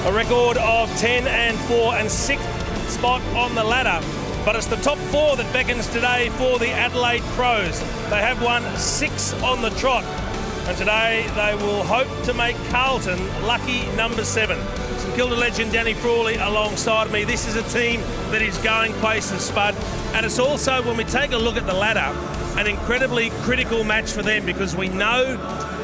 A record of 10-4 and 6th spot on the ladder. But it's the top 4 that beckons today for the Adelaide Crows. They have won 6 on the trot. And today they will hope to make Carlton lucky number 7. St Kilda legend Danny Frawley alongside me. This is a team that is going places, Spud. And it's also, when we take a look at the ladder, an incredibly critical match for them, because we know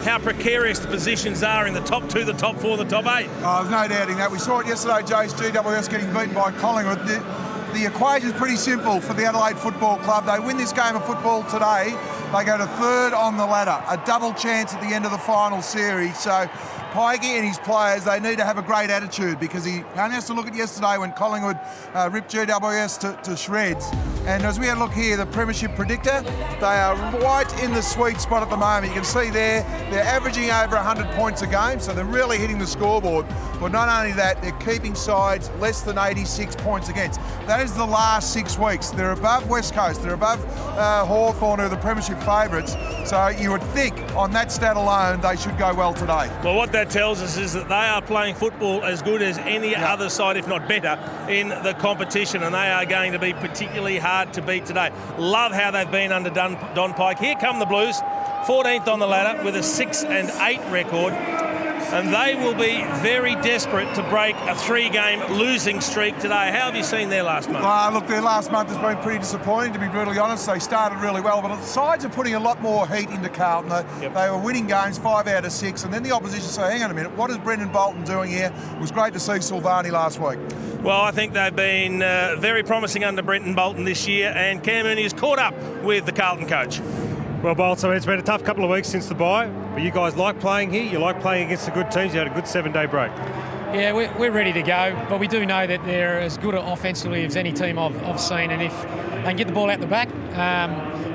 how precarious the positions are in the top 2, the top 4, the top 8. Oh, there's no doubting that. We saw it yesterday, Jace, GWS getting beaten by Collingwood. The equation is pretty simple for the Adelaide Football Club. They win this game of football today, they go to 3rd on the ladder. A double chance at the end of the final series. So Pikey and his players, they need to have a great attitude, because he only has to look at yesterday when Collingwood ripped GWS to shreds. And as we had a look here, the Premiership predictor, they are right in the sweet spot at the moment. You can see there, they're averaging over 100 points a game, so they're really hitting the scoreboard. But not only that, they're keeping sides less than 86 points against. That is the last 6 weeks. They're above West Coast, they're above Hawthorn, who are the Premiership favourites. So you would think on that stat alone, they should go well today. Well, what that tells us is that they are playing football as good as any other side, if not better, in the competition, and they are going to be particularly hard to beat today. Love how they've been under Don Pike. Here come the Blues, 14th on the ladder with a 6-8 record. And they will be very desperate to break a 3-game losing streak today. How have you seen their last month? Look, their last month has been pretty disappointing, to be brutally honest. They started really well, but the sides are putting a lot more heat into Carlton. They were winning games 5 out of 6, and then the opposition say, hang on a minute, what is Brendan Bolton doing here? It was great to see Silvani last week. Well, I think they've been very promising under Brendan Bolton this year, and Cam Mooney has caught up with the Carlton coach. Well, Bolt, it's been a tough couple of weeks since the bye, but you guys like playing here, you like playing against the good teams, you had a good 7-day break. Yeah, we're ready to go, but we do know that they're as good offensively as any team I've seen, and if they can get the ball out the back,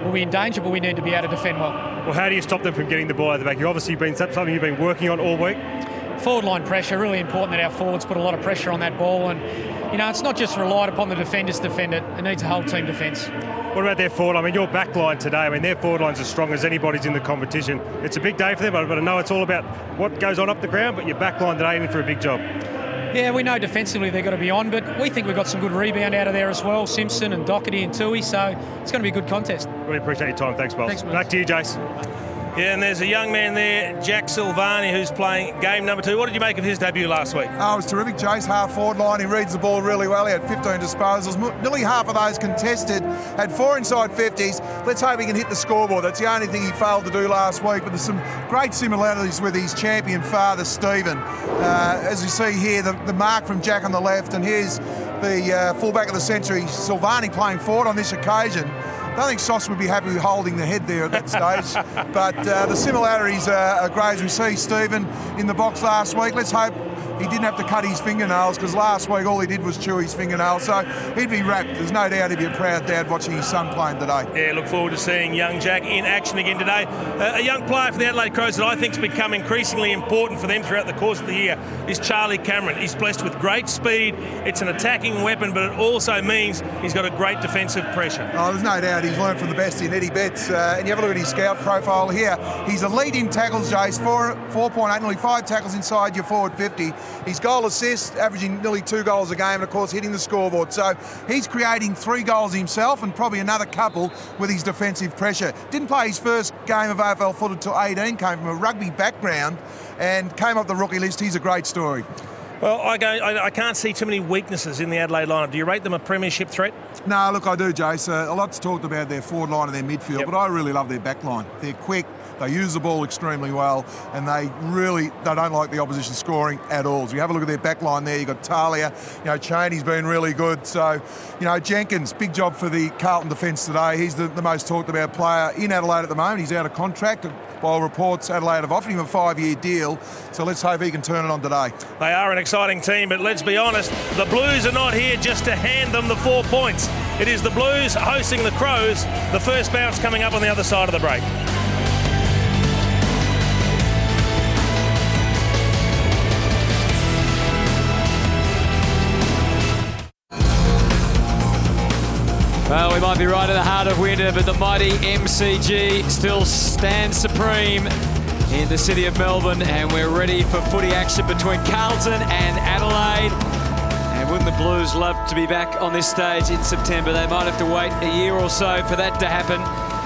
we'll be in danger, but we need to be able to defend well. Well, how do you stop them from getting the ball out the back? You've obviously been something you've been working on all week. Forward line pressure, really important that our forwards put a lot of pressure on that ball, and it's not just relied upon the defenders to defend it, it needs a whole team defence. What about their forward line? I mean, your back line today, their forward line's as strong as anybody's in the competition. It's a big day for them, but I know it's all about what goes on up the ground, but your back line today in for a big job. Yeah, we know defensively they've got to be on, but we think we've got some good rebound out of there as well, Simpson and Doherty and Tui, so it's going to be a good contest. Really appreciate your time. Thanks, Bolt. Back to you, Jace. Yeah, and there's a young man there, Jack Silvani, who's playing game number 2. What did you make of his debut last week? Oh, it was terrific, Jace. Half forward line, he reads the ball really well. He had 15 disposals, nearly half of those contested, had 4 inside 50s. Let's hope he can hit the scoreboard. That's the only thing he failed to do last week, but there's some great similarities with his champion father, Stephen. As you see here, the mark from Jack on the left, and here's the fullback of the century, Silvani, playing forward on this occasion. I don't think Sauce would be happy with holding the head there at that stage, but the similarities are great. As we see Stephen in the box last week, let's hope he didn't have to cut his fingernails, because last week all he did was chew his fingernails, so he'd be wrapped. There's no doubt he'd be a proud dad watching his son playing today. Yeah, look forward to seeing young Jack in action again today. A young player for the Adelaide Crows that I think has become increasingly important for them throughout the course of the year is Charlie Cameron. He's blessed with great speed. It's an attacking weapon, but it also means he's got a great defensive pressure. Oh, there's no doubt he's learned from the best in Eddie Betts. And you have a look at his scout profile here. He's elite in tackles, Jace, 4.8, nearly 5 tackles inside your forward 50. His goal assist, averaging nearly 2 goals a game, and of course hitting the scoreboard. So he's creating 3 goals himself, and probably another couple with his defensive pressure. Didn't play his first game of AFL footy until 18, came from a rugby background and came up the rookie list. He's a great story. Well, I can't see too many weaknesses in the Adelaide lineup. Do you rate them a premiership threat? No, look, I do, Jace. A lot's talked about their forward line and their midfield, but I really love their back line. They're quick, they use the ball extremely well, and they don't like the opposition scoring at all. So you have a look at their back line there. You've got Talia, Cheney's been really good. So, Jenkins, big job for the Carlton defence today. He's the most talked about player in Adelaide at the moment. He's out of contract. While reports Adelaide have offered him a 5-year deal, so let's hope he can turn it on today. They are an exciting team, but let's be honest, the Blues are not here just to hand them the 4 points. It is the Blues hosting the Crows. The first bounce coming up on the other side of the break. Well, we might be right at the heart of winter, but the mighty MCG still stands supreme. in the city of Melbourne, and we're ready for footy action between Carlton and Adelaide. And wouldn't the Blues love to be back on this stage in September? They might have to wait a year or so for that to happen.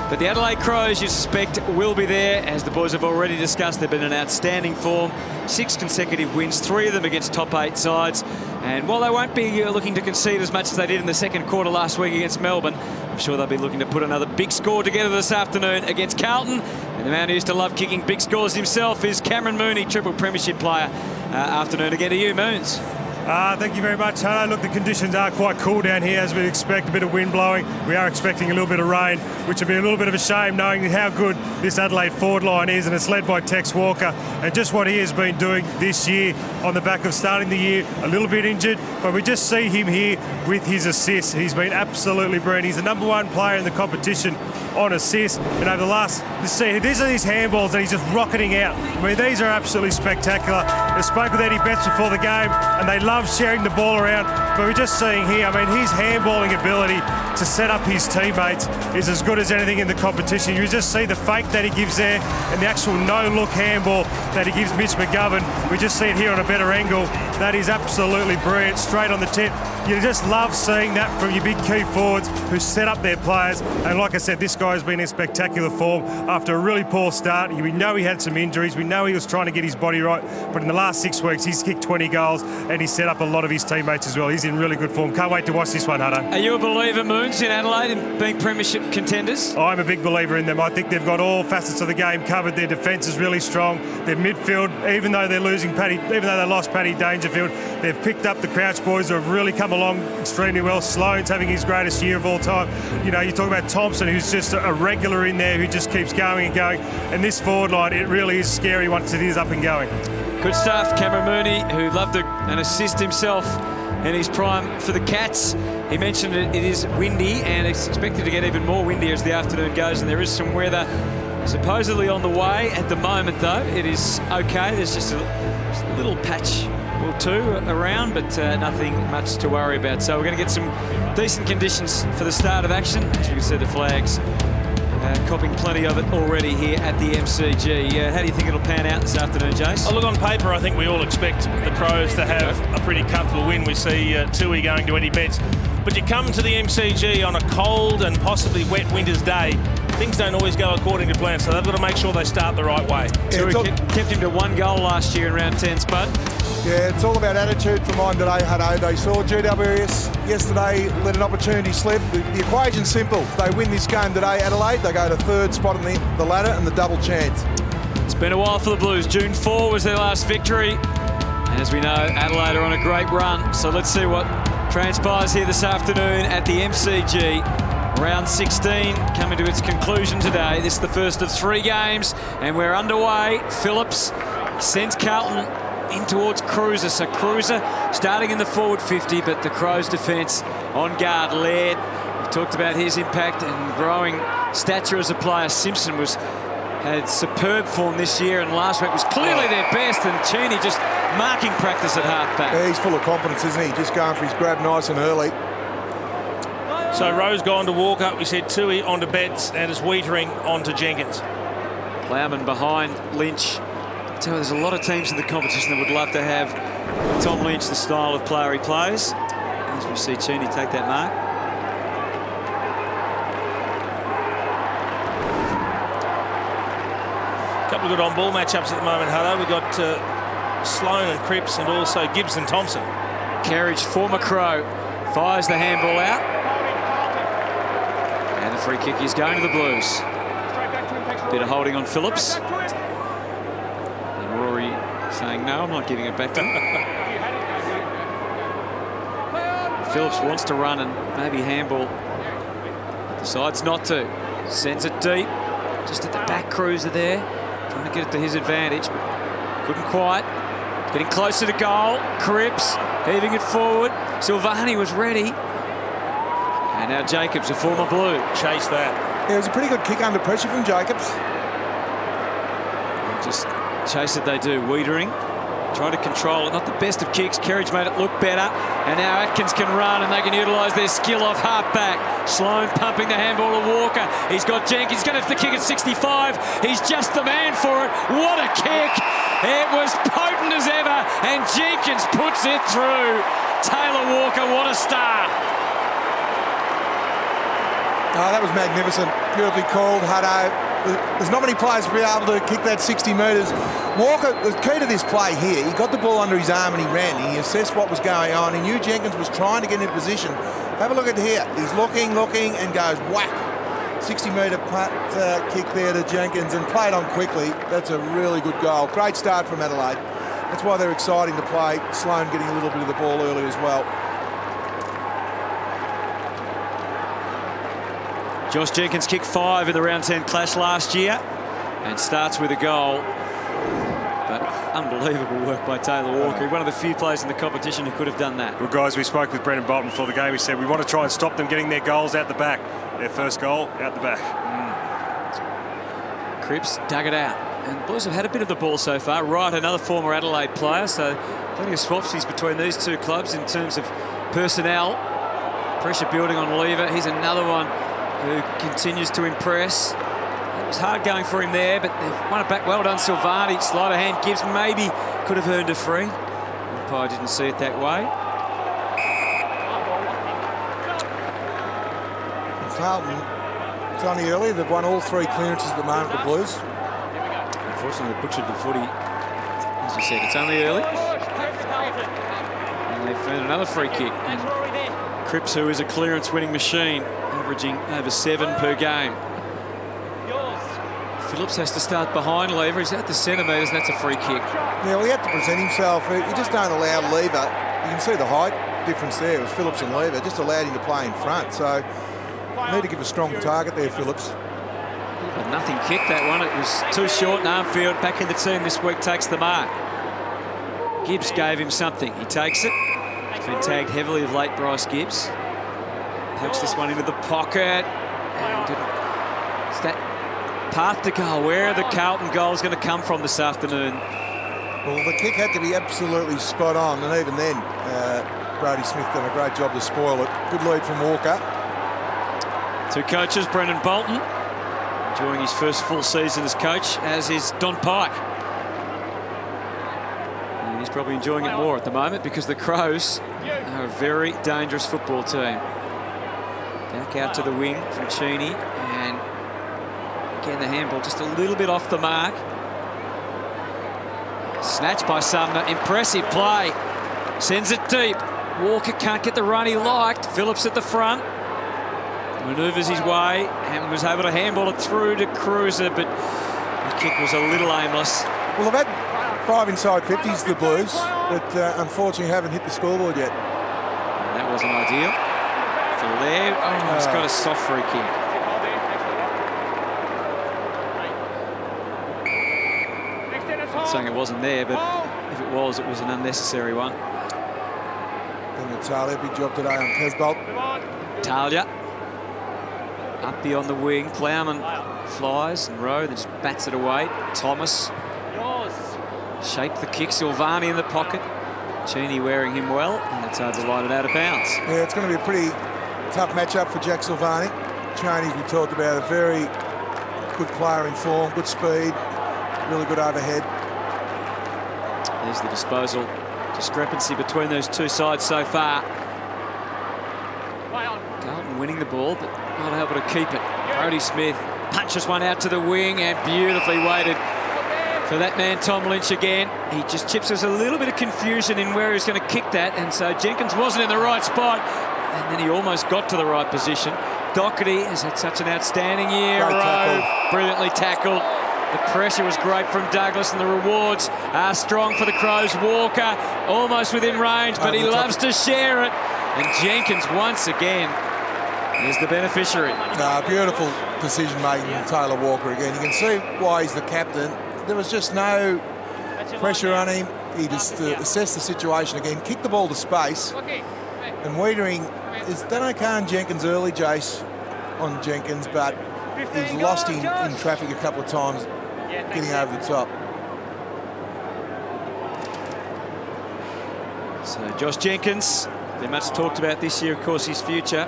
But the Adelaide Crows, you suspect, will be there. As the boys have already discussed, they've been in outstanding form. 6 consecutive wins, 3 of them against top 8 sides. And while they won't be looking to concede as much as they did in the second quarter last week against Melbourne, I'm sure they'll be looking to put another big score together this afternoon against Carlton. And the man who used to love kicking big scores himself is Cameron Mooney, triple premiership player. Afternoon again to you, Moons. Thank you very much, Hannah. Look, the conditions are quite cool down here, as we'd expect. A bit of wind blowing. We are expecting a little bit of rain, which would be a little bit of a shame knowing how good this Adelaide forward line is, and it's led by Tex Walker. And just what he has been doing this year on the back of starting the year a little bit injured, but we just see him here with his assists. He's been absolutely brilliant. He's the #1 player in the competition on assists. And over the last, these are his handballs that he's just rocketing out. I mean, these are absolutely spectacular. I spoke with Eddie Betts before the game, and they love sharing the ball around, but we're just seeing here, I mean, his handballing ability to set up his teammates is as good as anything in the competition. You just see the fake that he gives there and the actual no-look handball that he gives Mitch McGovern. We just see it here on a better angle. That is absolutely brilliant, straight on the tip. You just love seeing that from your big key forwards who set up their players. And like I said, this guy has been in spectacular form after a really poor start. We know he had some injuries. We know he was trying to get his body right. But in the last 6 weeks, he's kicked 20 goals and he's set up a lot of his teammates as well. He's in really good form. Can't wait to watch this one, Hutto. Are you a believer, Moons, in Adelaide and being premiership contenders? I'm a big believer in them. I think they've got all facets of the game covered. Their defence is really strong. Their midfield, even though they lost Paddy Dangerfield, they've picked up the Crouch boys who have really come along extremely well. Sloane's having his greatest year of all time. You know, you talk about Thompson, who's just a regular in there who just keeps going and going. And this forward line, it really is scary once it is up and going. Good stuff. Cameron Mooney, who loved an assist himself in his prime for the Cats. He mentioned it is windy, and it's expected to get even more windy as the afternoon goes, and there is some weather supposedly on the way. At the moment, though, it is okay. There's just a little patch or two around, but nothing much to worry about. So we're going to get some decent conditions for the start of action. As we can see, the flags copping plenty of it already here at the MCG. How do you think it'll pan out this afternoon, Jace? Oh, look, on paper, I think we all expect the Crows to have a pretty comfortable win. We see Tui going to Eddie Betts. But you come to the MCG on a cold and possibly wet winter's day, things don't always go according to plan, so they've got to make sure they start the right way. Tui kept him to 1 goal last year in round 10, Spud. Yeah, it's all about attitude for mine today, Hutto. They saw GWS yesterday let an opportunity slip. The equation's simple. They win this game today, Adelaide, they go to 3rd spot on the ladder and the double chance. It's been a while for the Blues. June 4 was their last victory. And as we know, Adelaide are on a great run. So let's see what transpires here this afternoon at the MCG. Round 16 coming to its conclusion today. This is the first of 3 games, and we're underway. Phillips sends Carlton in towards Cruiser. So Cruiser starting in the forward 50, but the Crows' defence on guard. Laird, we've talked about his impact and growing stature as a player. Simpson had superb form this year, and last week was clearly their best, and Cheney just marking practice at half-back. Yeah, he's full of confidence, isn't he? Just going for his grab nice and early. So Rose gone to Walker. We said Tui onto Betts, and it's Wiedering onto Jenkins. Plowman behind Lynch. I tell you, there's a lot of teams in the competition that would love to have Tom Lynch, the style of player he plays. As we see Cheney take that mark. A couple of good on-ball matchups at the moment, Hutto. We've got Sloane and Cripps, and also Gibbs and Thompson. Carriage for Crow. Fires the handball out. And the free kick is going to the Blues. Bit of holding on Phillips. And Rory saying, no, I'm not giving it back to him. Phillips wants to run and maybe handball. Decides not to. Sends it deep. Just at the back, Cruiser there. Trying to get it to his advantage, but couldn't quite. Getting closer to goal. Cripps heaving it forward. Silvani was ready. And now Jacobs, a former Blue. Chase that. Yeah, it was a pretty good kick under pressure from Jacobs. Just chase it they do. Wiedering. trying to control it. Not the best of kicks. Kerridge made it look better. And now Atkins can run and they can utilise their skill off half-back. Sloan pumping the handball to Walker. He's got Jenkins. He's going to have to kick at 65. He's just the man for it. What a kick. It was potent as ever. And Jenkins puts it through. Taylor Walker, what a star. Oh, that was magnificent. Beautifully called, Hutto. There's not many players to be able to kick that 60 metres. Walker, the key to this play here, he got the ball under his arm and he ran. He assessed what was going on. He knew Jenkins was trying to get into position. Have a look at here. He's looking, and goes whack. 60-metre kick there to Jenkins and played on quickly. That's a really good goal. Great start from Adelaide. That's why they're exciting to play. Sloan getting a little bit of the ball early as well. Josh Jenkins kicked 5 in the round 10 clash last year and starts with a goal. But unbelievable work by Taylor Walker. One of the few players in the competition who could have done that. Well, guys, we spoke with Brendan Bolton before the game. He said we want to try and stop them getting their goals out the back. Their first goal out the back. Cripps dug it out. And the Blues have had a bit of the ball so far. Wright, another former Adelaide player. So plenty of swapsies between these two clubs in terms of personnel. Pressure building on Lever. Here's another one who continues to impress. It was hard going for him there, but they've won it back. Well done, Silvani. Sleight of hand. Gibbs maybe could have earned a free. Umpire didn't see it that way. Carlton, it's only early. They've won all 3 clearances at the moment, the Blues. Unfortunately, they butchered the footy. As you said, it's only early. And they've earned another free kick. And Cripps, who is a clearance-winning machine, averaging over 7 per game. Phillips has to start behind Lever. He's at the centimetres, and that's a free kick. Yeah, well, he had to present himself. You just don't allow Lever. You can see the height difference there. It was Phillips and Lever. Just allowed him to play in front. So, need to give a strong target there, Phillips. But nothing kicked that one. It was too short, and Armfield back in the team this week takes the mark. Gibbs gave him something. He takes it. He's been tagged heavily of late, Bryce Gibbs. Pokes this one into the pocket. And it's that path to goal. Where are the Carlton goals going to come from this afternoon? Well, the kick had to be absolutely spot on, and even then, Brody Smith done a great job to spoil it. Good lead from Walker. 2 coaches, Brendan Bolton, enjoying his first full season as coach, as is Don Pike. And he's probably enjoying it more at the moment because the Crows are a very dangerous football team. Back out to the wing from Cheney, and again the handball just a little bit off the mark. Snatched by Sumner, impressive play. Sends it deep. Walker can't get the run he liked. Phillips at the front. Manoeuvres his way and was able to handball it through to Cruiser, but the kick was a little aimless. Well, they've had 5 inside 50s, the Blues, but unfortunately haven't hit the scoreboard yet. And that wasn't ideal. Lair, oh, he's got a soft free kick. Not saying it wasn't there, but if it was an unnecessary one. Then Natalia, big job today on Casbolt. Talia up beyond the wing. Plowman flies and Rowe, then just bats it away. Thomas shaped the kick. Silvani in the pocket. Cheney wearing him well, and it's overlighted out of bounds. Yeah, it's going to be a pretty tough matchup for Jack Silvani. Cheney, we talked about, a very good player in form, good speed, really good overhead. There's the disposal discrepancy between those two sides so far. Carlton winning the ball, but not able to keep it. Brody Smith punches one out to the wing and beautifully weighted for that man, Tom Lynch again. He just chips us a little bit of confusion in where he's going to kick that, and so Jenkins wasn't in the right spot, and then he almost got to the right position. Doherty has had such an outstanding year. Rowe, brilliantly tackled. The pressure was great from Douglas, and the rewards are strong for the Crows. Walker almost within range, but he loves to share it. And Jenkins once again is the beneficiary. Beautiful decision-making from Taylor Walker again. You can see why he's the captain. There was just no pressure on him. He just assessed the situation again, kicked the ball to space. And Wiedering is done okay on Jenkins early, Jace, on Jenkins, but he's lost him in traffic a couple of times getting over the top. So Josh Jenkins, been much talked about this year, of course, his future.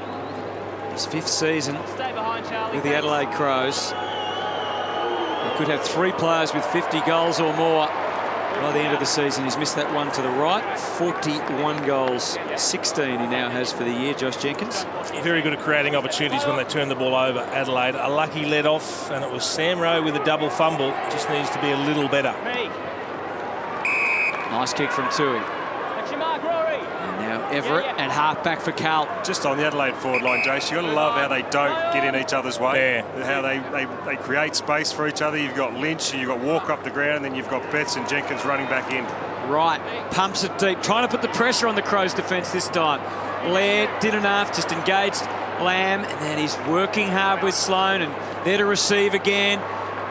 His 5th season with the Adelaide Crows. They could have 3 players with 50 goals or more by the end of the season. He's missed that one to the right. 41 goals, 16 he now has for the year, Josh Jenkins. Very good at creating opportunities when they turn the ball over, Adelaide. A lucky let off, and it was Sam Rowe with a double fumble. Just needs to be a little better. Nice kick from Tui. And now Everett and half back for Carlton. Just on the Adelaide forward line, Jace, you've got to love how they don't get in each other's way. Yeah. How they create space for each other. You've got Lynch, you've got Walker up the ground, and then you've got Betts and Jenkins running back in. Right, pumps it deep, trying to put the pressure on the Crows' defence this time. Laird did enough, just engaged Lamb, and then he's working hard with Sloan, and there to receive again.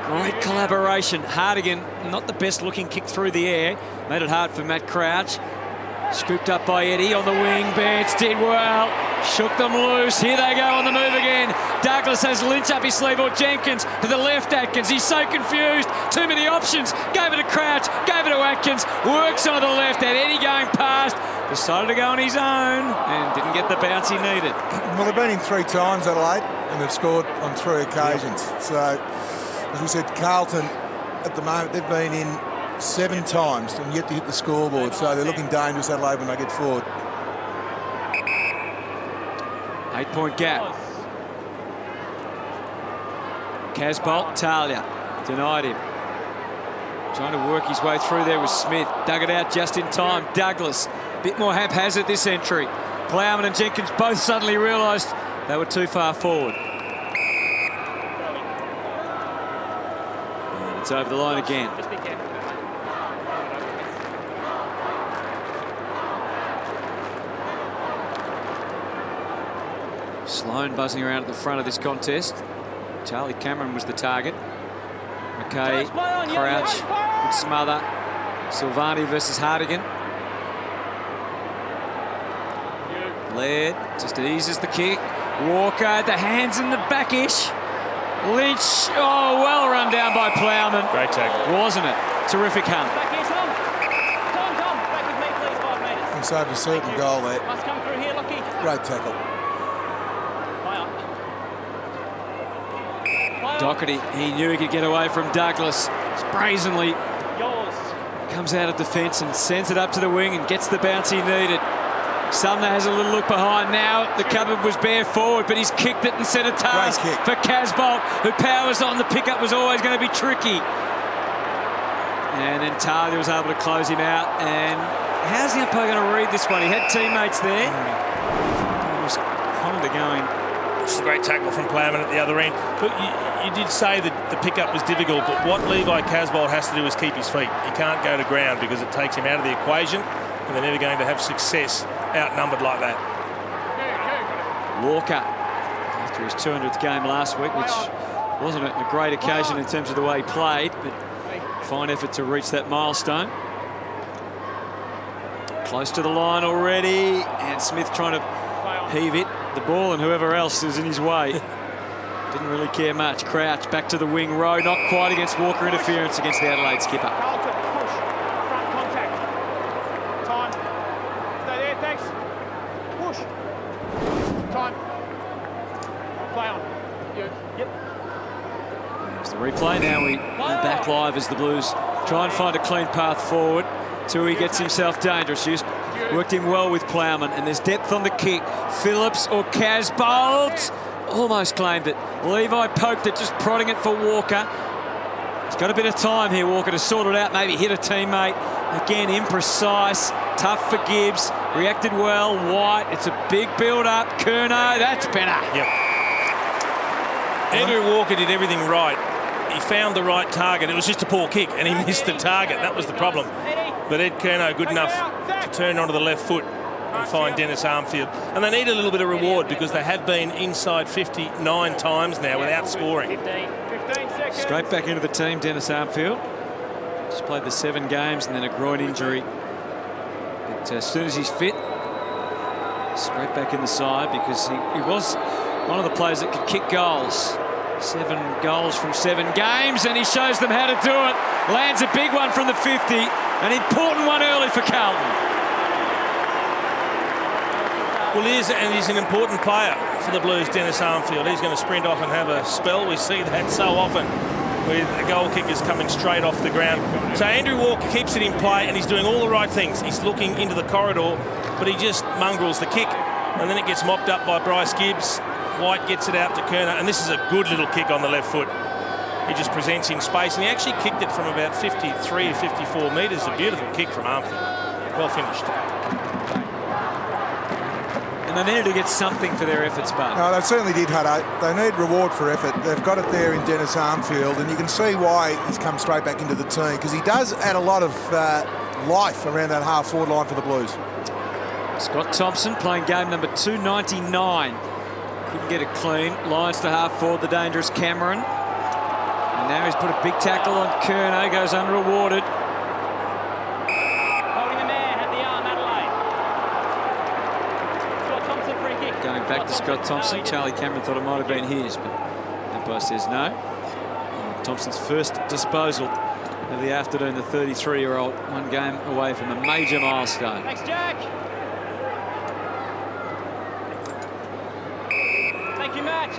Great collaboration. Hardigan, not the best looking kick through the air. Made it hard for Matt Crouch. Scooped up by Eddie on the wing. Betts did well. Shook them loose. Here they go on the move again. Douglas has Lynch up his sleeve, or Jenkins to the left. Atkins, he's so confused. Too many options. Gave it to Crouch, gave it to Atkins. Works on the left. Had Eddie going past. Decided to go on his own and didn't get the bounce he needed. Well, they've been in 3 times, Adelaide, and they've scored on 3 occasions. So, as we said, Carlton, at the moment, they've been in 7 times and yet to hit the scoreboard. So they're looking dangerous, Adelaide, when they get forward. 8-point gap. Casbolt, Talia denied him. Trying to work his way through there with Smith. Dug it out just in time. Douglas, bit more haphazard this entry. Plowman and Jenkins both suddenly realised they were too far forward. And it's over the line again. Sloan buzzing around at the front of this contest. Charlie Cameron was the target. McKay, Crouch, good smother. Silvani versus Hardigan. Laird just eases the kick. Walker, the hands in the back-ish. Lynch, oh, well run down by Plowman. Great tackle. Wasn't it? Terrific hunt. It's over a certain goal there. Great tackle. Doherty, he knew he could get away from Douglas. Brazenly comes out of defence and sends it up to the wing and gets the bounce he needed. Sumner has a little look behind now. The cupboard was bare forward, but he's kicked it and set a task for Casbolt, who powers on. The pickup was always going to be tricky. And then Talia was able to close him out. And how's the umpire going to read this one? He had teammates there. He was kind of going. It's a great tackle from Plowman at the other end. Look, you did say that the pickup was difficult, but what Levi Casbolt has to do is keep his feet. He can't go to ground because it takes him out of the equation, and they're never going to have success outnumbered like that. Walker, after his 200th game last week, which wasn't a great occasion in terms of the way he played, but fine effort to reach that milestone. Close to the line already, and Smith trying to heave it, the ball, and whoever else is in his way. Didn't really care much. Crouch back to the wing row, not quite against Walker. Interference against the Adelaide skipper. Carlton, push, front contact. Time. Stay there, thanks. Push. Time. Play on. Yep. There's the replay. Now we're back live as the Blues try and find a clean path forward. Tui gets himself dangerous. Worked him well with Plowman, and there's depth on the kick. Phillips or Casbolt. Almost claimed it. Levi poked it, just prodding it for Walker. He's got a bit of time here, Walker, to sort it out, maybe hit a teammate. Again, imprecise, tough for Gibbs. Reacted well. White, it's a big build-up. Curnow, that's better. Yep. Andrew Walker did everything right. He found the right target. It was just a poor kick, and he missed the target. That was the problem. But Ed Curnow, good enough to turn onto the left foot and find Dennis Armfield. And they need a little bit of reward because they have been inside 59 times now without scoring. Straight back into the team, Dennis Armfield. Just played the 7 games and then a groin injury. But as soon as he's fit, straight back in the side because he was one of the players that could kick goals. 7 goals from 7 games, and he shows them how to do it. Lands a big one from the 50, an important one early for Carlton. Well, he is, and he's an important player for the Blues, Dennis Armfield. He's going to sprint off and have a spell. We see that so often with the goal kickers coming straight off the ground. So Andrew Walker keeps it in play, and he's doing all the right things. He's looking into the corridor, but he just mongrels the kick, and then it gets mopped up by Bryce Gibbs. White gets it out to Kerner, and this is a good little kick on the left foot. He just presents in space, and he actually kicked it from about 53 or 54 metres. A beautiful kick from Armfield. Well finished. And they needed to get something for their efforts, but No, they certainly did, Hutto. They need reward for effort. They've got it there in Dennis Armfield, and you can see why he's come straight back into the team, because he does add a lot of life around that half-forward line for the Blues. Scott Thompson playing game number 299. Couldn't get it clean. Lions to half forward, the dangerous Cameron. And now he's put a big tackle on Kerner, goes unrewarded. Holding the man, had the arm, Adelaide. Scott Thompson, free kick. Going back to Scott Thompson. Charlie Cameron thought it might have been his, but umpire says no. And Thompson's first disposal of the afternoon, the 33-year-old, one game away from a major milestone. Thanks, Jack. Thank you, Matt.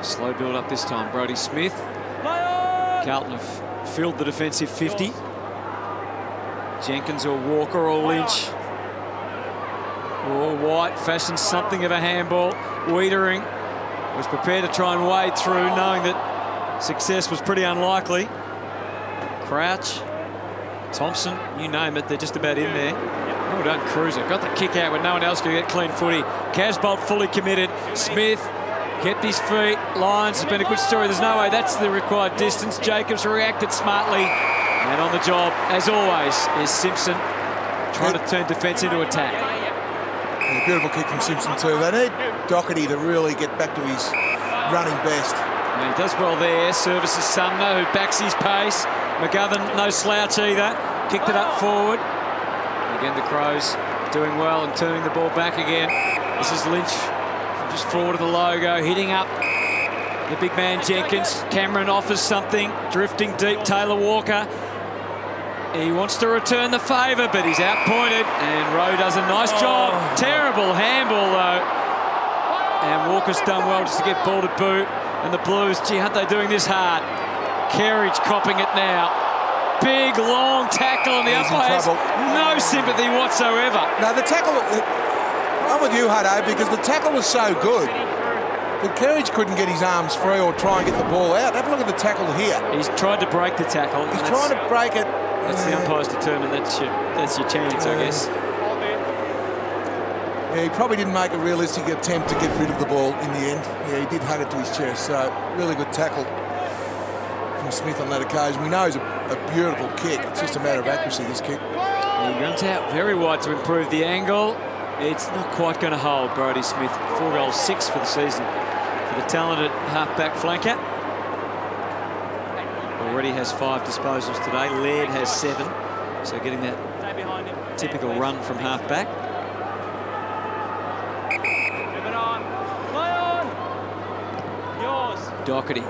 Slow build up this time. Brodie Smith. Lion! Carlton have filled the defensive 50. Jenkins or Walker or Lynch or White fashions something of a handball. Wiedering was prepared to try and wade through, knowing that success was pretty unlikely. Crouch, Thompson, you name it, they're just about in there. Well done, Cruiser. Got the kick out when no one else could get clean footy. Casbolt fully committed. Smith kept his feet. Lions has been a good story. There's no way that's the required distance. Jacobs reacted smartly. And on the job, as always, is Simpson trying to turn defence into attack. Yeah, beautiful kick from Simpson too. They need Doherty to really get back to his running best. And he does well there. Services Sumner, who backs his pace. McGovern, no slouch either. Kicked it up forward. Again, the Crows doing well and turning the ball back again. This is Lynch just forward of the logo, hitting up the big man Jenkins. Cameron offers something, drifting deep. Taylor Walker. He wants to return the favour, but he's outpointed, and Rowe does a nice job. Terrible handball, though. And Walker's done well just to get ball to boot. And the Blues, gee, aren't they doing this hard? Kerridge copping it now. Big, long tackle, and the umpire has no sympathy whatsoever. No, the tackle, I'm with you, Hutto, because the tackle was so good that Kerridge couldn't get his arms free or try and get the ball out. Have a look at the tackle here. He's tried to break the tackle. He's trying to break it. That's the umpire's determined. That's your chance, I guess. Yeah, he probably didn't make a realistic attempt to get rid of the ball in the end. Yeah, he did hug it to his chest, so really good tackle from Smith on that occasion. We know he's a beautiful kick. It's just a matter of accuracy, this kick. He runs out very wide to improve the angle. It's not quite going to hold. Brodie Smith, 4 goals, 6 for the season for the talented half-back flanker. Already has 5 disposals today. Laird has 7. So getting that typical run from half-back. Doherty.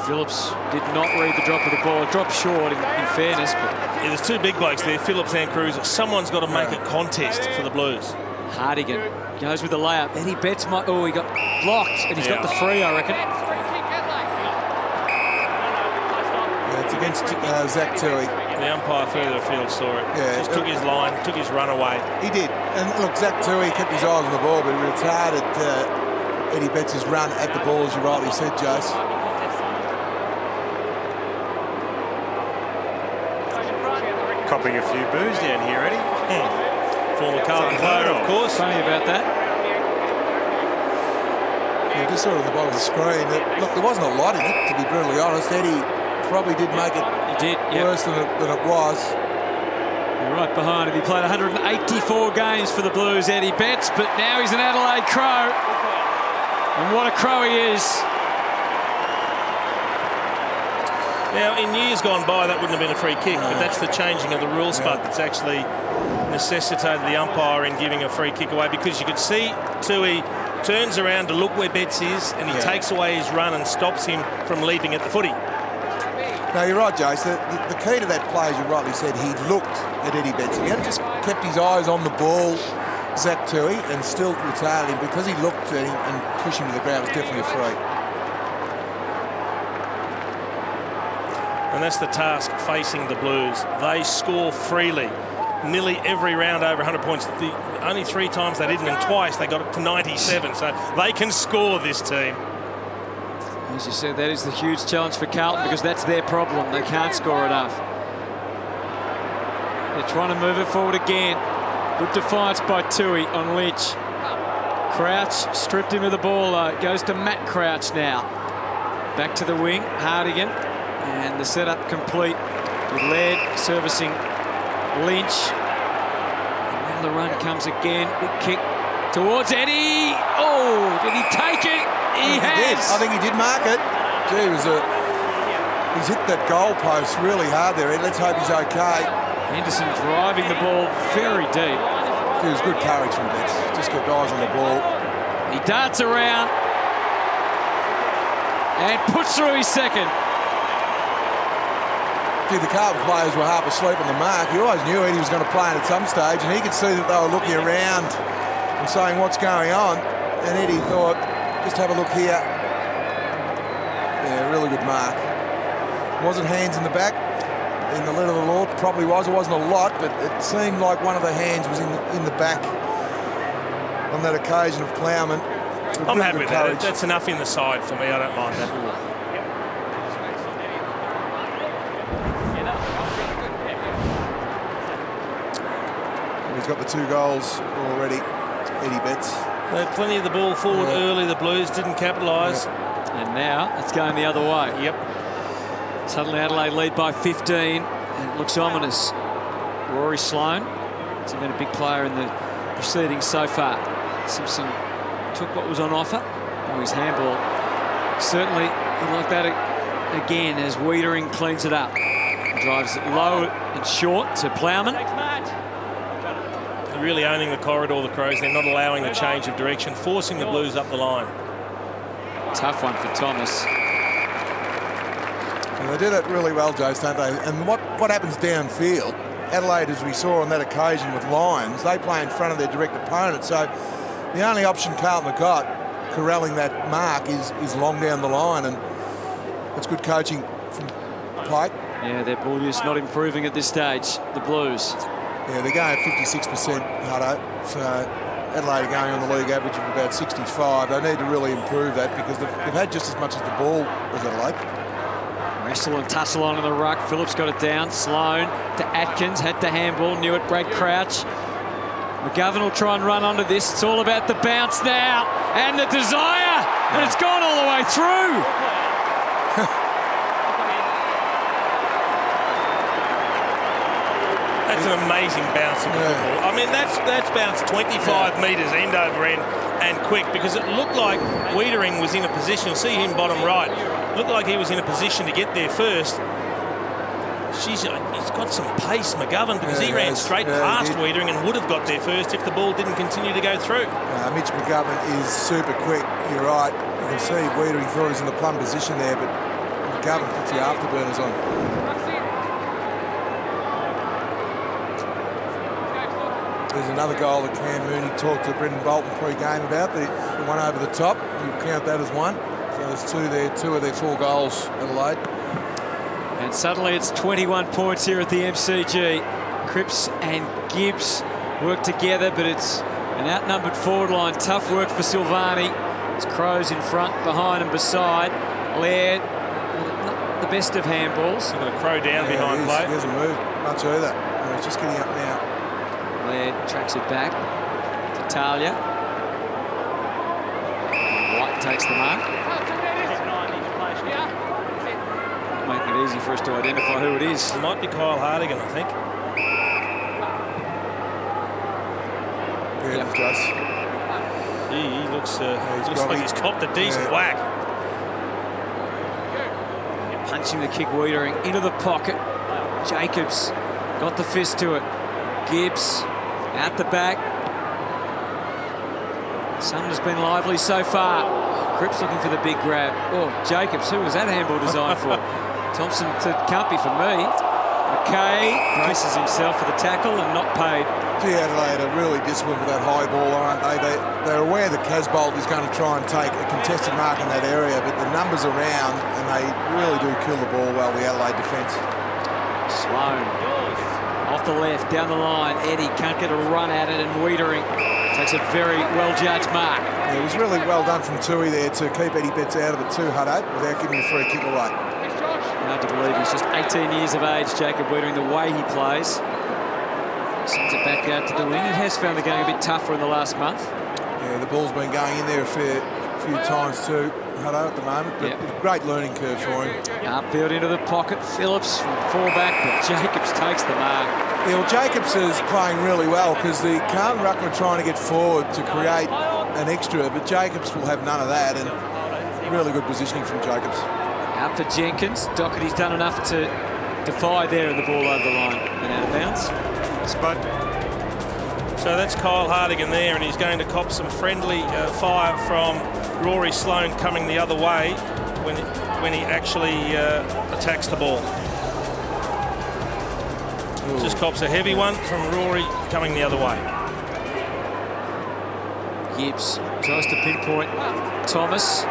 Phillips did not read the drop of the ball. It dropped short in fairness. But yeah, there's 2 big blokes there, Phillips and Cruiser. Someone's got to make a contest for the Blues. Hardigan goes with the layup. Eddie Betts might... Oh, he got blocked, and he's got the free, I reckon. Yeah, it's against Zach Tui. The umpire further afield saw it. Yeah, just took his line, took his run away. He did. And look, Zach Tui kept his eyes on the ball, but he retarded Eddie Betts' run at the ball, as you rightly said, Jace. Copping a few boos down here, Eddie. Former Carlton player, of course. Funny about that. Yeah, just sort of the bottom of the screen. Look, there wasn't a lot in it, to be brutally honest. Eddie probably did make it worse than it was. You're right behind him. He played 184 games for the Blues, Eddie Betts, but now he's an Adelaide Crow. And what a Crow he is. Now, in years gone by, that wouldn't have been a free kick, but that's the changing of the rule spot that's actually necessitated the umpire in giving a free kick away, because you could see Tui turns around to look where Betts is, and he takes away his run and stops him from leaping at the footy. No, you're right, Jace. The key to that play, as you rightly said, he looked at Eddie Betts again, just kept his eyes on the ball, Zach Tui, and still retailed him because he looked at him and pushed him to the ground. It was definitely a free. And that's the task facing the Blues. They score freely. Nearly every round over 100 points. Only 3 times they didn't, and twice they got it to 97. So they can score, this team. As you said, that is the huge challenge for Carlton because that's their problem. They can't score enough. They're trying to move it forward again. Good defiance by Tui on Lynch. Crouch stripped him of the ball, though. It goes to Matt Crouch now. Back to the wing, Hardigan. And the setup complete with Laird servicing Lynch. And now the run comes again. Big kick towards Eddie. Oh, did he take it? He has. I think he did mark it. Gee, he's hit that goal post really hard there. Let's hope he's okay. Henderson driving the ball very deep. It was good courage from Betts. Just kept eyes on the ball. He darts around and puts through his second. The Carlton players were half asleep on the mark. You always knew Eddie was going to play in at some stage, and he could see that they were looking around and saying, what's going on? And Eddie thought, just have a look here. Yeah, really good mark. Wasn't hands in the back in the letter of the law. Probably was. It wasn't a lot, but it seemed like one of the hands was in the back on that occasion of Plowman. I'm happy with that. That's enough in the side for me. I don't mind that. He's got the 2 goals already, Eddie Betts. They had plenty of the ball forward early. The Blues didn't capitalise. Yep. And now it's going the other way. Yep. Suddenly Adelaide lead by 15. And it looks ominous. Rory Sloane has been a big player in the proceedings so far. Simpson took what was on offer. Oh, his handball. Certainly he liked that again as Wiedering cleans it up. Drives it low and short to Plowman. Really owning the corridor, the Crows. They're not allowing the change of direction, forcing the Blues up the line. Tough one for Thomas. And they do that really well, Jace, don't they? And what happens downfield, Adelaide, as we saw on that occasion with Lions, they play in front of their direct opponent. So the only option Carlton have got, corralling that mark, is long down the line. And that's good coaching from Pike. Yeah, their ball use not improving at this stage, the Blues. Yeah, they're going at 56%, Hutto. So Adelaide are going on the league average of about 65. They need to really improve that because they've had just as much as the ball as Adelaide. Wrestle and tussle on in the ruck. Phillips got it down. Sloane to Atkins. Had the handball. Knew it. Brad Crouch. McGovern will try and run onto this. It's all about the bounce now. And the desire. And it's gone all the way through. That's an amazing bounce of the football. I mean, that's bounced 25 metres end over end and quick because it looked like Wiedering was in a position. You'll see him bottom right. It looked like he was in a position to get there first. He's got some pace, McGovern, because he ran straight past Wiedering and would have got there first if the ball didn't continue to go through. Mitch McGovern is super quick. You're right. You can see Wiedering thought he was in the plumb position there, but McGovern puts the afterburners on. There's another goal that Cam Mooney talked to Brendan Bolton pre-game about, the one over the top. You count that as one. So there's 2 there, 2 of their 4 goals, Adelaide. And suddenly it's 21 points here at the MCG. Cripps and Gibbs work together, but it's an outnumbered forward line. Tough work for Silvani. It's Crows in front, behind and beside. Laird, not the best of handballs. He's got a Crow down behind play. He hasn't moved much either. He's just getting up now. Laird tracks it back to Talia. White takes the mark. Making it easy for us to identify who it is. It might be Kyle Hardigan, I think. Yeah, Just. He looks like he's copped a decent whack. Punching the kick, Wiedering into the pocket. Jacobs got the fist to it. Gibbs out the back. Sumner's been lively so far. Cripps looking for the big grab. Oh, Jacobs, who was that handball designed for? Thompson can't be for me. McKay braces himself for the tackle and not paid. Gee, Adelaide are really disciplined with that high ball, aren't they? They're aware that Casbolt is going to try and take a contested mark in that area, but the numbers around, and they really do kill the ball well, the Adelaide defence. Sloan off the left, down the line. Eddie can't get a run at it, and Wiedering takes a very well-judged mark. Yeah, it was really well done from Tui there to keep Eddie Betts out of it too, Hutto, without giving a free kick away. Hard to believe he's just 18 years of age, Jacob Wiedering, the way he plays. Sends it back out to the wing. It has found the game a bit tougher in the last month. Yeah, the ball's been going in there a few times too, Hutto, at the moment. But a great learning curve for him. Upfield into the pocket. Phillips from fullback, but Jacobs takes the mark. Yeah, well, Jacobs is playing really well because the Carlton ruckman are trying to get forward to create an extra, but Jacobs will have none of that, and really good positioning from Jacobs. Out for Jenkins. Doherty's done enough to defy there, and the ball over the line and out of bounds. Spud. So that's Kyle Hardigan there, and he's going to cop some friendly fire from Rory Sloane coming the other way when he actually attacks the ball. Ooh. Just cops a heavy one from Rory coming the other way. Gibbs tries to pinpoint Thomas.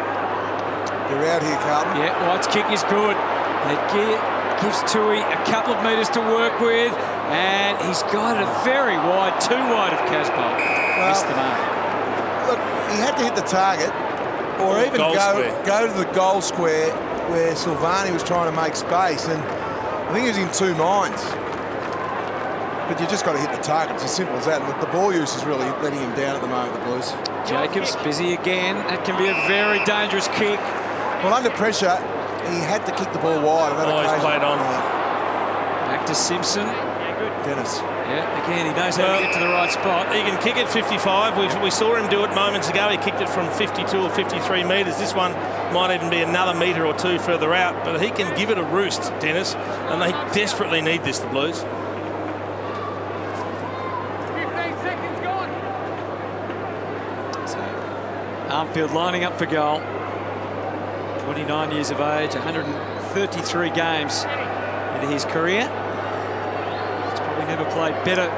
They're out here, Carlton. Yeah, White's kick is good. It gives Tui a couple of metres to work with, and he's got it very wide, too wide of Casbolt. Missed the mark. Look, he had to hit the target, or even go to the goal square where Silvani was trying to make space, and I think he was in two minds. But you just got to hit the target. It's as simple as that. And the ball use is really letting him down at the moment, the Blues. Jacobs busy again. That can be a very dangerous kick. Well, under pressure, he had to kick the ball wide. He's played on. Back to Simpson. Dennis. Yeah, again, he knows how to get to the right spot. He can kick it 55. We saw him do it moments ago. He kicked it from 52 or 53 metres. This one might even be another metre or two further out, but he can give it a roost, Dennis, and they desperately need this, the Blues. 15 seconds gone. So, Armfield lining up for goal. 29 years of age, 133 games into his career. He's probably never played better,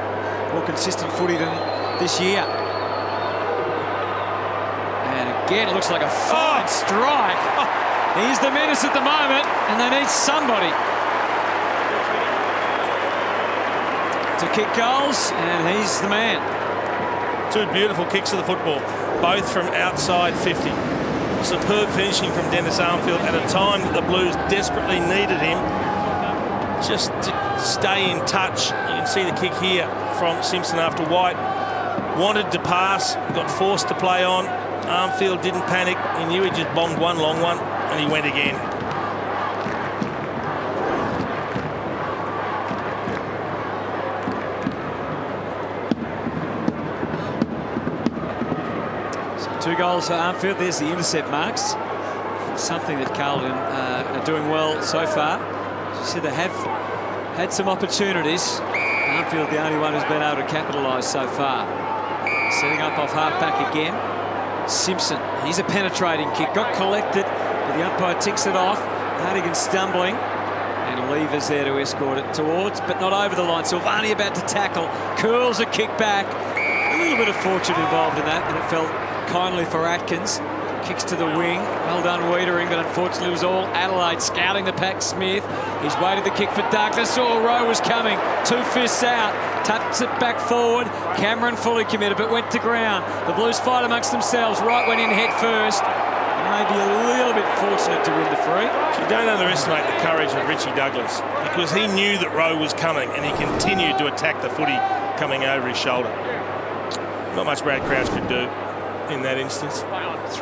more consistent footy than this year. And again, it looks like a fine strike. He's the menace at the moment, and they need somebody to kick goals, and he's the man. Two beautiful kicks of the football, both from outside 50. Superb finishing from Dennis Armfield at a time that the Blues desperately needed him just to stay in touch. You can see the kick here from Simpson after White wanted to pass, got forced to play on. Armfield didn't panic. He knew he just bombed one long one, and he went again. Two goals for Armfield. There's the intercept marks. Something that Carlton are doing well so far. As you said, they have had some opportunities. Armfield the only one who's been able to capitalise so far. Setting up off half-back again. Simpson, he's a penetrating kick. Got collected, but the umpire ticks it off. Hardigan stumbling. And Lever's there to escort it towards, but not over the line. Silvani about to tackle. Curls a kick back. A little bit of fortune involved in that, and it felt kindly for Atkins. Kicks to the wing. Well done, Wiedering, but unfortunately it was all Adelaide scouting the pack. Smith. He's waited the kick for Douglas. Saw Rowe was coming. 2 fists out. Taps it back forward. Cameron fully committed, but went to ground. The Blues fight amongst themselves. Wright went in head first. Maybe a little bit fortunate to win the free. You don't underestimate the courage of Richie Douglas, because he knew that Rowe was coming and he continued to attack the footy coming over his shoulder. Not much Brad Crouch could do in that instance.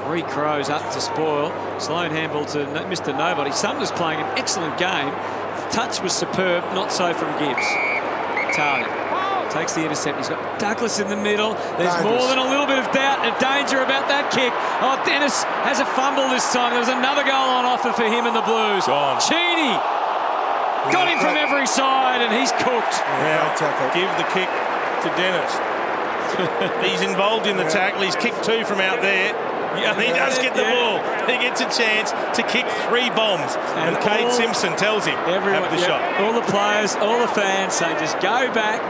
3 Crows up to spoil. Sloan handball to Mr. Nobody. Sumner's playing an excellent game. The touch was superb, not so from Gibbs. Tardy takes the intercept. He's got Douglas in the middle. There's more than a little bit of doubt and danger about that kick. Oh, Dennis has a fumble this time. There was another goal on offer for him and the Blues. Cheney got him from every side, and he's cooked. Yeah, give the kick to Dennis. He's involved in the tackle. He's kicked 2 from out there. Yeah, he does get the ball. He gets a chance to kick 3 bombs. And Kate Simpson tells him, everyone, have the shot. All the players, all the fans say, just go back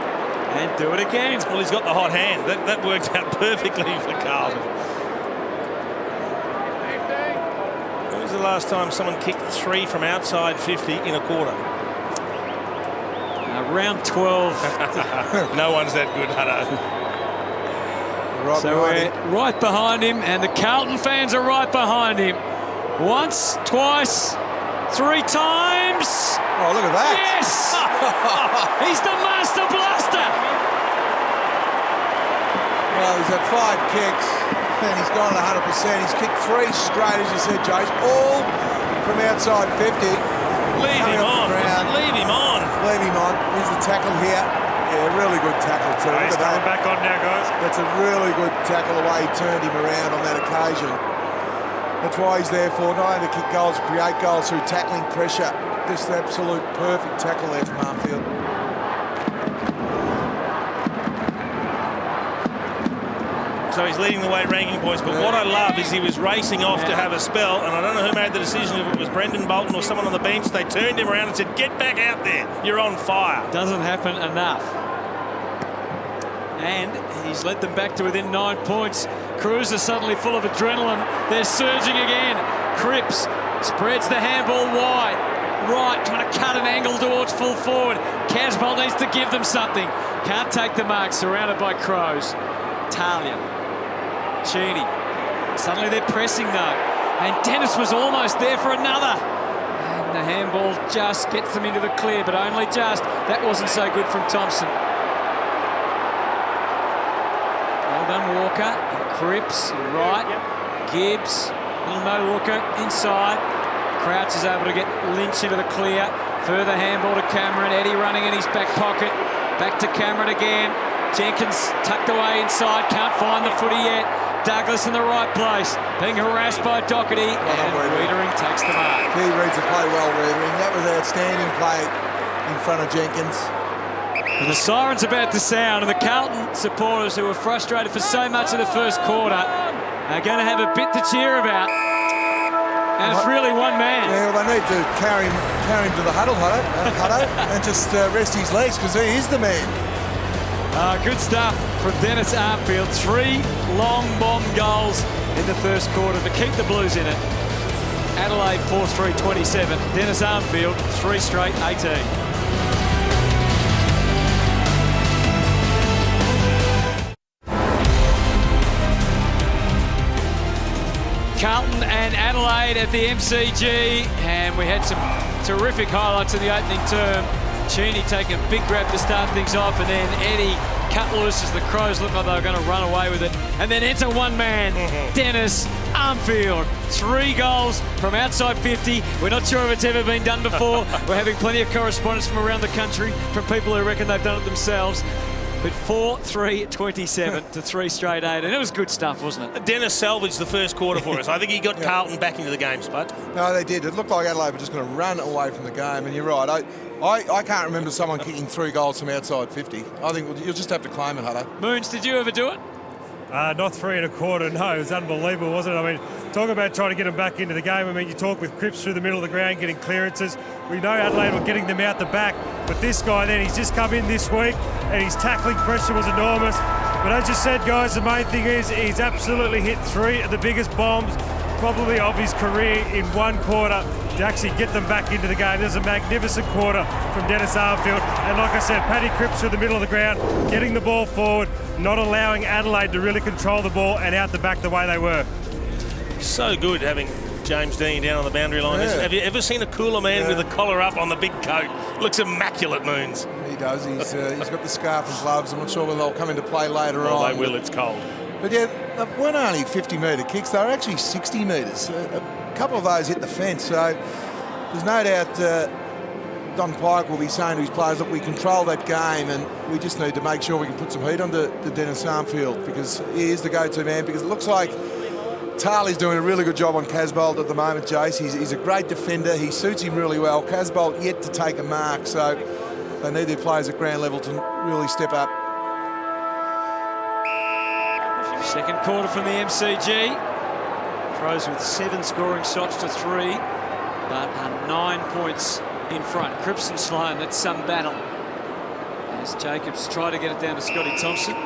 and do it again. Well, he's got the hot hand. That worked out perfectly for Carlton. When was the last time someone kicked 3 from outside 50 in a quarter? Round 12. No one's that good, Hutto. So we're right behind him, and the Carlton fans are right behind him. Once, twice, 3 times. Oh, look at that. Yes! He's the master blaster. Well, he's had 5 kicks, and he's gone at 100%. He's kicked 3 straight, as you said, Jace, all from outside 50. Leave him on. Leave him on. Leave him on. Here's the tackle here. Yeah, really good tackle too. He's coming back on now, guys. That's a really good tackle, the way he turned him around on that occasion. That's why he's there for, not only to kick goals, create goals through tackling pressure. Just absolute perfect tackle there from Armfield. So he's leading the way ranking points, but what I love is he was racing off to have a spell, and I don't know who made the decision, if it was Brendan Bolton or someone on the bench. They turned him around and said, get back out there, you're on fire. Doesn't happen enough. And he's led them back to within 9 points. Crews are suddenly full of adrenaline. They're surging again. Cripps spreads the handball wide. Right, trying to cut an angle towards full forward. Casbolt needs to give them something. Can't take the mark, surrounded by Crows. Talia. Cheney. Suddenly they're pressing though. And Dennis was almost there for another. And the handball just gets them into the clear, but only just. That wasn't so good from Thompson. Well done, Walker. And Cripps, right. Gibbs. Little Mo Walker inside. Crouch is able to get Lynch into the clear. Further handball to Cameron. Eddie running in his back pocket. Back to Cameron again. Jenkins tucked away inside, can't find the footy yet. Douglas in the right place, being harassed by Doherty, and Wiedering takes the mark. He reads the play well, Wiedering. That was outstanding play in front of Jenkins. And the siren's about to sound, and the Carlton supporters, who were frustrated for so much of the first quarter, are going to have a bit to cheer about. And it's really one man. Yeah, well, they need to carry him to the huddle, and just rest his legs, because he is the man. Good stuff from Dennis Armfield. 3 long bomb goals in the first quarter to keep the Blues in it. Adelaide 4-3-27. Dennis Armfield 3 straight 18. Carlton and Adelaide at the MCG, and we had some terrific highlights in the opening term. Cheney taking a big grab to start things off, and then Eddie cut loose as the Crows looked like they were going to run away with it. And then enter one man, Dennis Armfield. 3 goals from outside 50. We're not sure if it's ever been done before. We're having plenty of correspondence from around the country from people who reckon they've done it themselves. But 4-3-27 to 3 straight 8, and it was good stuff, wasn't it? Dennis salvaged the first quarter for us. I think he got Carlton back into the game, Spud. No, they did. It looked like Adelaide were just going to run away from the game, and you're right. I can't remember someone kicking 3 goals from outside 50. I think you'll just have to claim it, Hutto. Moons, did you ever do it? Not 3 1/4, no. It was unbelievable, wasn't it? I mean, talk about trying to get them back into the game. I mean, you talk with Cripps through the middle of the ground, getting clearances. We know Adelaide were getting them out the back, but this guy then, he's just come in this week, and his tackling pressure was enormous. But as you said, guys, the main thing is he's absolutely hit 3 of the biggest bombs probably of his career in 1 quarter to actually get them back into the game. There's a magnificent quarter from Dennis Armfield. And like I said, Paddy Cripps through the middle of the ground, getting the ball forward, not allowing Adelaide to really control the ball and out the back the way they were. So good having James Dean down on the boundary line. Yeah. Have you ever seen a cooler man with a collar up on the big coat? Looks immaculate, Moons. He does. He's got the scarf and gloves. I'm not sure whether they'll come into play later on. They will, it's cold. But yeah, they weren't only 50-metre kicks, they were actually 60 metres. A couple of those hit the fence, so there's no doubt Don Pike will be saying to his players, look, we control that game and we just need to make sure we can put some heat onto Dennis Armfield, because he is the go-to man, because it looks like Tarley's doing a really good job on Casbolt at the moment, Jace. He's a great defender. He suits him really well. Casbolt yet to take a mark, so they need their players at ground level to really step up. Second quarter from the MCG. Crows with 7 scoring shots to 3, but are 9 points in front. Cripps and Sloan, that's some battle. As Jacobs try to get it down to Scotty Thompson.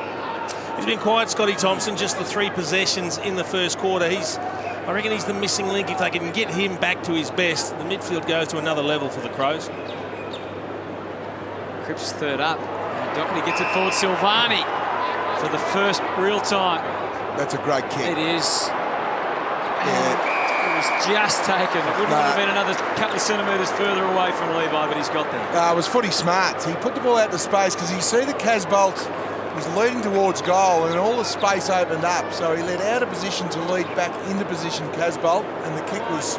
He's been quiet, Scotty Thompson, just the 3 possessions in the first quarter. I reckon he's the missing link. If they can get him back to his best, the midfield goes to another level for the Crows. Cripps third up. And Doherty gets it forward. Silvani for the first real time. That's a great kick. It is. And it was just taken. It wouldn't have been another couple of centimetres further away from Levi, but he's got there. It was footy smart. He put the ball out to space because you see the Casbolt was leading towards goal and all the space opened up. So he led out of position to lead back into position, Casbolt, and the kick was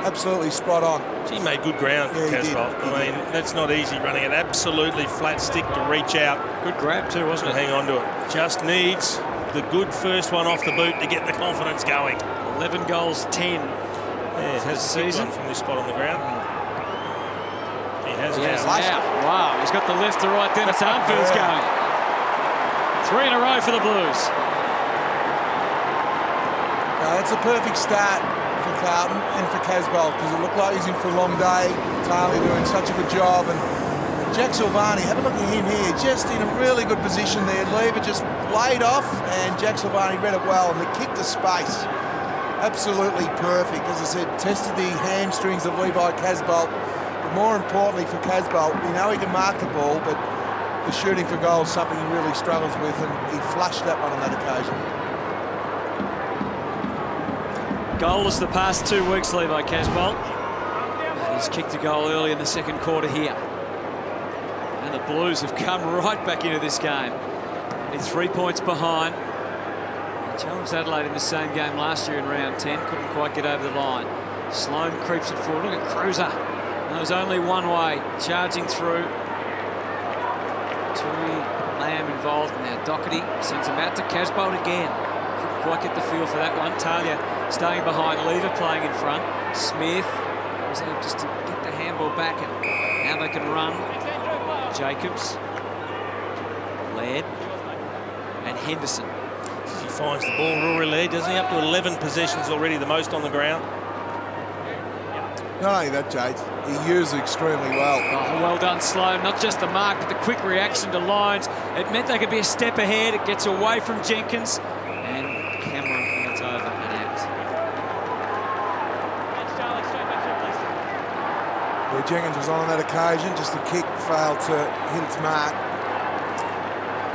absolutely spot on. He made good ground, Casbolt. I mean, that's not easy, running an absolutely flat stick to reach out. Good grab too, wasn't it? Hang on to it. Just needs the good first one off the boot to get the confidence going. 11 goals, 10. Yeah, has a season from this spot on the ground. He has now. Wow, he's got the left to right. Dennis Armfield's going. 3 in a row for the Blues. That's a perfect start for Carlton and for Casbolt because it looked like he's in for a long day. Talia doing such a good job, and Jack Silvani, have a look at him here, just in a really good position there. Lever just laid off, and Jack Silvani read it well, and the kick to space, absolutely perfect. As I said, tested the hamstrings of Levi Casbolt, but more importantly for Casbolt, we know he can mark the ball, but the shooting for goal is something he really struggles with, and he flushed that one on that occasion. Goalless the past 2 weeks, Levi Casbolt. And he's kicked a goal early in the second quarter here. And the Blues have come right back into this game. Only 3 points behind. They challenged Adelaide in the same game last year in round 10. Couldn't quite get over the line. Sloan creeps it forward. Look at Cruiser. There's only one way. Charging through. Tui, Lamb involved. Now Doherty sends him out to Casbolt again. Couldn't quite get the feel for that one. Talia staying behind. Lever playing in front. Smith was able just to get the handball back, and now they can run. Jacobs, Laird, and Henderson. He finds the ball, Rory Laird, doesn't he? Up to 11 possessions already, the most on the ground. Not only that, Jade, he used it extremely well. Oh, well done, Sloan. Not just the mark, but the quick reaction to Lyons. It meant they could be a step ahead. It gets away from Jenkins, and Cameron, and it's over and out. Yeah, Jenkins was on that occasion, just the kick failed to hit its mark.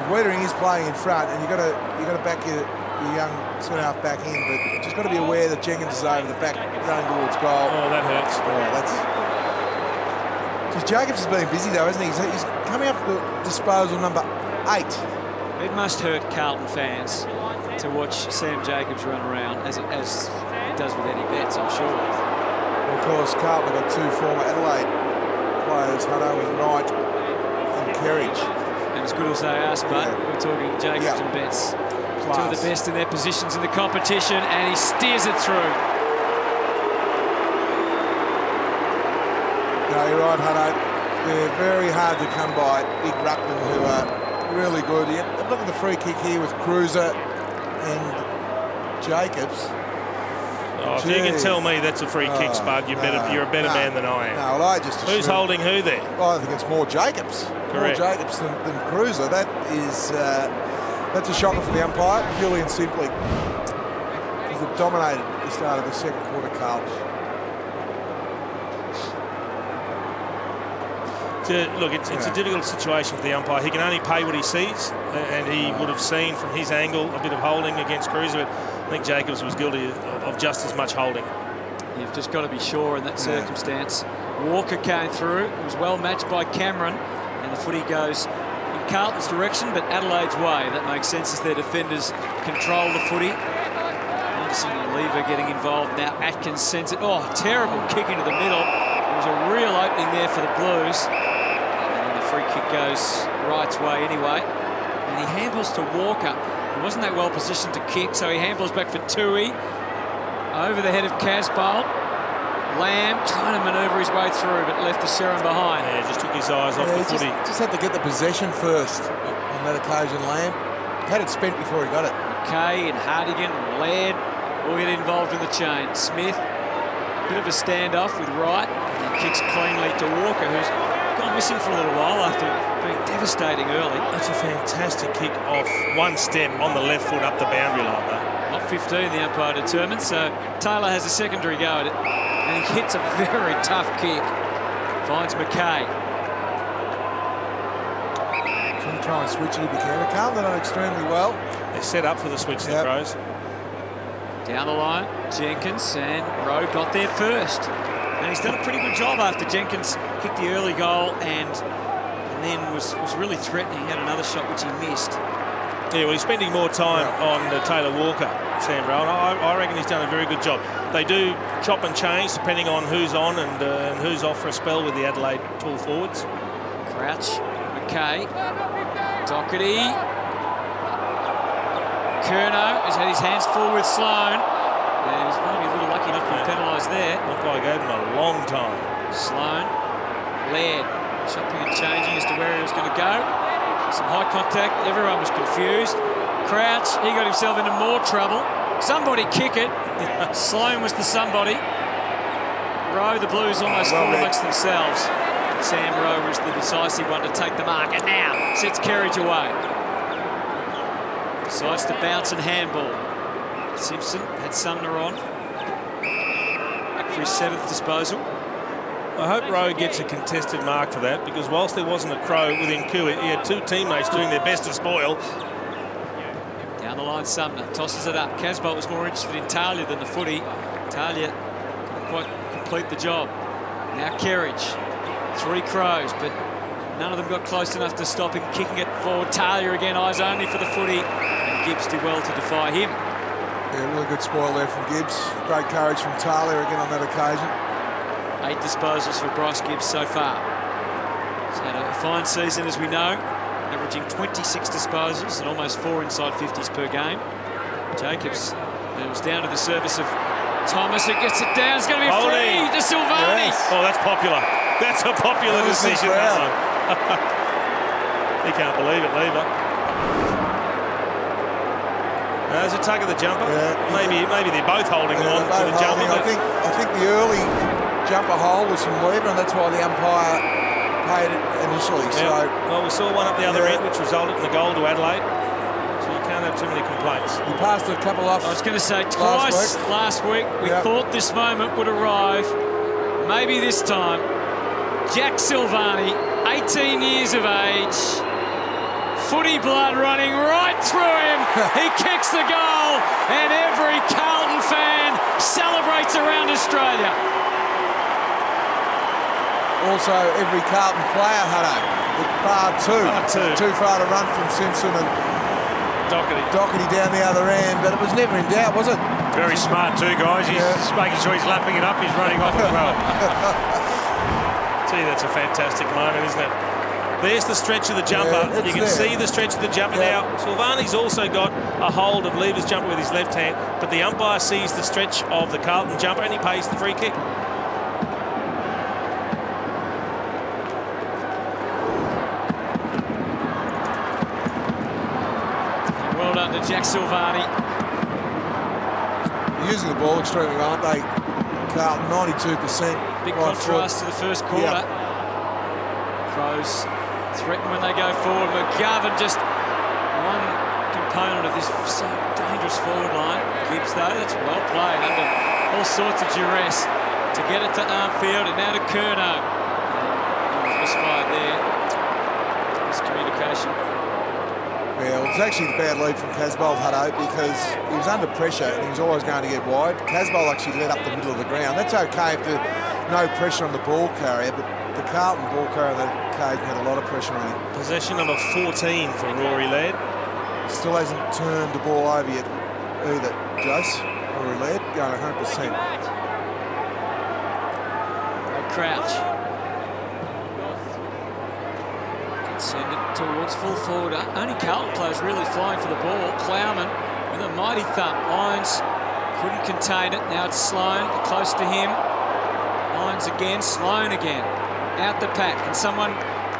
Wiedering is playing in front, and you've got to back your young centre half back in, but just got to be aware that Jenkins is over the back, going towards goal. Oh, that hurts. Because Jacobs has been busy though, hasn't he? He's coming up for disposal number 8. It must hurt Carlton fans to watch Sam Jacobs run around, as it does with Eddie Betts, I'm sure. Well, of course, Carlton got 2 former Adelaide players, Hutto and Wright and Kerridge. And as good as they are, but we're talking Jacobs and Betts. Class. 2 of the best in their positions in the competition, and he steers it through. No, you're right, Hutto. They're very hard to come by. Big ruckmen who are really good. Look at the free kick here with Cruiser and Jacobs. Oh, if you can tell me that's a free kick, Spud, you're a better man than I am. No, well, I just Who's holding who there? Well, I think it's more Jacobs. Correct. More Jacobs than Cruiser. That is that's a shocker for the umpire, purely and simply, because they've dominated at the start of the second quarter, Carlton. Look, it's a difficult situation for the umpire. He can only pay what he sees, and he would have seen from his angle a bit of holding against Cruiser. I think Jacobs was guilty of just as much holding. You've just got to be sure in that circumstance. Walker came through. It was well matched by Cameron, and the footy goes in Carlton's direction, but Adelaide's way. That makes sense as their defenders control the footy. Anderson and Lever getting involved now. Atkins sends it. Oh, terrible kick into the middle. There was a real opening there for the Blues. Free kick goes Wright's way anyway, and he handballs to Walker. He wasn't that well positioned to kick, so he handballs back for Tui. Over the head of Casbolt. Lamb trying to manoeuvre his way through, but left the Sharon behind. Yeah, just took his eyes off the footy. Just had to get the possession first on that occasion, Lamb. Had it spent before he got it. McKay and Hardigan and Laird. will get involved in the chain. Smith, bit of a standoff with Wright, and he kicks cleanly to Walker, who's gone missing for a little while after being devastating early. That's a fantastic kick off one step on the left foot up the boundary line, though. Not 15, the umpire determined, so Taylor has a secondary go at it, and he hits a very tough kick. Finds McKay. Should try and switch it if you can. Carlton done extremely well. They're set up for the switch, the Crows. Down the line, Jenkins, and Rowe got there first. And he's done a pretty good job after Jenkins kicked the early goal and then was really threatening. He had another shot which he missed. Yeah, well, he's spending more time on Taylor Walker, Sam Rowe. I reckon he's done a very good job. They do chop and change depending on who's on and who's off for a spell with the Adelaide tall forwards. Crouch, McKay, Doherty. Curnow has had his hands full with Sloane. And he's maybe a little lucky not to be penalised there. Umpire gave him a long time. Sloane, Laird, chopping and changing as to where he was going to go. Some high contact, everyone was confused. Crouch, he got himself into more trouble. Somebody kick it. Sloane was the somebody. Rowe, the Blues almost fall amongst themselves. Sam Rowe was the decisive one to take the mark, and now sets Kerridge away. Decides to bounce and handball. Simpson had Sumner on. Back for his 7th disposal. I hope Rowe gets a contested mark for that, because whilst there wasn't a Crow within cue, he had two teammates doing their best to spoil. Down the line, Sumner tosses it up. Casbolt was more interested in Talia than the footy. Talia couldn't quite complete the job. Now Kerridge. 3 Crows, but none of them got close enough to stop him kicking it forward. Talia again, eyes only for the footy. And Gibbs did well to defy him. Yeah, really good spoil there from Gibbs. Great courage from Talia again on that occasion. 8 disposals for Bryce Gibbs so far. He's had a fine season, as we know, averaging 26 disposals and almost 4 inside 50s per game. Jacobs, it was down to the service of Thomas, who gets it down. It's going to be a free to Silvani. Yes. Oh, that's popular. That's a popular decision, that one. He can't believe it, Lever. There's a tug of the jumper. Yeah. Maybe they're both holding on to the jumper. I think the early jumper hole was from Lever, and that's why the umpire paid it initially. Yeah. So, well, we saw one up the other end, which resulted in the goal to Adelaide. So you can't have too many complaints. He passed a couple off. I was going to say twice last week. We thought this moment would arrive. Maybe this time. Jack Silvani, 18 years of age. Footy blood running right through him. He kicks the goal, and every Carlton fan celebrates around Australia. Also, every Carlton player had bar two. Too far to run from Simpson and Doherty down the other end, but it was never in doubt, was it? Very smart too, guys. He's just making sure he's lapping it up. He's running off as well. Gee, that's a fantastic moment, isn't it? There's the stretch of the jumper. You can see the stretch of the jumper now. Silvani's also got a hold of Lever's jumper with his left hand, but the umpire sees the stretch of the Carlton jumper and he pays the free kick. Well done to Jack Silvani. Using the ball extremely well, aren't they? Carlton, 92%. Big contrast to the first quarter. Crows threaten when they go forward. McGovern just one component of this so dangerous forward line. Gibbs, though, that's well played under all sorts of duress to get it to Armfield and now to Curnow. Misfired there. Miscommunication. Yeah, well, it's actually the bad lead from Casbolt, Hutto, because he was under pressure and he was always going to get wide. Casbolt actually led up the middle of the ground. That's okay if there's no pressure on the ball carrier, but the Carlton ball carrier on that occasion had a lot of pressure on him. Possession number 14 for Rory Laird. Still hasn't turned the ball over yet either, Jose. Rory Laird going 100%. Crouch. Send it towards full forward. Only Carlton players really flying for the ball. Plowman with a mighty thump. Lyons couldn't contain it. Now it's Sloane close to him. Lyons again, Sloane again. Out the pack. Can someone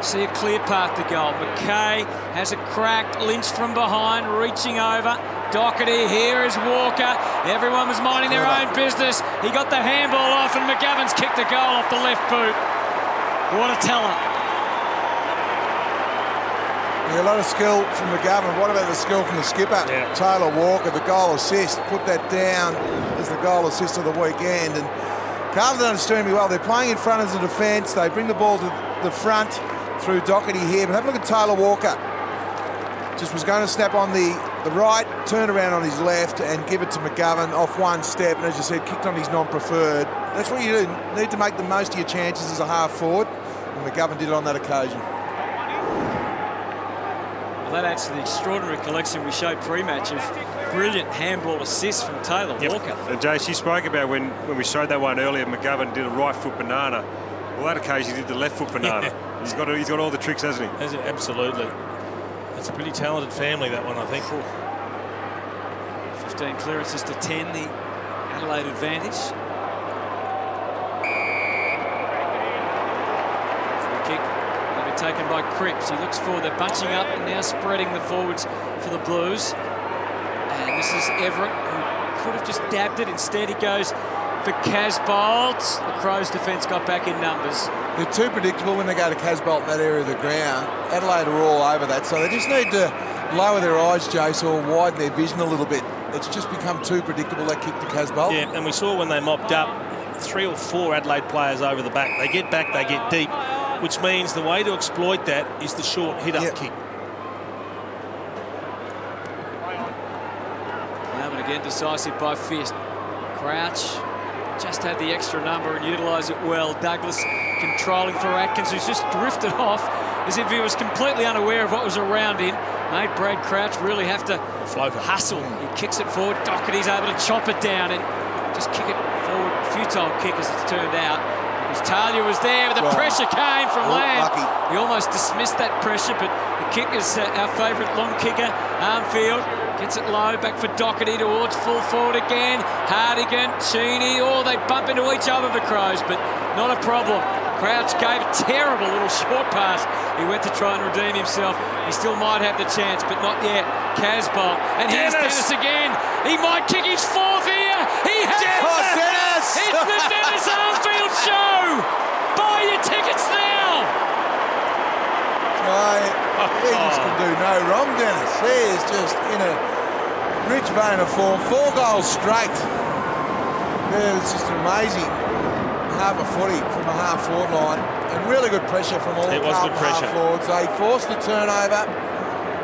see a clear path to goal. McKay has a crack. Lynch from behind, reaching over. Doherty, here is Walker. Everyone was minding their own business. He got the handball off, and McGovern's kicked a goal off the left boot. What a teller. Yeah, a lot of skill from McGovern. What about the skill from the skipper? Yeah. Taylor Walker, the goal assist. Put that down as the goal assist of the weekend. And Carlton done extremely well. They're playing in front as a defence. They bring the ball to the front through Doherty here. But have a look at Taylor Walker. Just was going to snap on the right, turn around on his left and give it to McGovern off one step. And as you said, kicked on his non-preferred. That's what you do. You need to make the most of your chances as a half forward. And McGovern did it on that occasion. Well, that adds to the extraordinary collection we showed pre-match of brilliant handball assists from Taylor Walker. And Jace, you spoke about when we showed that one earlier, McGovern did a right foot banana. Well, that occasion he did the left foot banana. Yeah. He's got all the tricks, hasn't he? Absolutely. It's a pretty talented family, that one, I think. 15 clearances to 10, the Adelaide advantage. Free kick will be taken by Cripps. He looks forward, they're bunching up and now spreading the forwards for the Blues. And this is Everett, who could have just dabbed it. Instead, he goes for Casbolt. The Crows' defence got back in numbers. They're too predictable when they go to Casbolt in that area of the ground. Adelaide are all over that, so they just need to lower their eyes, Jace, or widen their vision a little bit. It's just become too predictable, that kick to Casbolt. Yeah, and we saw when they mopped up 3 or 4 Adelaide players over the back. They get back, they get deep, which means the way to exploit that is the short hit-up kick. Now and again, decisive by Fist. Crouch just had the extra number and utilised it well. Douglas controlling for Atkins, who's just drifted off as if he was completely unaware of what was around him. Made Brad Crouch really have to hustle. He kicks it forward. Doherty's able to chop it down and just kick it forward. Futile kick as it's turned out. Because Talia was there, but the pressure came from Lamb. Lucky. He almost dismissed that pressure, but the kick is our favourite long kicker, Armfield. Gets it low, back for Doherty towards full forward again. Hardigan, Cheney, they bump into each other, the Crows, but not a problem. Crouch gave a terrible little short pass. He went to try and redeem himself. He still might have the chance, but not yet. Casbolt, and here's Dennis again. He might kick his 4th here. He has Dennis! It's the Dennis Armfield show! Buy your tickets now! He just can do no wrong, Dennis. He is just in a rich vein of form. 4 goals straight. Yeah, it's just amazing. Half a footy from a half forward line. And really good pressure from all the Carlton half forwards. They forced the turnover.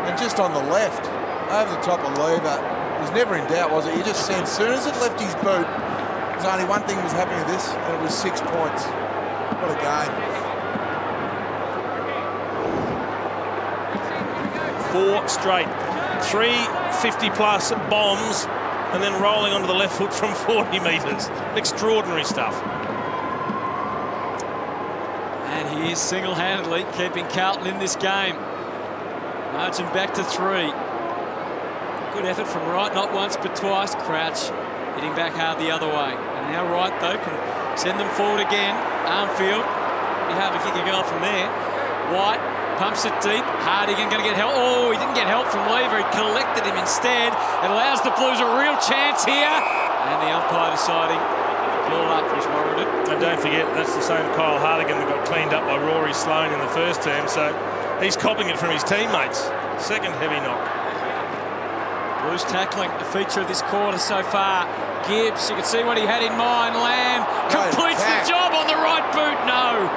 And just on the left, over the top of Lever. It was never in doubt, was it? You just said as soon as it left his boot, there's only one thing was happening with this, and it was 6 points. What a game. 4 straight, 3 50-plus bombs, and then rolling onto the left foot from 40 metres. Extraordinary stuff. And he is single-handedly keeping Carlton in this game. Margin back to 3. Good effort from Wright, not once but twice. Crouch hitting back hard the other way. And now Wright, though, can send them forward again. Armfield, be hard to kick a goal from there. White pumps it deep. Hardigan going to get help. Oh, he didn't get help from Lever. He collected him instead. It allows the Blues a real chance here. And the umpire deciding ball up was warranted. And don't forget, that's the same Kyle Hardigan that got cleaned up by Rory Sloane in the first term. So he's copping it from his teammates. Second heavy knock. Blues tackling, a feature of this quarter so far. Gibbs, you can see what he had in mind. Lamb completes the job on the right boot. No.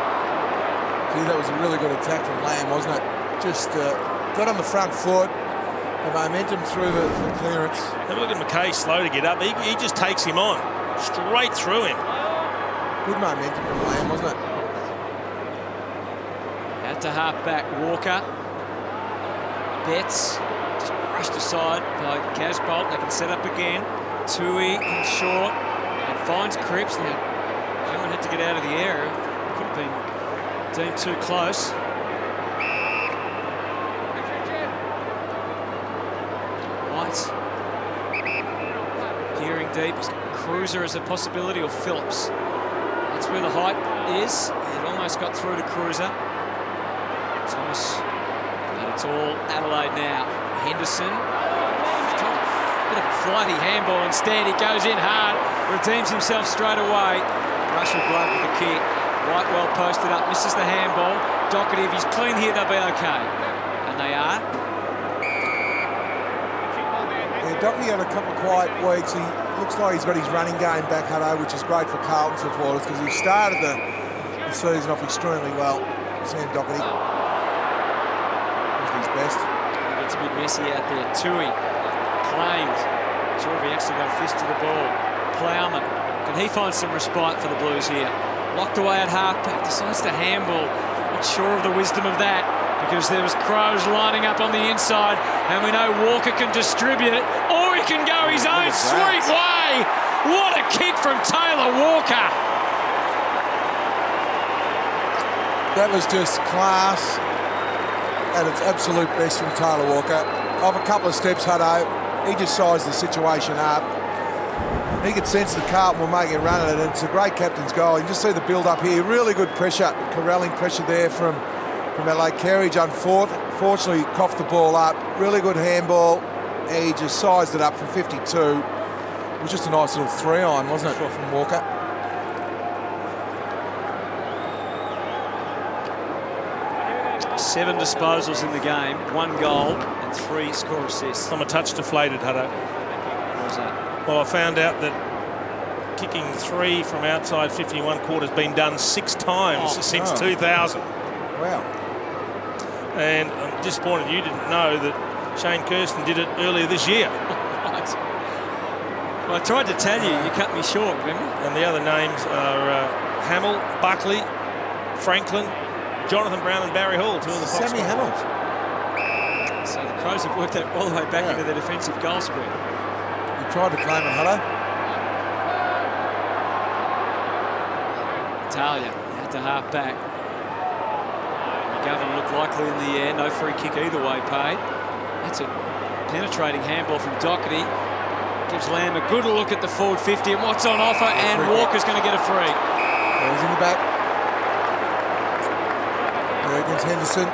Gee, that was a really good attack from Lamb, wasn't it? Just got on the front foot, the momentum through the clearance. Have a look at McKay, slow to get up. He just takes him on, straight through him. Good momentum from Lamb, wasn't it? Out to half back, Walker. Betts just brushed aside by Casbolt. They can set up again. Tui in short and finds Cripps. Now, Cameron had to get out of the area. Could have been deemed too close. White peering deep. Cruiser as a possibility, or Phillips. That's where the height is. It almost got through to Cruiser. Thomas, but it's all Adelaide now. Henderson, bit of a flighty handball instead. He goes in hard, redeems himself straight away. Rush of blood with the kick. Right well posted up, misses the handball. Doherty, if he's clean here, they'll be okay. And they are. Yeah, Doherty had a couple of quiet weeks. He looks like he's got his running game back, Hutto, which is great for Carlton supporters because he started the season off extremely well. Sam Doherty was his best. It's a bit messy out there. Tui claimed. Sure if he actually got a fist to the ball. Plowman, can he find some respite for the Blues here? Locked away at halfback, decides to handball. Not sure of the wisdom of that because there was Crows lining up on the inside, and we know Walker can distribute it, or he can go his own sweet way. What a kick from Taylor Walker! That was just class at its absolute best from Taylor Walker. Off a couple of steps, Hutto, he just sized the situation up. He could sense that Carlton were making a run at it, and it's a great captain's goal. You can just see the build-up here. Really good pressure, corralling pressure there from Adelaide. Kerridge, unfortunately, coughed the ball up. Really good handball. He just sized it up from 52. It was just a nice little 3-iron, wasn't it, from Walker? Seven disposals in the game, 1 goal and 3 score assists. I'm a touch deflated, Hutto. What was that? Well, I found out that kicking 3 from outside 51 quarters has been done 6 times since 2000. Wow. And I'm disappointed you didn't know that Shane Kirsten did it earlier this year. Right. Well, I tried to tell you, you cut me short, remember? And the other names are Hamill, Buckley, Franklin, Jonathan Brown and Barry Hall, 2 of the Fox. Sammy Hamill. So the Crows have worked that all the way back into their defensive goal square. You tried to claim it, Hutto. Talia out to half back. McGovern looked likely in the air. No free kick either way paid. That's a penetrating handball from Doherty. Gives Lamb a good look at the forward 50 and what's on offer, and Walker's going to get a free. Yeah, he's in the back. There against Henderson.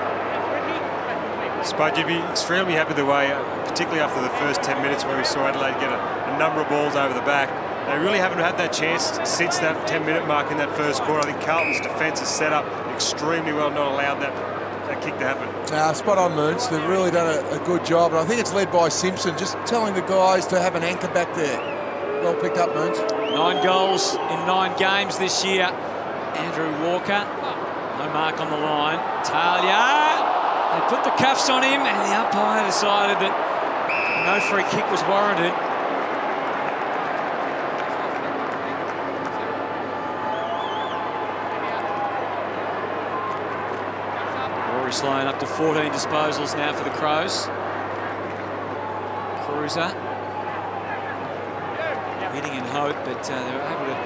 Spud, you'd be extremely happy the way, particularly after the first 10 minutes where we saw Adelaide get a number of balls over the back. They really haven't had that chance since that 10-minute mark in that first quarter. I think Carlton's defence is set up extremely well, not allowed that kick to happen. Spot on, Moons. They've really done a good job, and I think it's led by Simpson, just telling the guys to have an anchor back there. Well picked up, Moons. 9 goals in 9 games this year. Andrew Walker, no mark on the line. Talia, they put the cuffs on him, and the umpire decided that no free kick was warranted. Rory Sloan up to 14 disposals now for the Crows. Cruiser hitting in hope, but they were able to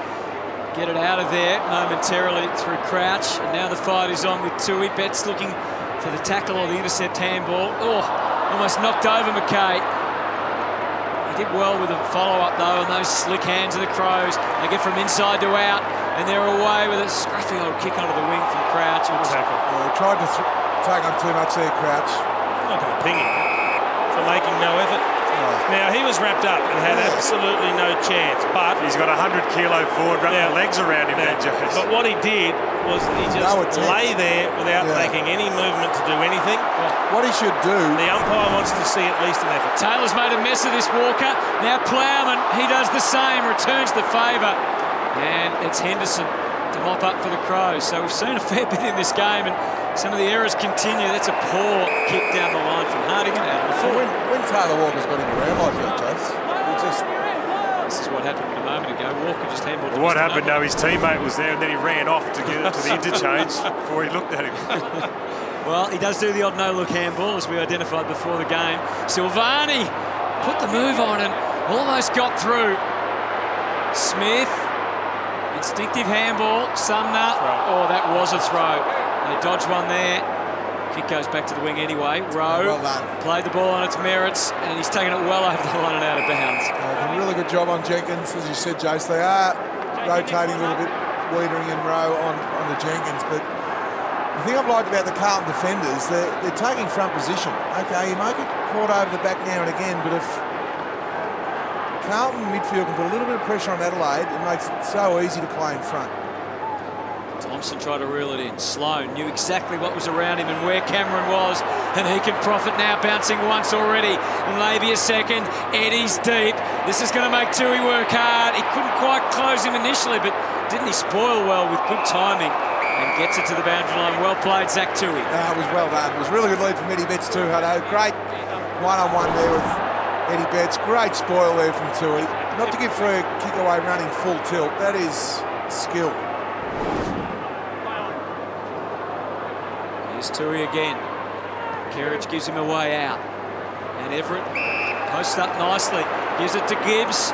get it out of there momentarily through Crouch. And now the fight is on with Tui. Betts looking for the tackle or the intercept handball. Oh, almost knocked over McKay. He did well with a follow-up, though, on those slick hands of the Crows. They get from inside to out, and they're away with a scruffy old kick onto the wing from Crouch. They tried to take on too much there, Crouch. I'm not going to ping him for making no effort. Now, he was wrapped up and had absolutely no chance, but He's got a 100-kilo forward, wrapped the legs around him there, Joe. But what he did was he just lay there without making any movement to do anything. What he should do... The umpire wants to see at least an effort. Taylor's made a mess of this, Walker. Now Plowman, he does the same, returns the favour. And it's Henderson to mop up for the Crows. So we've seen a fair bit in this game, and some of the errors continue. That's a poor kick down the line from Hardigan out of the full. When Taylor Walker's got him around like that, Jace, this is what happened a moment ago. Walker just handled it. What happened, though, his teammate was there and then he ran off to get to the interchange before he looked at him. Well, he does do the odd no-look handball, as we identified before the game. Silvani put the move on and almost got through. Smith, instinctive handball. Sumner, oh, that was a throw. They dodged one there. Kick goes back to the wing anyway. Rowe played the ball on its merits, and he's taken it well over the line and out of bounds. A really good job on Jenkins, as you said, Jace. They are rotating a little bit, Wiedering and Rowe on the Jenkins, but The thing I've liked about the Carlton defenders, they're taking front position. Okay, you might get caught over the back now and again, but if Carlton midfield can put a little bit of pressure on Adelaide, it makes it so easy to play in front. Thompson tried to reel it in. Sloan knew exactly what was around him and where Cameron was, and he can profit now, bouncing once already, maybe a second. Eddie's deep. This is going to make Tui work hard. He couldn't quite close him initially, but didn't he spoil well with good timing and gets it to the boundary line? Well played, Zach Tui. It was well done. It was a really good lead from Eddie Betts too, Hutto. Great one-on-one there with Eddie Betts. Great spoil there from Tui. Not to give for a kick away running full tilt. That is skill. Here's Tui again. Kerridge gives him a way out. And Everett posts up nicely. Gives it to Gibbs.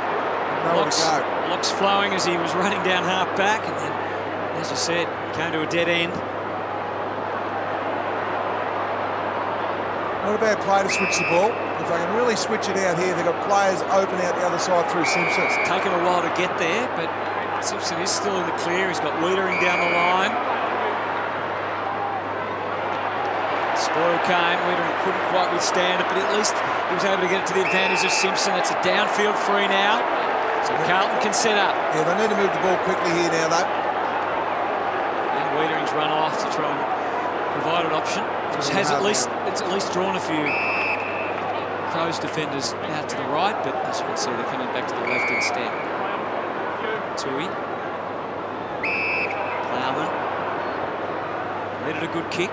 Locks flowing as he was running down half back. And then, as I said, came to a dead end. Not a bad play to switch the ball. If they can really switch it out here, they've got players open out the other side through Simpson. It's taken a while to get there, but Simpson is still in the clear. He's got Wiedering down the line. Spoil came. Wiedering couldn't quite withstand it, but at least he was able to get it to the advantage of Simpson. It's a downfield free now, so Carlton can set up. Yeah, they need to move the ball quickly here now, though. And Wiedering's run off to try and provide an option. It's at least drawn a few Crows defenders out to the right, but as you can see, they're coming back to the left instead. Tui. Plowman. Needed a good kick.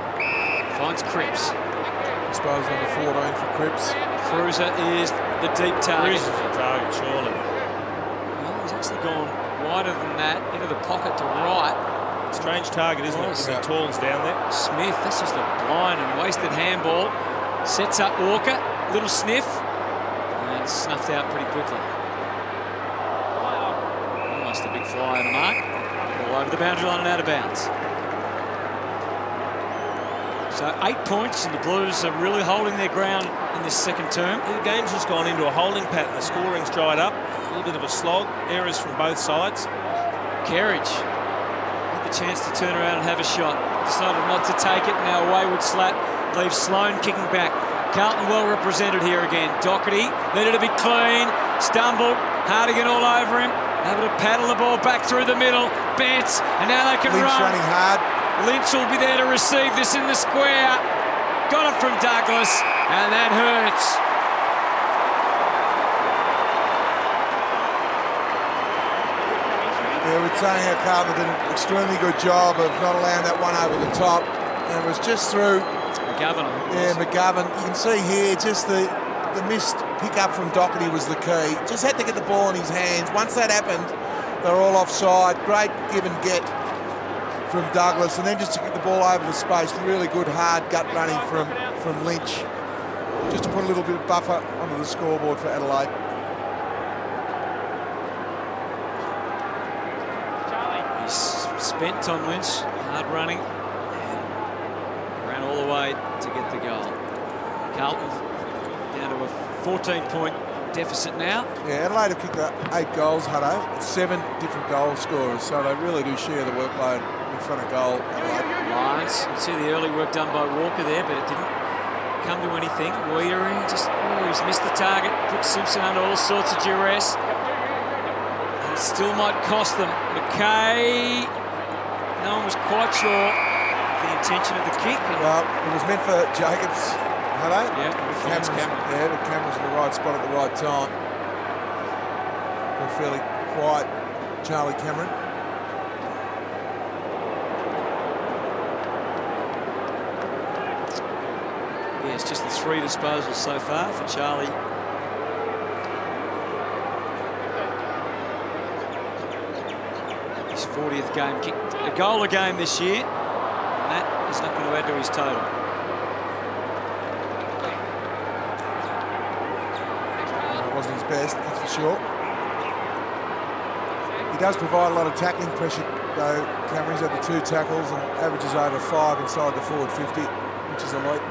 Finds Cripps. I suppose number 14 for Cripps. Cruiser is the deep target. Cruiser's the target, surely. Well, he's actually gone wider than that, into the pocket to right. Strange target, isn't it? With Tall's down there. Smith, this is the blind and wasted handball. Sets up Walker, little sniff, and it's snuffed out pretty quickly. Almost a big fly on the mark. All over the boundary line and out of bounds. So 8 points, and the Blues are really holding their ground in this second term. The game's just gone into a holding pattern. The scoring's dried up. A little bit of a slog. Errors from both sides. Kerridge had the chance to turn around and have a shot. Decided not to take it. Now a wayward slap leaves Sloan kicking back. Carlton well represented here again. Doherty needed to be clean. Stumbled. Hardigan all over him. Able to paddle the ball back through the middle. Betts, and now they can Lynch run. running hard. Lynch will be there to receive this in the square. Got it from Douglas, and that hurts. Yeah, we're saying how Carlton did an extremely good job of not allowing that one over the top. And it was just through McGovern, I think. Yeah, McGovern. You can see here just the missed pick-up from Doherty was the key. Just had to get the ball in his hands. Once that happened, they were all offside. Great give and get from Douglas, and then just to get the ball over the space. Really good hard gut running from Lynch, just to put a little bit of buffer onto the scoreboard for Adelaide. He's spent on Lynch, hard running, and ran all the way to get the goal. Carlton down to a 14-point deficit now. Yeah, Adelaide have kicked 8 goals, Hutto. It's 7 different goal scorers, so they really do share the workload in front of goal. Lions, you can see the early work done by Walker there, but it didn't come to anything. Wiedering just, he's missed the target, put Simpson under all sorts of duress. And it still might cost them. McKay, no one was quite sure the intention of the kick. Well, it was meant for Jacobs, Hutto. Yeah, Cameron. Yeah, but Cameron's in the right spot at the right time. A fairly quiet Charlie Cameron. Yeah, it's just the 3 disposals so far for Charlie. His 40th game kicked. A goal a game this year. And that is not going to add to his total. It wasn't his best, that's for sure. He does provide a lot of tackling pressure, though. Cameron's had the 2 tackles and averages over 5 inside the forward 50, which is elite.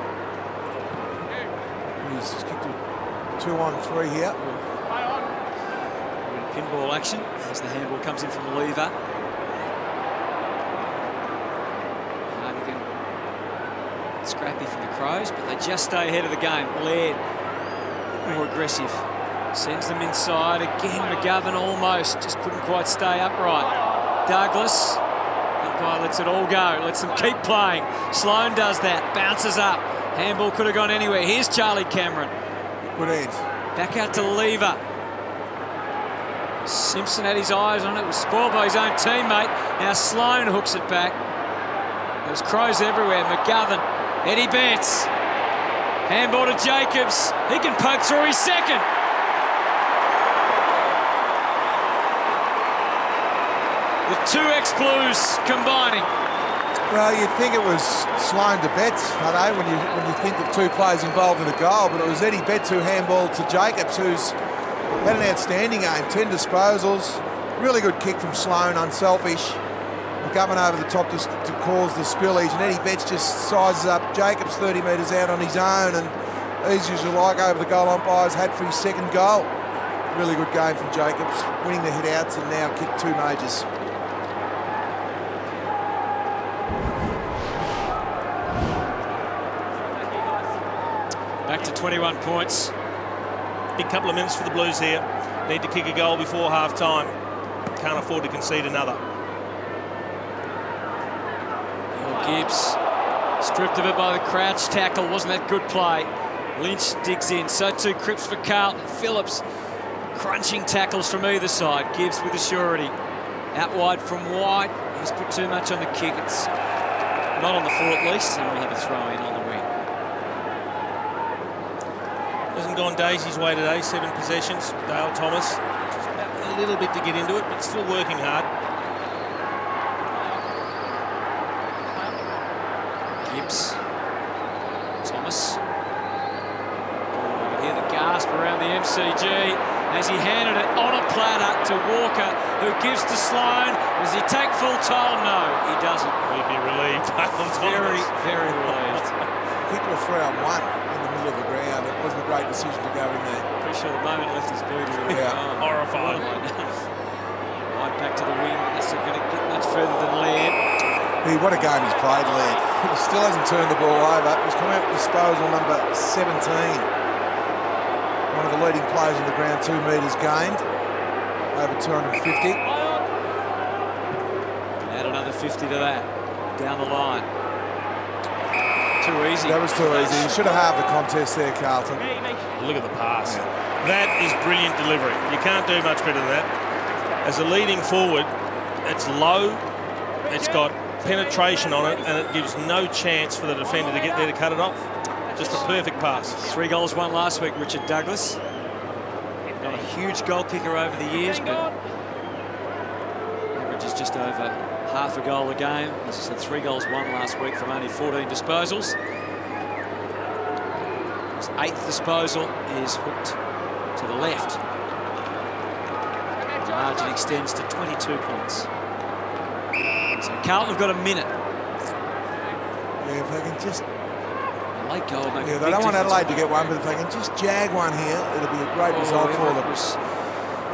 He's kicked a 2-on-3 here. Pinball action as the handball comes in from the lever. Hardigan Crows, but they just stay ahead of the game. Laird, more aggressive. Sends them inside. Again, McGovern almost. Just couldn't quite stay upright. Douglas. Umpire lets it all go. Lets them keep playing. Sloan does that. Bounces up. Handball could have gone anywhere. Here's Charlie Cameron. Good edge. Back out to Lever. Simpson had his eyes on it. Was spoiled by his own teammate. Now Sloan hooks it back. There's Crows everywhere. McGovern. Eddie Betts. Handball to Jacobs. He can poke through his second. The two ex-Blues combining. Well, you'd think it was Sloan to Betts, when you think of two players involved in the goal, but it was Eddie Betts who handballed to Jacobs, who's had an outstanding game, 10 disposals, really good kick from Sloan, unselfish. McGovern over the top to cause the spillage, and Eddie Betts just sizes up Jacobs 30 metres out on his own, and easy as you like, over the goal umpires had for his second goal. Really good game from Jacobs, winning the hit-outs and now kicked two majors. Back to 21 points. Big couple of minutes for the Blues here. Need to kick a goal before half-time. Can't afford to concede another. Gibbs stripped of it by the crouch tackle. Wasn't that good play? Lynch digs in. So too Cripps for Carlton. Phillips crunching tackles from either side. Gibbs with a surety. Out wide from White. He's put too much on the kick. It's not on the full at least, and we'll have a throw in on the wing. Hasn't gone Daisy's way today. 7 possessions. Dale Thomas. Just about a little bit to get into it, but still working hard. Gibbs. Thomas. You can hear the gasp around the MCG as he handed it on a platter to Walker, who gives to Sloan. Does he take full toll? No, he doesn't. We'd be relieved. Very, very relieved. Kick was 3-on-1 in the middle of the ground. It wasn't a great decision to go in there. Pretty sure the moment left his boot. Yeah. Horrified. Right back to the wing. That's not going to get much further than Laird. What a game he's played, Laird. He still hasn't turned the ball over. He's come out with disposal number 17. One of the leading players on the ground, 2 metres gained. Over 250. Add another 50 to that. Down the line. Too easy. That was too easy. You should have halved the contest there, Carlton. Look at the pass. Yeah. That is brilliant delivery. You can't do much better than that. As a leading forward, it's low. It's got penetration on it, and it gives no chance for the defender to get there to cut it off. Just a perfect pass. 3 goals won last week, Richard Douglas. Not a huge goal kicker over the years, but averages just over half a goal a game. As I said, 3 goals won last week from only 14 disposals. His 8th disposal is hooked to the left. The margin extends to 22 points. So Carlton have got a minute. Yeah, if they can just... A late goal make Yeah, they don't want Adelaide to get one, but if they can just jag one here, it'll be a great result for them.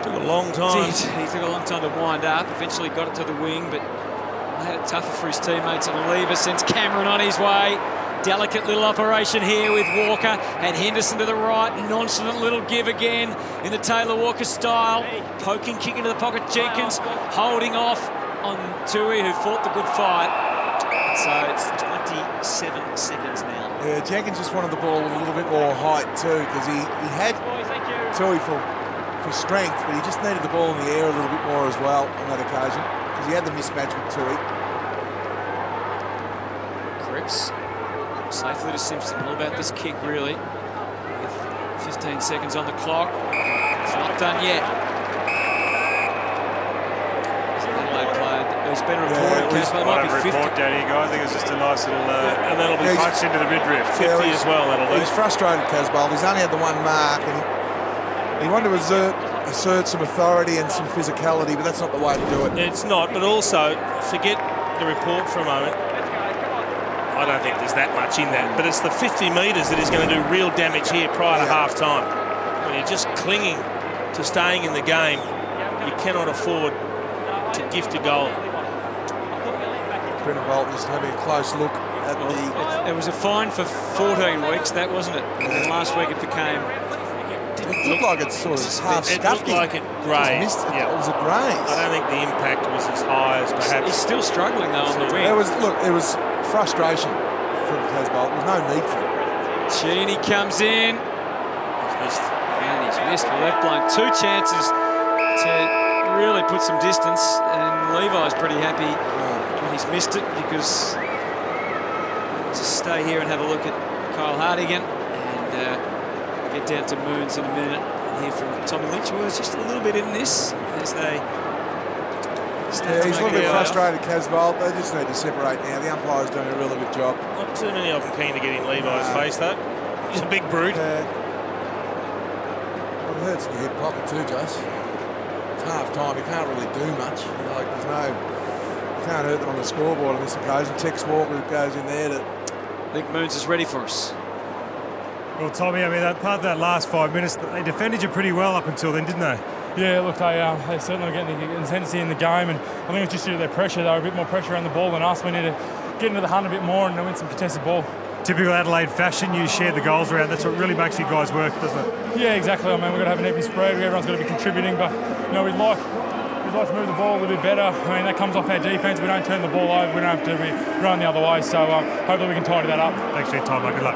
Took a long time. He took a long time to wind up. Eventually got it to the wing, but made it tougher for his teammates. And Lever sends Cameron on his way. Delicate little operation here with Walker and Henderson to the right. Nonchalant little give again in the Taylor Walker style. Poking kick into the pocket. Jenkins holding off on Tui, who fought the good fight. And so it's 27 seconds now. Yeah, Jenkins just wanted the ball with a little bit more height too, because he had Tui for strength, but he just needed the ball in the air a little bit more as well on that occasion, because he had the mismatch with Tui. Cripps safely to Simpson. All about this kick, really. With 15 seconds on the clock. It's not done yet. He's been reported. Yeah, might be 50. Report down here, guys. I think it's just a nice little and that'll be punch into the midriff. 50 as well. That'll be. He's frustrated, Casbolt. He's only had the one mark, and he wanted to assert some authority and some physicality, but that's not the way to do it. It's not, but also forget the report for a moment. I don't think there's that much in that, but it's the 50 metres that is going to do real damage here prior to half-time. When you're just clinging to staying in the game, you cannot afford to gift a goal. Brendan Bolton just having a close look It was a fine for 14 weeks, that wasn't it? And then last week it became... It looked like it's sort of half It scuffed. looked like it grazed. It was a graze. I don't think the impact was as high as perhaps. He's still struggling though on the wing. There was frustration from Casbolt. There was no need for it. Cheney comes in. He's missed. And he's missed. Well, they've blown 2 chances to really put some distance, and Levi's pretty happy when he's missed it, because just stay here and have a look at Kyle Hardigan and get down to Moons in a minute and hear from Tommy Lynch, who was just a little bit in this as they start to He's a make little bit it frustrated, Casbolt. They just need to separate now. The umpire's doing a really good job. Not too many of them keen to get in Levi's face, though. He's a big brute. Well, it hurts in your hip pocket too, Jace. It's half time. You can't really do much. Like, you can't hurt them on the scoreboard on this occasion. Tex Walker goes in there to... I think Moons is ready for us. Well, Tommy, I mean, that part of that last 5 minutes, they defended you pretty well up until then, didn't they? Yeah, look, they certainly were getting the intensity in the game, and I think it's just due to their pressure. They were a bit more pressure around the ball than us. We need to get into the hunt a bit more and win some contested ball. Typical Adelaide fashion, you share the goals around. That's what really makes you guys work, doesn't it? Yeah, exactly. I mean, we've got to have an even spread. Everyone's got to be contributing, but we'd like to move the ball a little bit better. I mean, that comes off our defence. We don't turn the ball over. We don't have to be running the other way. So hopefully we can tidy that up. Thanks for your time, mate. Good luck.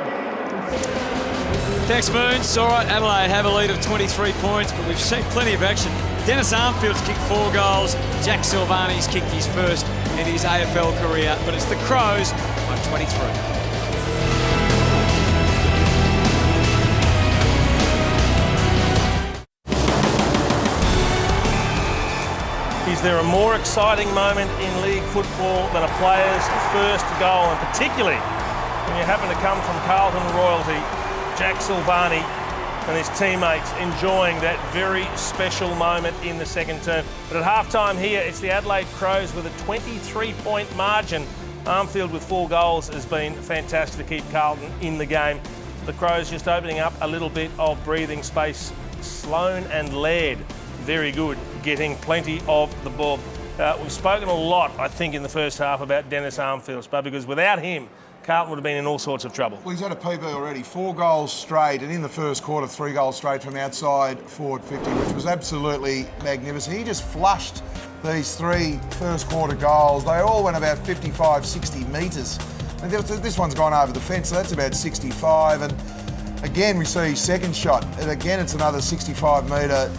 Thanks, Moons. All right, Adelaide have a lead of 23 points, but we've seen plenty of action. Dennis Armfield's kicked 4 goals. Jack Silvani's kicked his first in his AFL career, but it's the Crows by 23. Is there a more exciting moment in league football than a player's first goal, and particularly when you happen to come from Carlton royalty, Jack Silvani and his teammates enjoying that very special moment in the second term. But at halftime here, it's the Adelaide Crows with a 23-point margin. Armfield with 4 goals has been fantastic to keep Carlton in the game. The Crows just opening up a little bit of breathing space. Sloan and Laird, very good, getting plenty of the ball. We've spoken a lot, I think, in the first half about Dennis Armfield, but because without him, Carlton would have been in all sorts of trouble. Well, he's had a PB already, 4 goals straight, and in the first quarter, 3 goals straight from outside forward 50, which was absolutely magnificent. He just flushed these 3 first quarter goals. They all went about 55, 60 metres. And this one's gone over the fence, so that's about 65. And again, we see his second shot, and again, it's another 65-metre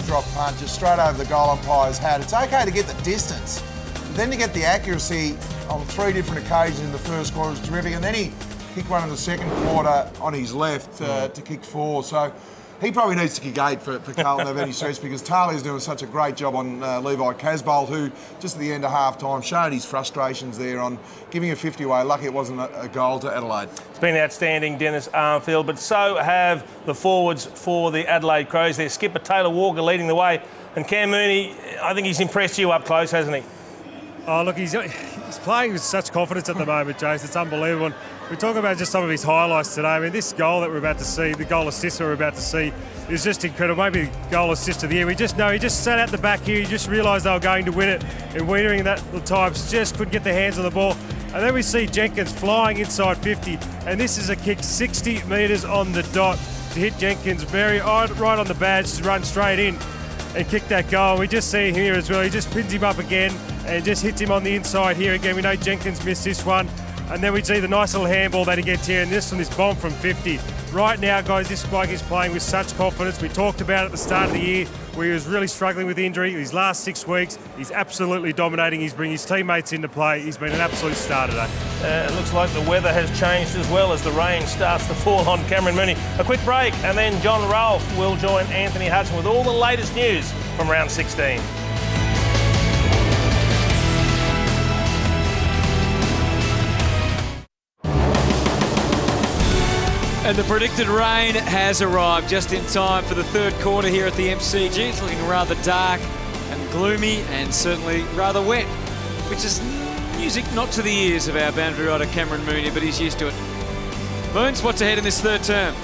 drop punt, just straight over the goal umpire's hat. It's okay to get the distance, but then to get the accuracy on 3 different occasions in the first quarter was terrific, and then he kicked one in the second quarter on his left to kick 4. So he probably needs to kick 8 for Carlton of any stretch, because Taylor's doing such a great job on Levi Casbolt, who just at the end of half-time showed his frustrations there on giving a 50 away. Lucky it wasn't a goal to Adelaide. It's been outstanding, Dennis Armfield, but so have the forwards for the Adelaide Crows. Their skipper Taylor Walker leading the way, and Cam Mooney, I think he's impressed you up close, hasn't he? Oh, look, he's playing with such confidence at the moment, Jace. It's unbelievable. And we talk about just some of his highlights today. I mean, this goal that we're about to see, the goal assist we're about to see, is just incredible. Maybe the goal assist of the year. We just know he just sat out the back here. He just realised they were going to win it. And Wienering that the times just couldn't get their hands on the ball. And then we see Jenkins flying inside 50. And this is a kick 60 metres on the dot to hit Jenkins right on the badge to run straight in and kick that goal. We just see here as well, he just pins him up again and just hits him on the inside here again. We know Jenkins missed this one. And then we see the nice little handball that he gets here, and this bomb from 50. Right now, guys, this bloke is playing with such confidence. We talked about it at the start of the year where he was really struggling with injury. These last 6 weeks, he's absolutely dominating. He's bringing his teammates into play. He's been an absolute star today. It looks like the weather has changed as well as the rain starts to fall on Cameron Mooney. A quick break, and then John Rolfe will join Anthony Hudson with all the latest news from round 16. And the predicted rain has arrived just in time for the third quarter here at the MCG. It's looking rather dark and gloomy and certainly rather wet, which is music not to the ears of our boundary rider Cameron Mooney, but he's used to it. Moons, what's ahead in this third term?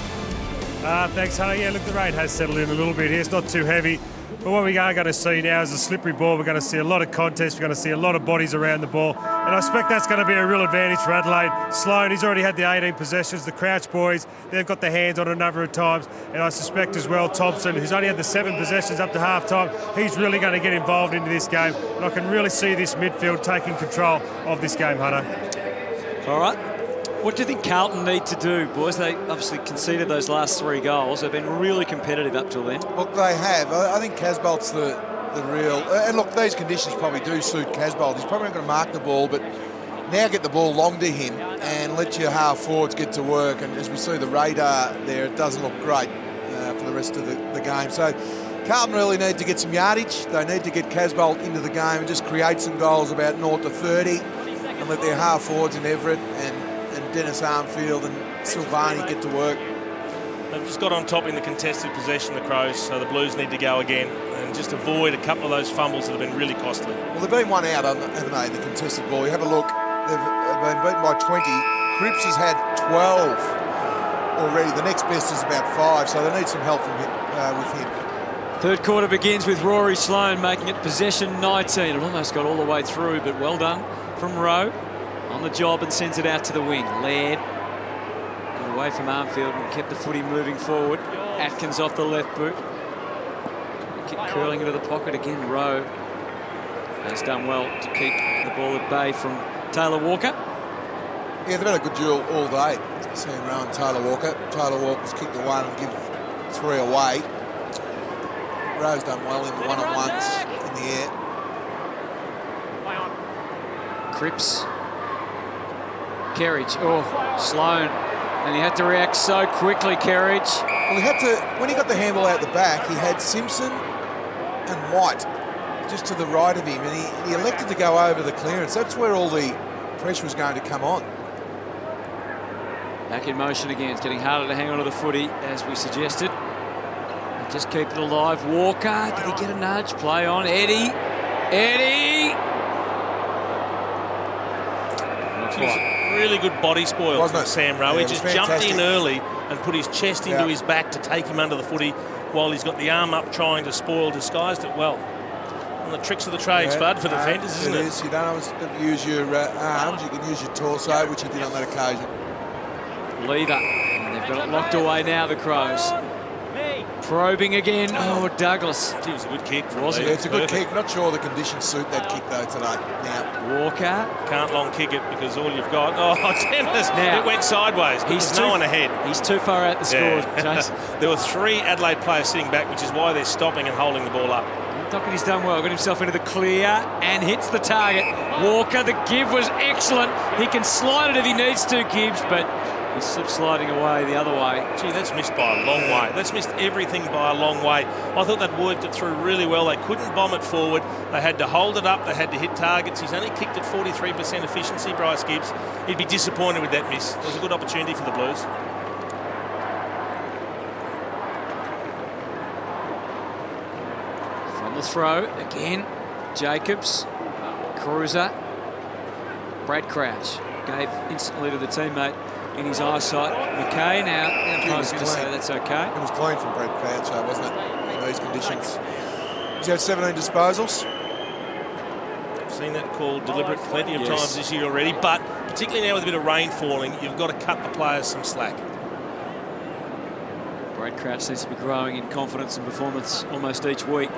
Thanks, Hunter. Yeah, look, the rain has settled in a little bit here. It's not too heavy. But what we are going to see now is a slippery ball. We're going to see a lot of contest. We're going to see a lot of bodies around the ball. And I expect that's going to be a real advantage for Adelaide. Sloan, he's already had the 18 possessions. The Crouch boys, they've got their hands on a number of times. And I suspect as well Thompson, who's only had the 7 possessions up to half-time, he's really going to get involved into this game. And I can really see this midfield taking control of this game, Hunter. All right. What do you think Carlton need to do, boys? They obviously conceded those last 3 goals. They've been really competitive up till then. Look, they have. I think Casbolt's the real... And look, these conditions probably do suit Casbolt. He's probably not going to mark the ball, but now get the ball long to him and let your half forwards get to work. And as we see the radar there, it doesn't look great for the rest of the game. So Carlton really need to get some yardage. They need to get Casbolt into the game and just create some goals about 0 to 30 and let their half forwards in Everett and Dennis Armfield and Silvani get to work. They've just got on top in the contested possession, the Crows, so the Blues need to go again and just avoid a couple of those fumbles that have been really costly. Well, they've been one out, haven't they, in the contested ball? You have a look, they've been beaten by 20. Cripps has had 12 already. The next best is about 5, so they need some help from him, with him. Third quarter begins with Rory Sloane making it possession 19. It almost got all the way through, but well done from Rowe. On the job and sends it out to the wing. Laird got away from Armfield and kept the footy moving forward. Atkins off the left boot. Kick curling into the pocket again. Rowe has done well to keep the ball at bay from Taylor Walker. Yeah, they've had a good duel all day. Sam Rowe and Taylor Walker. Taylor Walker's kicked the 1 and give 3 away. Rowe's done well in the one-on-ones in the air. Cripps. Kerridge, Sloane, and he had to react so quickly, Kerridge. Well, he had to, when he got the handball out the back, he had Simpson and White just to the right of him, and he elected to go over the clearance. That's where all the pressure was going to come on. Back in motion again. It's getting harder to hang on to the footy, as we suggested. Just keep it alive. Walker, did he get a nudge? Play on. Eddie! Really good body spoil from Sam Rowe. Yeah, he just jumped in early and put his chest into his back to take him under the footy while he's got the arm up trying to spoil, disguised it well. And the tricks of the trade, Spud, for defenders, isn't it? It is. You don't always have to use your arms, you can use your torso, which he did on that occasion. Lever. And they've got it locked away now, the Crows. Probing again. Oh, Douglas. It was a good kick. Wasn't it? It's a good kick. Not sure the conditions suit that kick, though, today. Now, Walker. Can't long kick it because all you've got... Oh, Dennis, now, it went sideways. He's no one ahead. He's too far out the score, Jason. There were 3 Adelaide players sitting back, which is why they're stopping and holding the ball up. Doherty's done well. Got himself into the clear and hits the target. Walker, the give was excellent. He can slide it if he needs to, Gibbs, but he slipped sliding away the other way. Gee, that's missed by a long way. That's missed everything by a long way. I thought they'd worked it through really well. They couldn't bomb it forward. They had to hold it up. They had to hit targets. He's only kicked at 43% efficiency, Bryce Gibbs. He'd be disappointed with that miss. It was a good opportunity for the Blues. From the throw, again, Jacobs, Cruiser, Brad Crouch. Gave instantly to the teammate in his eyesight. McKay now, umpire's going to say that's okay. It was clean from Brad Crouch, though, wasn't it, in these conditions? He's had 17 disposals. I've seen that called deliberate plenty of times this year already, but particularly now with a bit of rain falling, you've got to cut the players some slack. Brad Crouch seems to be growing in confidence and performance almost each week.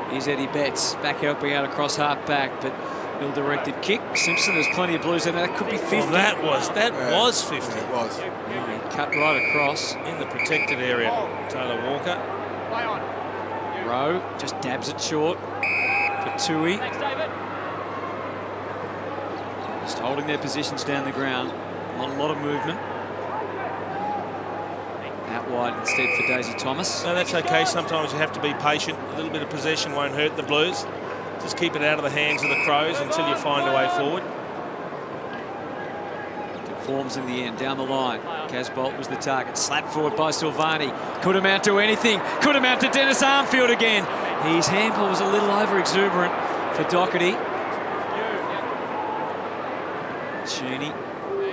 Here's Eddie Betts back helping out across half back, but ill-directed kick. Simpson, there's plenty of Blues in there. That could be 50. Well, that was 50. Yeah, it was. Yeah, he cut right across. In the protected area, Taylor Walker. Rowe just dabs it short. Patui. Just holding their positions down the ground. Not a lot of movement. Out wide instead for Daisy Thomas. No, that's okay. Sometimes you have to be patient. A little bit of possession won't hurt the Blues. Just keep it out of the hands of the Crows until you find a way forward. Forms in the end, down the line. Casbolt was the target. Slapped forward by Silvani. Could amount to anything. Could amount to Dennis Armfield again. His handball was a little over-exuberant for Doherty. Cheney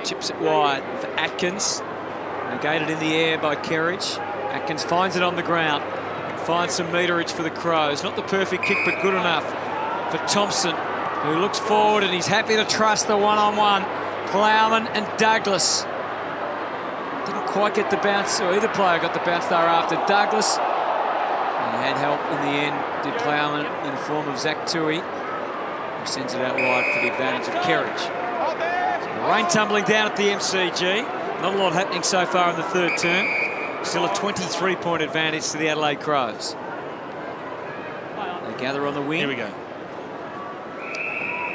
chips it wide for Atkins. Negated in the air by Kerridge. Atkins finds it on the ground. find some meterage for the Crows. Not the perfect kick, but good enough for Thompson, who looks forward and he's happy to trust the one-on-one. Plowman and Douglas. Didn't quite get the bounce, or either player got the bounce they were after. Douglas, and had help in the end, did Plowman in the form of Zach Tui, who sends it out wide for the advantage of Kerridge. The rain tumbling down at the MCG. Not a lot happening so far in the third term. Still a 23-point advantage to the Adelaide Crows. They gather on the wing. Here we go.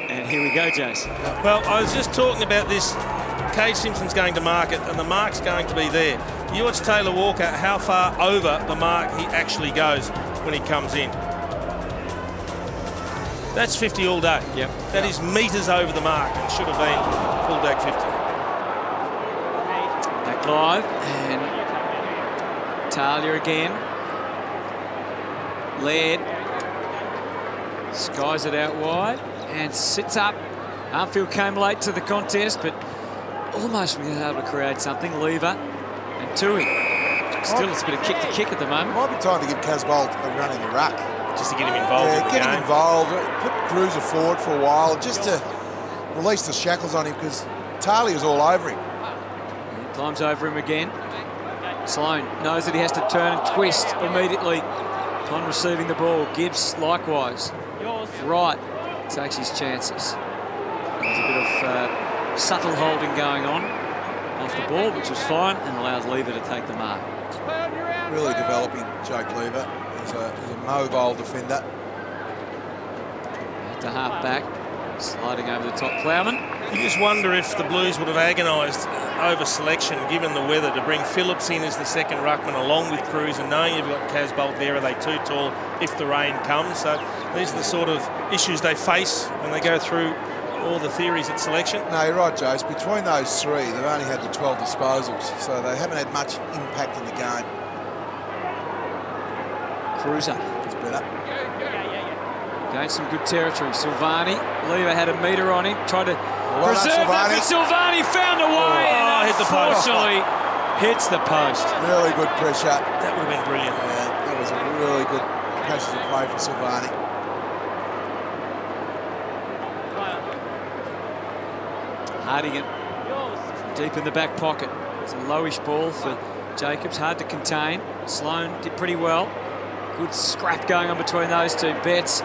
And here we go, Jason. Well, I was just talking about this. Cade Simpson's going to mark it, and the mark's going to be there. You watch Taylor Walker, how far over the mark he actually goes when he comes in. That's 50 all day. Yep. That is metres over the mark and should have been fullback 50. Back live, and Talia again. Laird skies it out wide and sits up. Armfield came late to the contest, but almost been able to create something. Lever and Tui. Still, it's a bit of kick to kick at the moment. Might be time to give Casbolt a run in the ruck. Just to get him involved in the get game. him involved, put Cruiser forward for a while, just to release the shackles on him, because Talia's all over him. He climbs over him again. Sloane knows that he has to turn and twist immediately upon receiving the ball. Gibbs likewise. Right, takes his chances. There's a bit of subtle holding going on off the ball, which was fine, and allows Lever to take the mark. Really developing Jake Lever. He's a mobile defender. To half back, sliding over the top. Plowman. You just wonder if the Blues would have agonised over selection, given the weather, to bring Phillips in as the second ruckman along with Cruz, and knowing you've got Casbolt there, are they too tall if the rain comes? So these are the sort of issues they face when they go through all the theories at selection. No, you're right, Jace. Between those three, they've only had the 12 disposals, so they haven't had much impact in the game. Cruiser. It's better. Gained some good territory. Silvani. Lever had a metre on him. Tried to Well preserve that, but Silvani found a way. Oh, hit the post. Unfortunately, hits the post. Really good pressure. That would have been brilliant. Yeah, that was a really good passage of play for Silvani. Hardigan deep in the back pocket. It's a lowish ball for Jacobs. Hard to contain. Sloane did pretty well. Good scrap going on between those two. Betts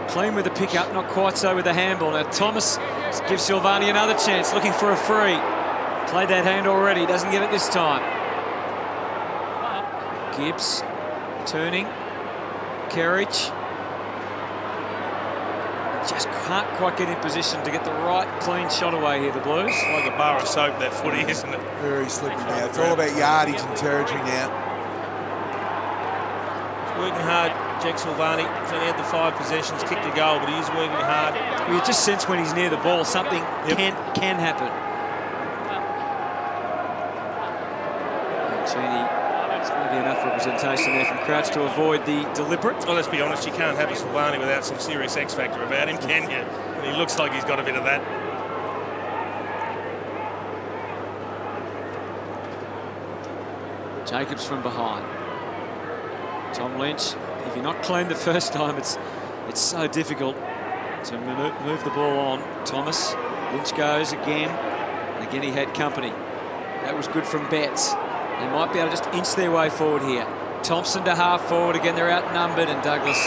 clean with the pickup, not quite so with the handball. Now Thomas gives Silvani another chance, looking for a free. Played that hand already, doesn't get it this time. Gibbs turning. Kerridge. Just can't quite get in position to get the right clean shot away here, the Blues. It's like a bar of soap, that footy, isn't it? Very slippery now. It's all about yardage and territory now. Working hard, Jack Silvani. He's only had the 5 possessions, kicked a goal, but he is working hard. Well, you just sense when he's near the ball, something can happen. Cheney, it's maybe enough representation there from Crouch to avoid the deliberate. Well, let's be honest, you can't have a Silvani without some serious X factor about him, can you? And he looks like he's got a bit of that. Jacobs from behind. Tom Lynch, if you're not clean the first time, it's so difficult to move the ball on. Thomas, Lynch goes again. And again, he had company. That was good from Betts. They might be able to just inch their way forward here. Thompson to half forward. Again, they're outnumbered, and Douglas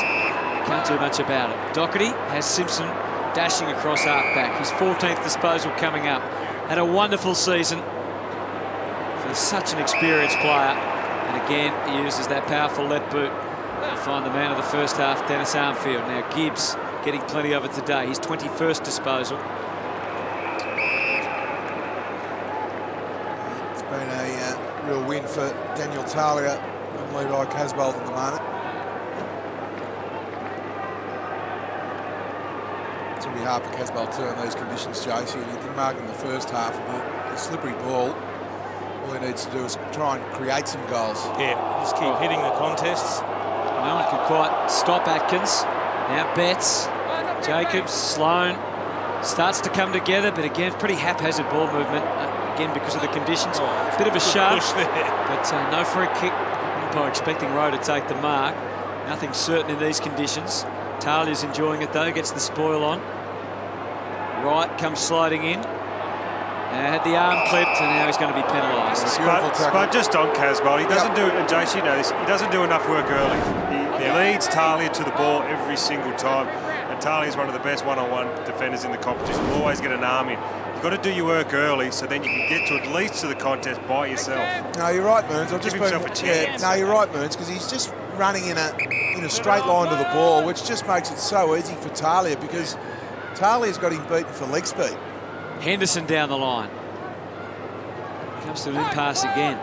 can't do much about it. Doherty has Simpson dashing across half back. His 14th disposal coming up. Had a wonderful season for such an experienced player. And again, he uses that powerful left boot to find the man of the first half, Dennis Armfield. Now Gibbs getting plenty of it today. His 21st disposal. It's been a real win for Daniel Talia and Levi Casbolt at the moment. It's going to be hard for Casbolt too in these conditions, Jace. He didn't mark in the first half of the slippery ball. All he needs to do is try and create some goals. Yeah, just keep hitting the contests. No one could quite stop Atkins. Now Betts, Jacobs, Sloane. Starts to come together, but again, pretty haphazard ball movement. Again, because of the conditions. Bit of a shove, but no free kick umpire expecting Rowe to take the mark. Nothing certain in these conditions. Talia's enjoying it though, gets the spoil on. Wright comes sliding in. Had the arm clipped, and now he's going to be penalised. But just on Casbolt, he doesn't do, and Jace, you know this, he doesn't do enough work early. He leads Talia to the ball every single time, and Talia is one of the best one-on-one defenders in the competition. Will always get an arm in. You've got to do your work early, so then you can get to at least to the contest by yourself. No, you're right, Mearns. I've just Give himself a chance. No, you're right, Mearns, because he's just running in a straight line to the ball, which just makes it so easy for Talia, because Talia's got him beaten for leg speed. Henderson down the line. Comes to an impasse again.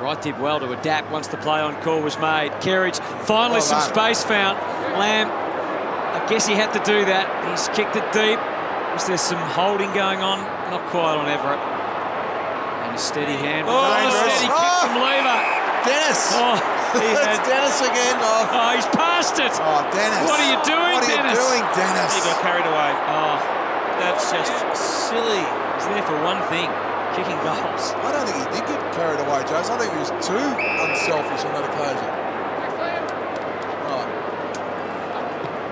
Wright did well to adapt once the play on call was made. Kerridge, finally some space found. Lamb, I guess he had to do that. He's kicked it deep. Was there some holding going on? Not quite on Everett. And a steady hand. Oh, a steady kick from Lever. Dennis! It's Dennis again. Oh, he's passed it. Oh, Dennis. What are you doing, Dennis? What are you doing, Dennis? He got carried away. Oh, That's just silly. he's there for one thing, kicking goals. I don't think he did get carried away, Jace. I think he was too unselfish on that occasion. Right.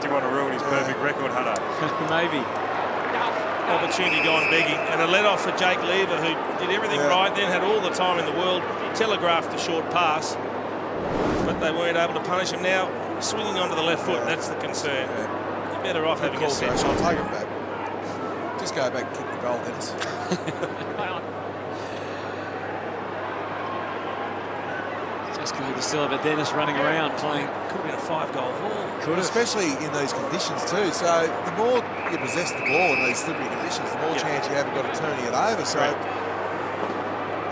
Do you want to ruin his perfect record, Hutto? Maybe. Opportunity gone begging, and a let off for Jake Lever, who did everything right, then had all the time in the world, telegraphed a short pass, but they weren't able to punish him. Now swinging onto the left foot, that's the concern. You're better off having a set. I'll take it back. Just go back and kick the goal, Dennis. Just great to still have a Dennis running around playing. Could have been a 5-goal haul. Could have. Especially in these conditions too. So the more you possess the ball in these slippery conditions, the more chance you have got of turning it over. So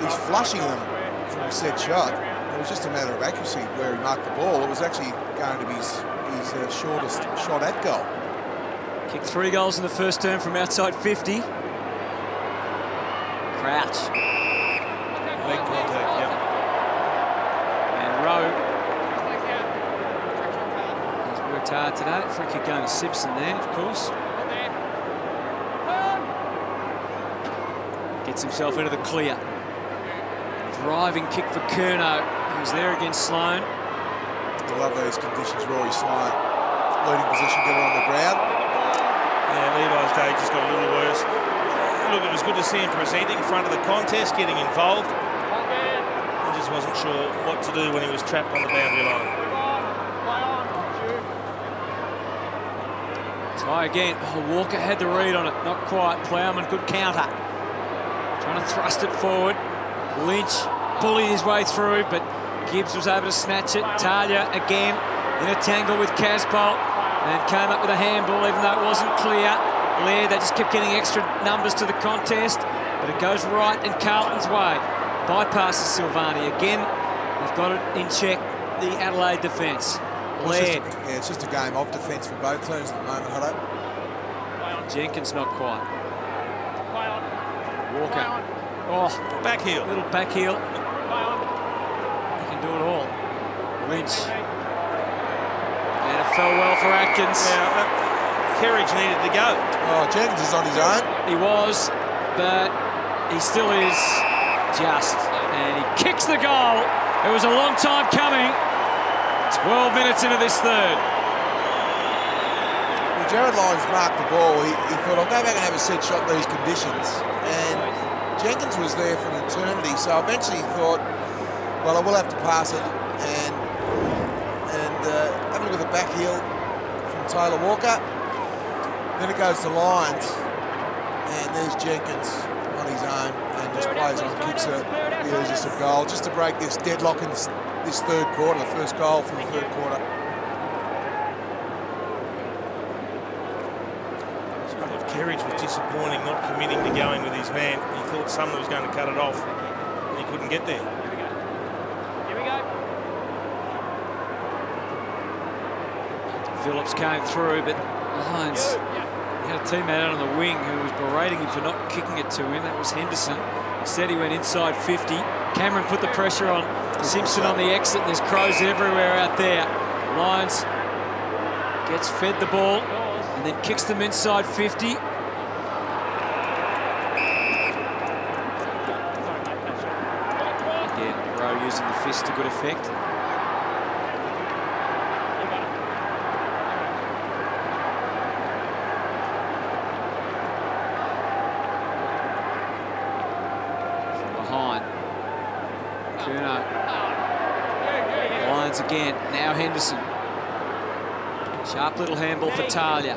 he's flushing them from a set shot. It was just a matter of accuracy where he marked the ball. It was actually going to be his shortest shot at goal. Kicked 3 goals in the first term from outside 50. Crouch. Leg contact, yeah. And Rowe has worked hard today. Free kick going to Simpson there, of course. Gets himself into the clear. Driving kick for Curnow, who's there against Sloane. I love those conditions, Rory Sloane. Leading position, get it on the ground. Yeah, Levi's day just got a little worse. Look, it was good to see him presenting in front of the contest, getting involved. He just wasn't sure what to do when he was trapped on the boundary line. Try again. Oh, Walker had the read on it. Not quite. Plowman, good counter. Trying to thrust it forward. Lynch bullied his way through, but Gibbs was able to snatch it. Talia again in a tangle with Casbolt and came up with a handball, even though it wasn't clear. Laird, they just kept getting extra numbers to the contest, but it goes right in Carlton's way. Bypasses Silvani again. They've got it in check, the Adelaide defence. Laird. It's just a game of defence for both teams at the moment, Hutto. Jenkins not quite. Walker. Oh, back heel. Little back heel. He can do it all. Lynch. And it fell well for Atkins. Now, Kerridge needed to go. Oh, Jenkins is on his own. He was, but he still is just. And he kicks the goal. It was a long time coming. 12 minutes into this third. Well, Jared Lyons marked the ball. He thought, I'll go back and have a set shot in these conditions. And Jenkins was there for an eternity, so eventually he thought, well, I will have to pass it and have a look at the back heel from Taylor Walker. Then it goes to Lyons, and there's Jenkins on his own and just plays on, kicks the easiest of goal, just to break this deadlock in this third quarter, the first goal from the third quarter. Kerridge was disappointing, not committing to going with his man. He thought someone was going to cut it off, and he couldn't get there. Here we go. Phillips came through, but Lyons, he had a teammate out on the wing who was berating him for not kicking it to him. That was Henderson. Instead, he went inside 50. Cameron put the pressure on Simpson on the exit, and there's crows everywhere out there. Lyons gets fed the ball and then kicks them inside 50. Again, Rowe using the fist to good effect. From behind. Kuno. Lions again. Now Henderson. Sharp little handball for Talia.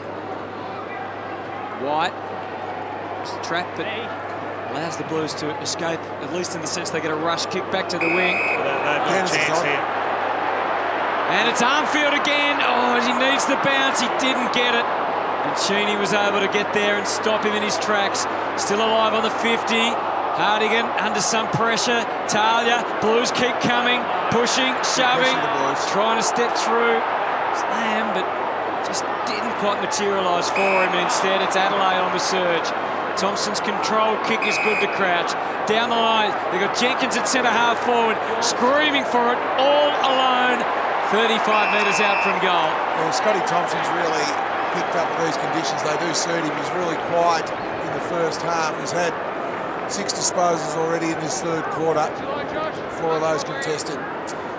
White. It's a trap, but allows the Blues to escape, at least in the sense they get a rush kick back to the wing. They've got a chance here. And it's Armfield again. Oh, he needs the bounce. He didn't get it. And Cheney was able to get there and stop him in his tracks. Still alive on the 50. Hardigan under some pressure. Talia, Blues keep coming, pushing, shoving, trying to step through. Slam, but just didn't quite materialise for him. And instead, it's Adelaide on the surge. Thompson's control kick is good to Crouch. Down the line, they've got Jenkins at centre half forward, screaming for it all alone. 35 metres out from goal. Well, Scotty Thompson's really picked up with these conditions. They do suit him. He's really quiet in the first half. He's had 6 disposals already in this third quarter. 4 of those contested.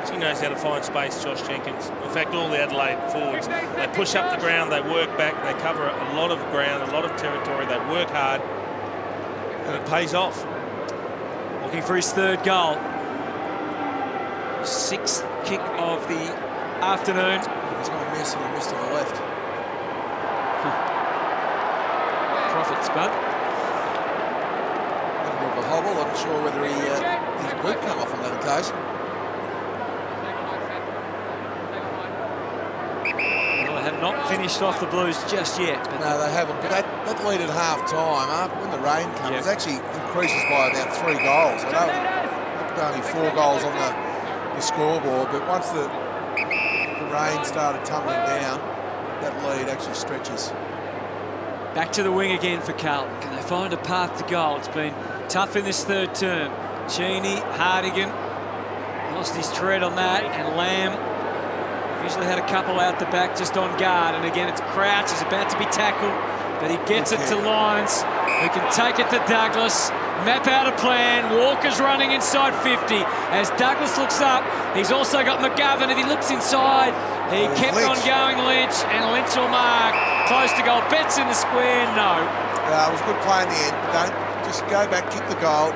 He knows how to find space, Josh Jenkins. In fact, all the Adelaide forwards, they push up the ground, they work back, they cover a lot of ground, a lot of territory, they work hard, and it pays off. Looking for his third goal. 6th kick of the afternoon. He's going to miss, and he missed to the left. Profits, bud. A little bit of a hobble. I'm not sure whether his boot come off on that occasion. Have not finished off the Blues just yet. But no, they haven't. But that lead at half-time, when the rain comes, actually increases by about 3 goals. I know looked only 4 goals on the scoreboard, but once the rain started tumbling down, that lead actually stretches. Back to the wing again for Carlton. Can they find a path to goal? It's been tough in this third term. Cheney, Hardigan, lost his tread on that, and Lamb usually had a couple out the back just on guard, and again it's Crouch. He's about to be tackled, but he gets it to Lyons, who can take it to Douglas, map out a plan. Walker's running inside 50. As Douglas looks up, he's also got McGovern. If he looks inside, he kept on going, Lynch, and Lynch will mark. Close to goal. Betts in the square, no. It was good play in the end. Don't just go back, kick the goal.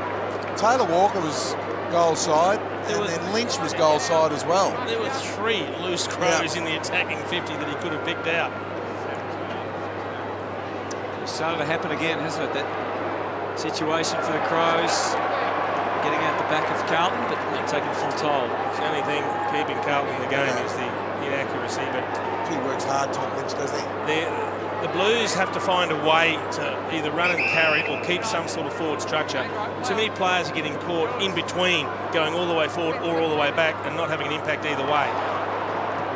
Taylor Walker was goal side, and then Lynch was goal side as well. There were 3 loose Crows in the attacking 50 that he could have picked out. It's started to happen again, hasn't it? That situation for the Crows, getting out the back of Carlton, but not taking full toll. The only thing keeping Carlton in the game is the inaccuracy, but he works hard, Tom Lynch, doesn't he? The Blues have to find a way to either run and carry or keep some sort of forward structure. Too many players are getting caught in between, going all the way forward or all the way back, and not having an impact either way.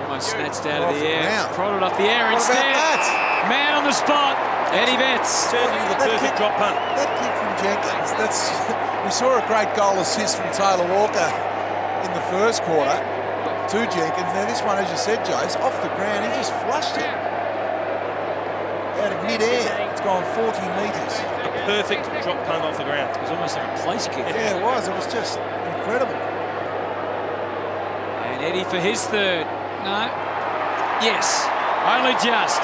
Almost snatched out of the air, prodded off the air instead. Man on the spot, Eddie Betts. Turned into the perfect drop punt. That kick from Jenkins, we saw a great goal assist from Taylor Walker in the first quarter to Jenkins. Now this one, as you said, Jace, off the ground, he just flushed it. Out of mid-air, it's gone 40 metres. A perfect drop punt off the ground. It was almost like a place kick. Yeah, it was. It was just incredible. And Eddie for his third. No. Yes. Only just.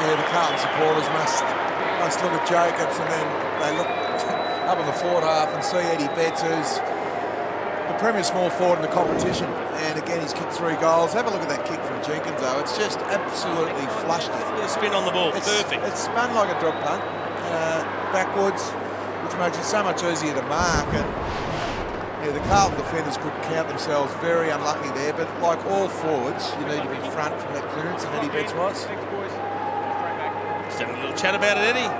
Yeah, the Carlton supporters must look at Jacobs, and then they look up in the forward half and see Eddie Betts, who's the premier small forward in the competition, and again he's kicked 3 goals. Have a look at that kick from Jenkins, though. It's just absolutely flushed it. A spin on the ball, perfect. It's spun like a drop punt, backwards, which makes it so much easier to mark. And yeah, the Carlton defenders could count themselves very unlucky there, but like all forwards, you need to be front from that clearance, and Eddie Betts was. Just having a little chat about it, Eddie.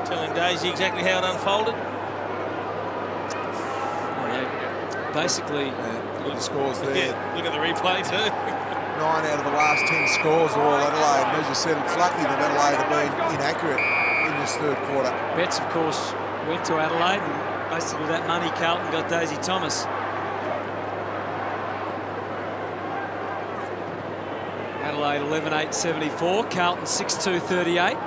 Telling Daisy exactly how it unfolded. Basically, look at the scores there. Yeah, look at the replay too. 9 out of the last 10 scores are all Adelaide. And as you said, it's lucky that Adelaide have been inaccurate in this third quarter. Betts, of course, went to Adelaide, and basically with that money, Carlton got Daisy Thomas. Adelaide 11.874, Carlton 6.238.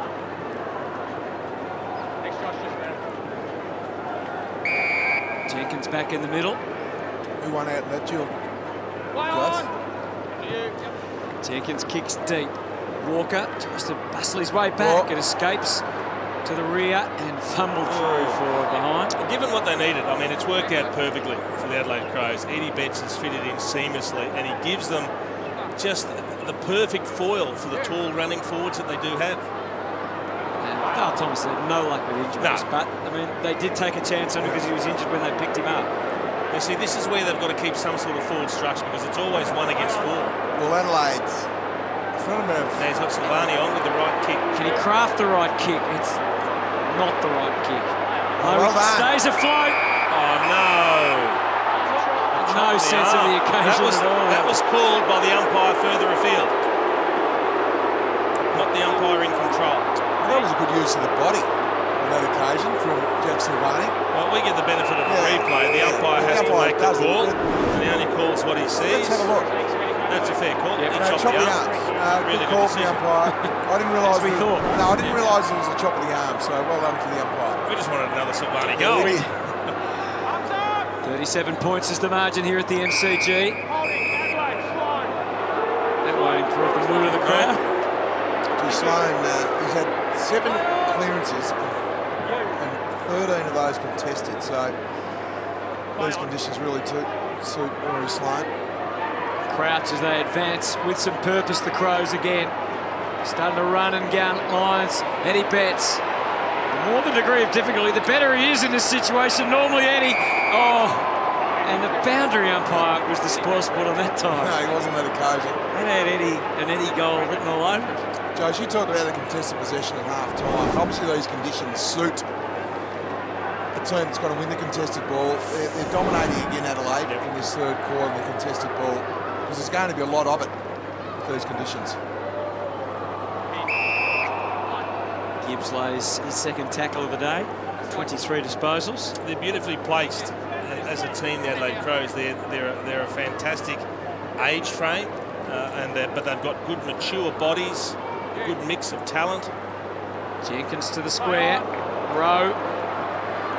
Jenkins back in the middle. Who won out in that duel? Jenkins kicks deep. Walker tries to bustle his way back. It escapes to the rear and fumbled through forward behind. Given what they needed, I mean, it's worked out perfectly for the Adelaide Crows. Eddie Betts has fitted in seamlessly, and he gives them just the perfect foil for the tall running forwards that they do have. And Carl Thomas had no luck with injuries, but I mean, they did take a chance on him because he was injured when they picked him up. You see, this is where they've got to keep some sort of forward structure because it's always 1 against 4. Well, Adelaide's Now he's got Silvani on with the right kick. Can he craft the right kick? It's not the right kick. Well done. Stays afloat. Oh, no. No sense of the occasion at all. That was called by the umpire further afield. Not the umpire in control. That was a good use of the body on that occasion from Jack Silvani. Well, we get the benefit of the replay. The umpire has to make the call, and he only calls what he sees. Let's have a look. That's a fair call. Yeah. He No, chopped chop the the arm. arms. Really Good good call from the decision. umpire. I didn't realise. As we thought. No, I didn't realise it was a chop of the arm. So well done to the umpire. We just wanted another Silvani goal. 37 points is the margin here at the MCG. That won't improve the mood of the crowd. Too Sloan, he's had 7 clearances and 13 of those contested. So these conditions really suit Rory Sloan. Crouch as they advance with some purpose, the Crows again. Starting to run and gun lines. Eddie Betts. The more the degree of difficulty, the better he is in this situation. Normally Eddie, and the boundary umpire was the spoil sport on that time. No, he wasn't that occasion. That had an Eddie goal written all over it. Josh, you talked about the contested possession at half-time. Obviously these conditions suit a team that's going to win the contested ball. They're dominating again Adelaide in this third quarter in the contested ball because there's going to be a lot of it with these conditions. Gibbs lays his second tackle of the day, 23 disposals. They're beautifully placed as a team, the Adelaide Crows. They're a fantastic age frame, but they've got good mature bodies, a good mix of talent. Jenkins to the square. Rowe,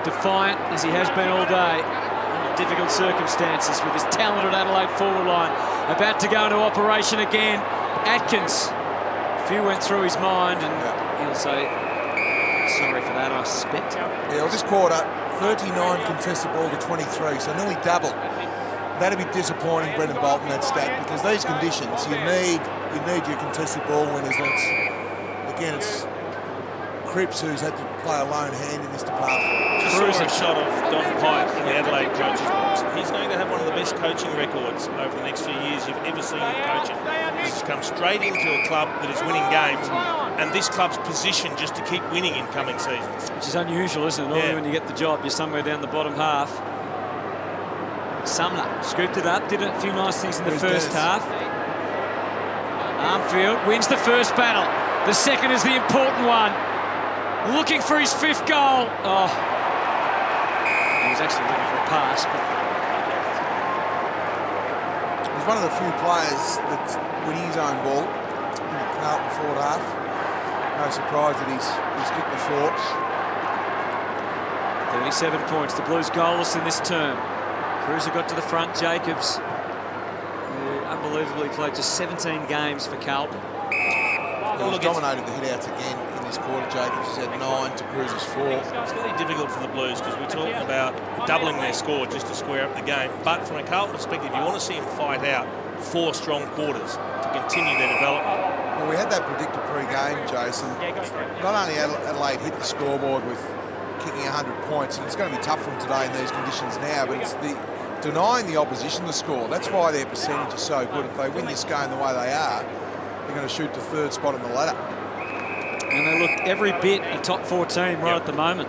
defiant as he has been all day. Under difficult circumstances with his talented Adelaide forward line. About to go into operation again. Atkins. A few went through his mind and he'll say sorry for that, I suspect. Yeah, well, this quarter, 39 contested ball to 23, so nearly double. That'd be disappointing, Brendan Bolton, that stat, because these conditions, you need your contested ball winners. And it's Cripps who's had to play a lone hand in this department. Just saw a shot of Don Pike in the Adelaide coach's box. He's going to have one of the best coaching records over the next few years you've ever seen him coaching. He's come straight into a club that is winning games, and this club's positioned just to keep winning in coming seasons. Which is unusual, isn't it? Normally when you get the job, you're somewhere down the bottom half. Sumner scooped it up, did a few nice things in the first half. Armfield wins the first battle. The second is the important one. Looking for his 5th goal. Oh, he was actually looking for a pass. But he's one of the few players that's winning his own ball in the Carlton forward half. No surprise that he's kicked the 4. 37 points. The Blues goalless in this term. Cruiser got to the front. Jacobs, who unbelievably played just 17 games for Carlton. He's dominated the hit-outs again in this quarter. Jacobs has had 9 to Cruiser's 4. It's going to be difficult for the Blues because we're talking about doubling their score just to square up the game. But from a Carlton perspective, you want to see them fight out 4 strong quarters to continue their development. Well, we had that predicted pre-game, Jason. Not only Adelaide hit the scoreboard with kicking 100 points, and it's going to be tough for them today in these conditions now, but it's denying the opposition the score. That's why their percentage is so good. If they win this game the way they are, they're going to shoot the 3rd spot on the ladder. And they look every bit a top 4 team right at the moment.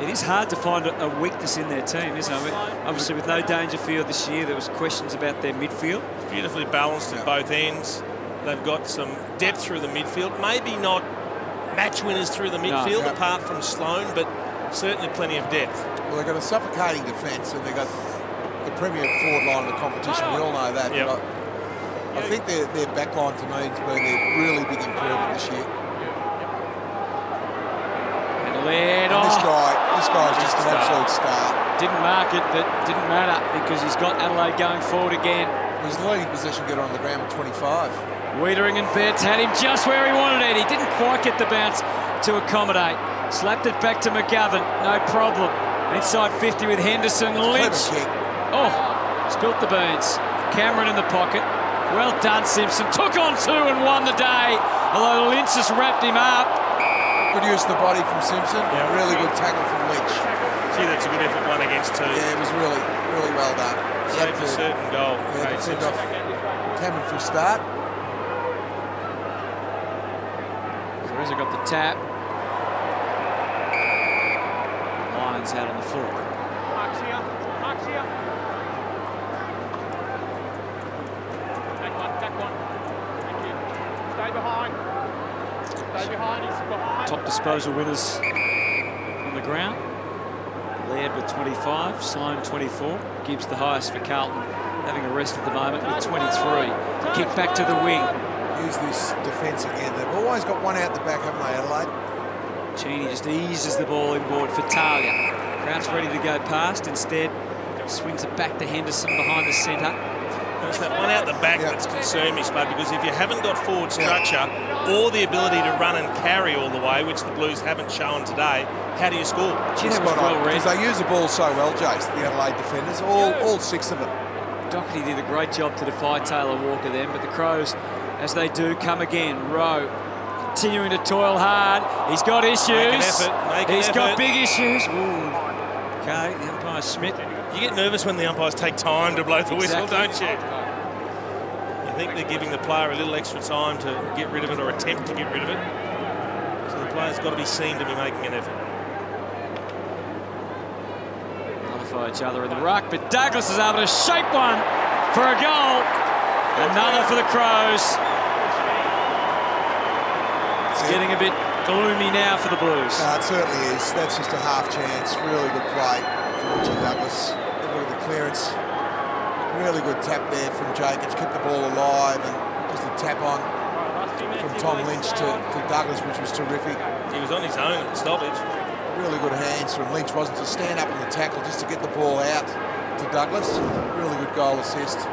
It is hard to find a weakness in their team, isn't it? Obviously, with no Dangerfield this year, there was questions about their midfield. It's beautifully balanced at both ends. They've got some depth through the midfield. Maybe not match winners through the midfield, apart from Sloan, but certainly plenty of depth. Well, they've got a suffocating defence, and they've got the premier forward line of the competition. We all know that. Yep. But I think their back line to me has been a really big improvement this year. And And this guy guy's just an absolute star. Didn't mark it, but didn't matter because he's got Adelaide going forward again. He's the leading possession getter on the ground with 25. Wiedering and Betts had him just where he wanted it. He didn't quite get the bounce to accommodate. Slapped it back to McGovern, no problem. Inside 50 with Henderson. Lynch. Oh, spilt the beans. Cameron in the pocket. Well done, Simpson. Took on 2 and won the day. Although Lynch just wrapped him up. Good use of the body from Simpson. Yeah. Really good tackle from Lynch. Gee, that's a good effort, 1 against 2. Yeah, it was really, really well done. Saved a certain goal. Yeah, defend off Cameron for a start. Teresa got the tap. Lions out on the full. Mark's here. Mark's here. Back one. Thank you. Stay behind. Stay behind. He's behind. Top disposal winners on the ground. Laird with 25, Sloan 24. Gibbs the highest for Carlton, having a rest at the moment with 23. Kick back to the wing. Use this defence again. They've always got one out the back, haven't they, Adelaide? Cheney just eases the ball inboard for Talia. Krauts ready to go past. Instead, swings it back to Henderson behind the centre. It's that one out the back that's concerned me, Spud, because if you haven't got forward structure or the ability to run and carry all the way, which the Blues haven't shown today, how do you score? Because they use the ball so well, Jace, the Adelaide defenders, all 6 of them. Doherty did a great job to defy Taylor Walker then, but the Crows, as they do, come again. Rowe continuing to toil hard. He's got issues. Make an effort. He's got big issues. Ooh. Okay, the umpire Schmidt. You get nervous when the umpires take time to blow the whistle, don't you? You think they're giving the player a little extra time to get rid of it or attempt to get rid of it. So the player's got to be seen to be making an effort. Nullify each other in the ruck, but Douglas is able to shape one for a goal. Another for the Crows. It's getting a bit gloomy now for the Blues. No, it certainly is. That's just a half chance. Really good play from Richie Douglas. Look at the clearance. Really good tap there from Jacobs. Kept the ball alive and just a tap on from Tom Lynch to Douglas, which was terrific. He was on his own at the stoppage. Really good hands from Lynch, wasn't to stand up in the tackle just to get the ball out to Douglas. Really good goal assist.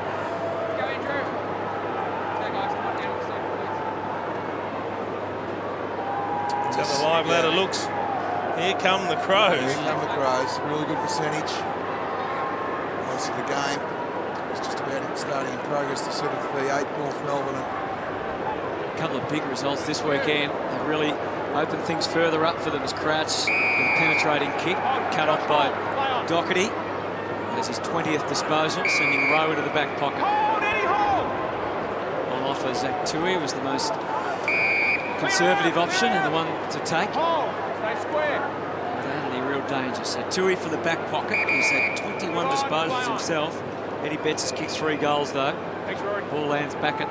How the live ladder looks. Here come the Crows. Here come the Crows. Really good percentage. Most of the game. It's just about starting in progress. The 7th V8, North Melbourne. A couple of big results this weekend have really opened things further up for them as Krauts with a penetrating kick cut off by Doherty. That's his 20th disposal, sending Rowe into the back pocket. On offer, Zach Tui was the most conservative option and the one to take. Without any real danger. So Tui for the back pocket. He's had 21 disposals himself. Eddie Betts has kicked 3 goals though. Ball lands back at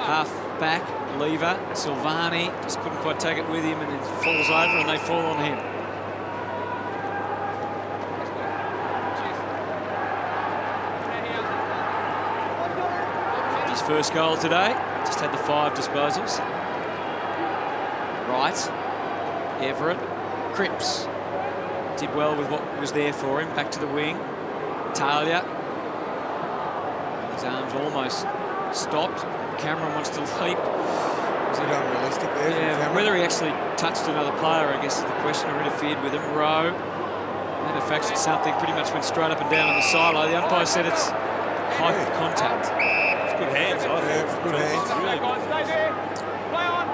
half back. Lever, Silvani just couldn't quite take it with him and then falls over and they fall on him. His first goal today. Just had the 5 disposals. Wright, Everett, Cripps did well with what was there for him. Back to the wing. Talia. His arms almost stopped. Cameron wants to leap. Was it unrealistic there? Yeah, whether he actually touched another player, I guess, is the question, or interfered with him. Rowe manufactured something, pretty much went straight up and down on the sideline. The umpire said it's high contact. It's good hands, I think. Good hands. Really good. Stay there. Play on.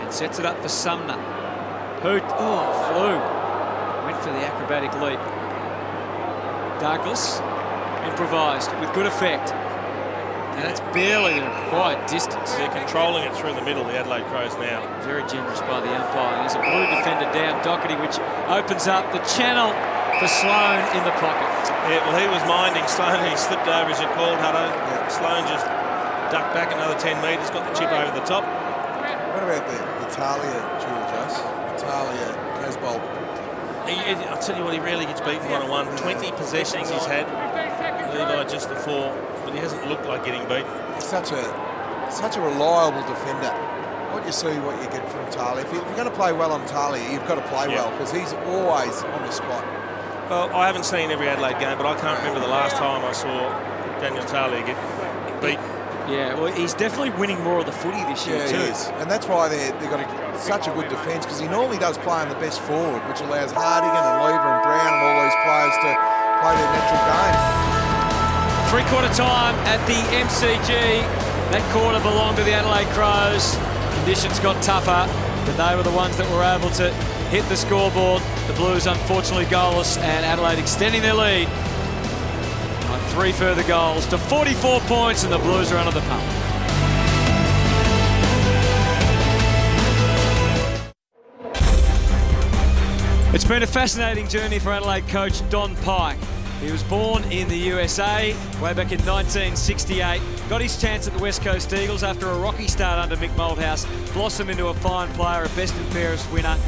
And sets it up for Sumner. Who flew. Went for the acrobatic leap. Douglas improvised with good effect. And that's barely the required distance. They're controlling it through the middle, the Adelaide Crows now. Very generous by the umpire. And there's a blue defender down, Doherty, which opens up the channel for Sloan in the pocket. Yeah, well, he was minding Sloan. He slipped over, as you called, Hutto. Yeah. Sloan just ducked back another 10 metres, got the chip over the top. What about the Talia duel, Jess? Talia, Casbolt. I'll tell you what, he really gets beaten 1-on-1. 20 possessions he's had. Levi just the 4, but he hasn't looked like getting beaten. He's such a reliable defender. All what you see, what you get from Talia. If you're going to play well on Talia, you've got to play well, because he's always on the spot. Well, I haven't seen every Adelaide game, but I can't remember the last time I saw Daniel Talia get beat. Yeah, well, he's definitely winning more of the footy this year too. He is. And that's why they've got such a good defence, because he normally does play on the best forward, which allows Hardigan and Lever and Brown and all these players to play their natural game. Three-quarter time at the MCG. That quarter belonged to the Adelaide Crows. Conditions got tougher, but they were the ones that were able to hit the scoreboard. The Blues unfortunately goalless, and Adelaide extending their lead by 3 further goals to 44 points, and the Blues are under the pump. It's been a fascinating journey for Adelaide coach Don Pyke. He was born in the USA way back in 1968. Got his chance at the West Coast Eagles after a rocky start under Mick Malthouse. Blossomed into a fine player, a best and fairest winner.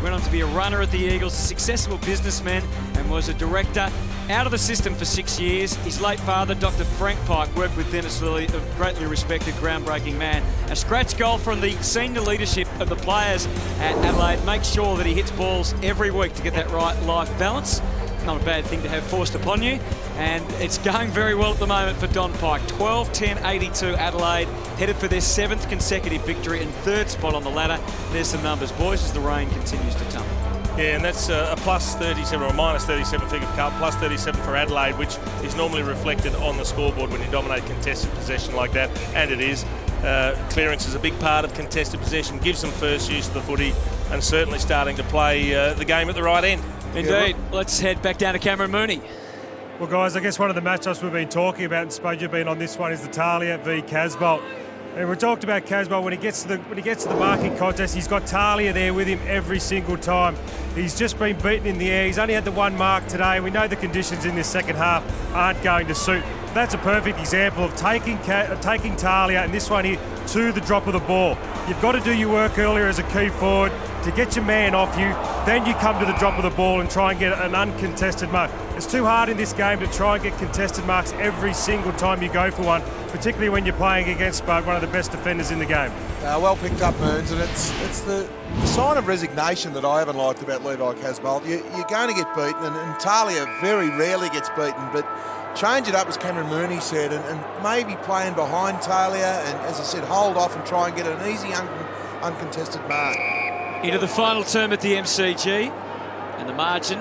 Went on to be a runner at the Eagles, a successful businessman, and was a director out of the system for 6 years. His late father, Dr. Frank Pyke, worked with Dennis Lilly, a greatly respected, groundbreaking man. A scratch goal from the senior leadership of the players at Adelaide. Make sure that he hits balls every week to get that right life balance. Not a bad thing to have forced upon you, and it's going very well at the moment for Don Pyke. 12-10-82 Adelaide, headed for their 7th consecutive victory and 3rd spot on the ladder. There's some numbers, boys, as the rain continues to tumble. Yeah, and that's a plus 37 or a minus 37 figure for Carlton, plus 37 for Adelaide, which is normally reflected on the scoreboard when you dominate contested possession like that, and it is. Clearance is a big part of contested possession, gives them first use of the footy, and certainly starting to play the game at the right end. Indeed. Let's head back down to Cameron Mooney. Well, guys, I guess one of the matchups we've been talking about, and suppose you've been on this one, is the Talia v Casbolt. And we talked about Casbolt when he gets to the marking contest. He's got Talia there with him every single time. He's just been beaten in the air. He's only had the 1 mark today. We know the conditions in this second half aren't going to suit. That's a perfect example of taking Talia, and this one here, to the drop of the ball. You've got to do your work earlier as a key forward to get your man off you. Then you come to the drop of the ball and try and get an uncontested mark. It's too hard in this game to try and get contested marks every single time you go for one, particularly when you're playing against one of the best defenders in the game. Well picked up, Moons, and it's the sign of resignation that I haven't liked about Levi Casbolt. You're going to get beaten, and Talia very rarely gets beaten, but change it up, as Cameron Mooney said, and maybe playing behind Talia, and as I said, hold off and try and get an easy uncontested mark. Into the final term at the MCG, and the margin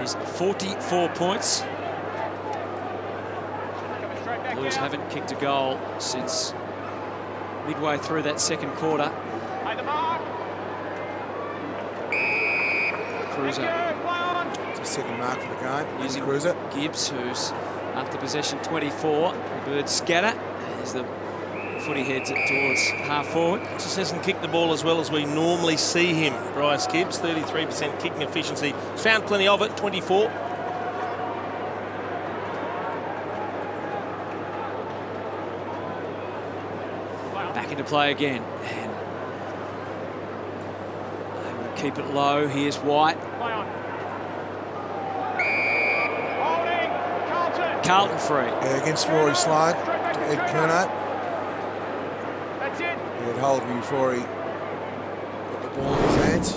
is 44 points. Blues haven't kicked a goal since midway through that second quarter. Cruiser. It's a second mark for the game. Using Cruiser. Gibbs, who's after possession 24. The Birds scatter as the footy heads it towards half forward. Just hasn't kicked the ball as well as we normally see him, Bryce Gibbs. 33% kicking efficiency. Found plenty of it, 24. Back into play again. And they will keep it low. Here's White. Carlton free. Yeah, against Rory Sloan to Ed Kerno. He had hold of him before he got the ball in his hands.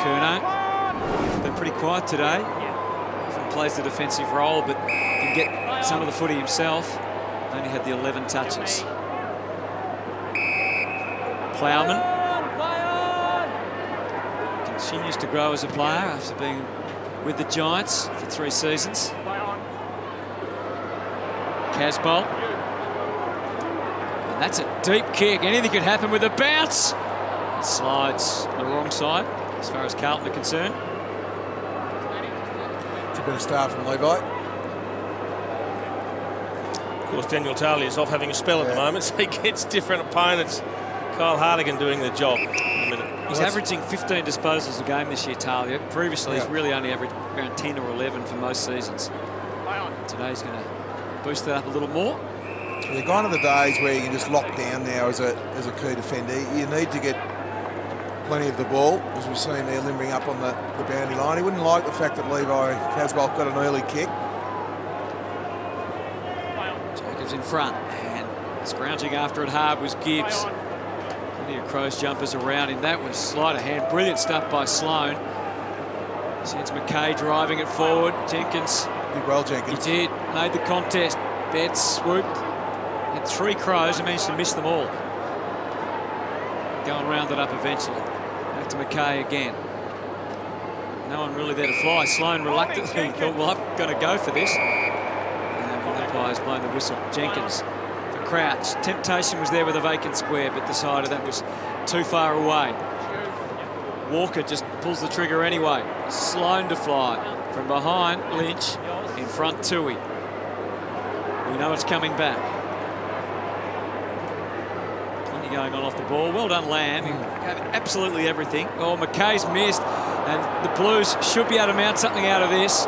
Kerno, been pretty quiet today. Often plays the defensive role, but can get some of the footy himself. Only had the 11 touches. Plowman continues to grow as a player after being with the Giants for 3 seasons. Casbolt. And that's a deep kick. Anything could happen with a bounce. It slides the wrong side as far as Carlton are concerned. It's a bit of start from Levi. Of course, Daniel Talia is off having a spell at the moment, so he gets different opponents. Kyle Hardigan doing the job in a minute. He's averaging 15 disposals a game this year, Talia. Previously, he's really only averaged around 10 or 11 for most seasons. Today he's going to boost that up a little more. Yeah, gone are the days where you can just lock down now as a key defender. You need to get plenty of the ball, as we've seen there limbering up on the boundary line. He wouldn't like the fact that Levi Casbolt got an early kick. Jacobs in front. Scrounging after it hard was Gibbs. Plenty of Crows jumpers around him. That was sleight of hand. Brilliant stuff by Sloane. Sends McKay driving it forward. Jenkins. Did well, Jenkins. He did. Made the contest. Betts swooped. Had 3 Crows and managed to miss them all. Go and round it up eventually. Back to McKay again. No one really there to fly. Sloane reluctantly thought, well, I'm going to go for this. And the umpire's blown the whistle. Jenkins for Crouch. Temptation was there with a vacant square, but decided that was too far away. Walker just pulls the trigger anyway. Sloane to fly. From behind, Lynch. In front, Tui. We know it's coming back. Plenty going on off the ball. Well done, Lamb. He gave it absolutely everything. Oh, McKay's missed. And the Blues should be able to mount something out of this.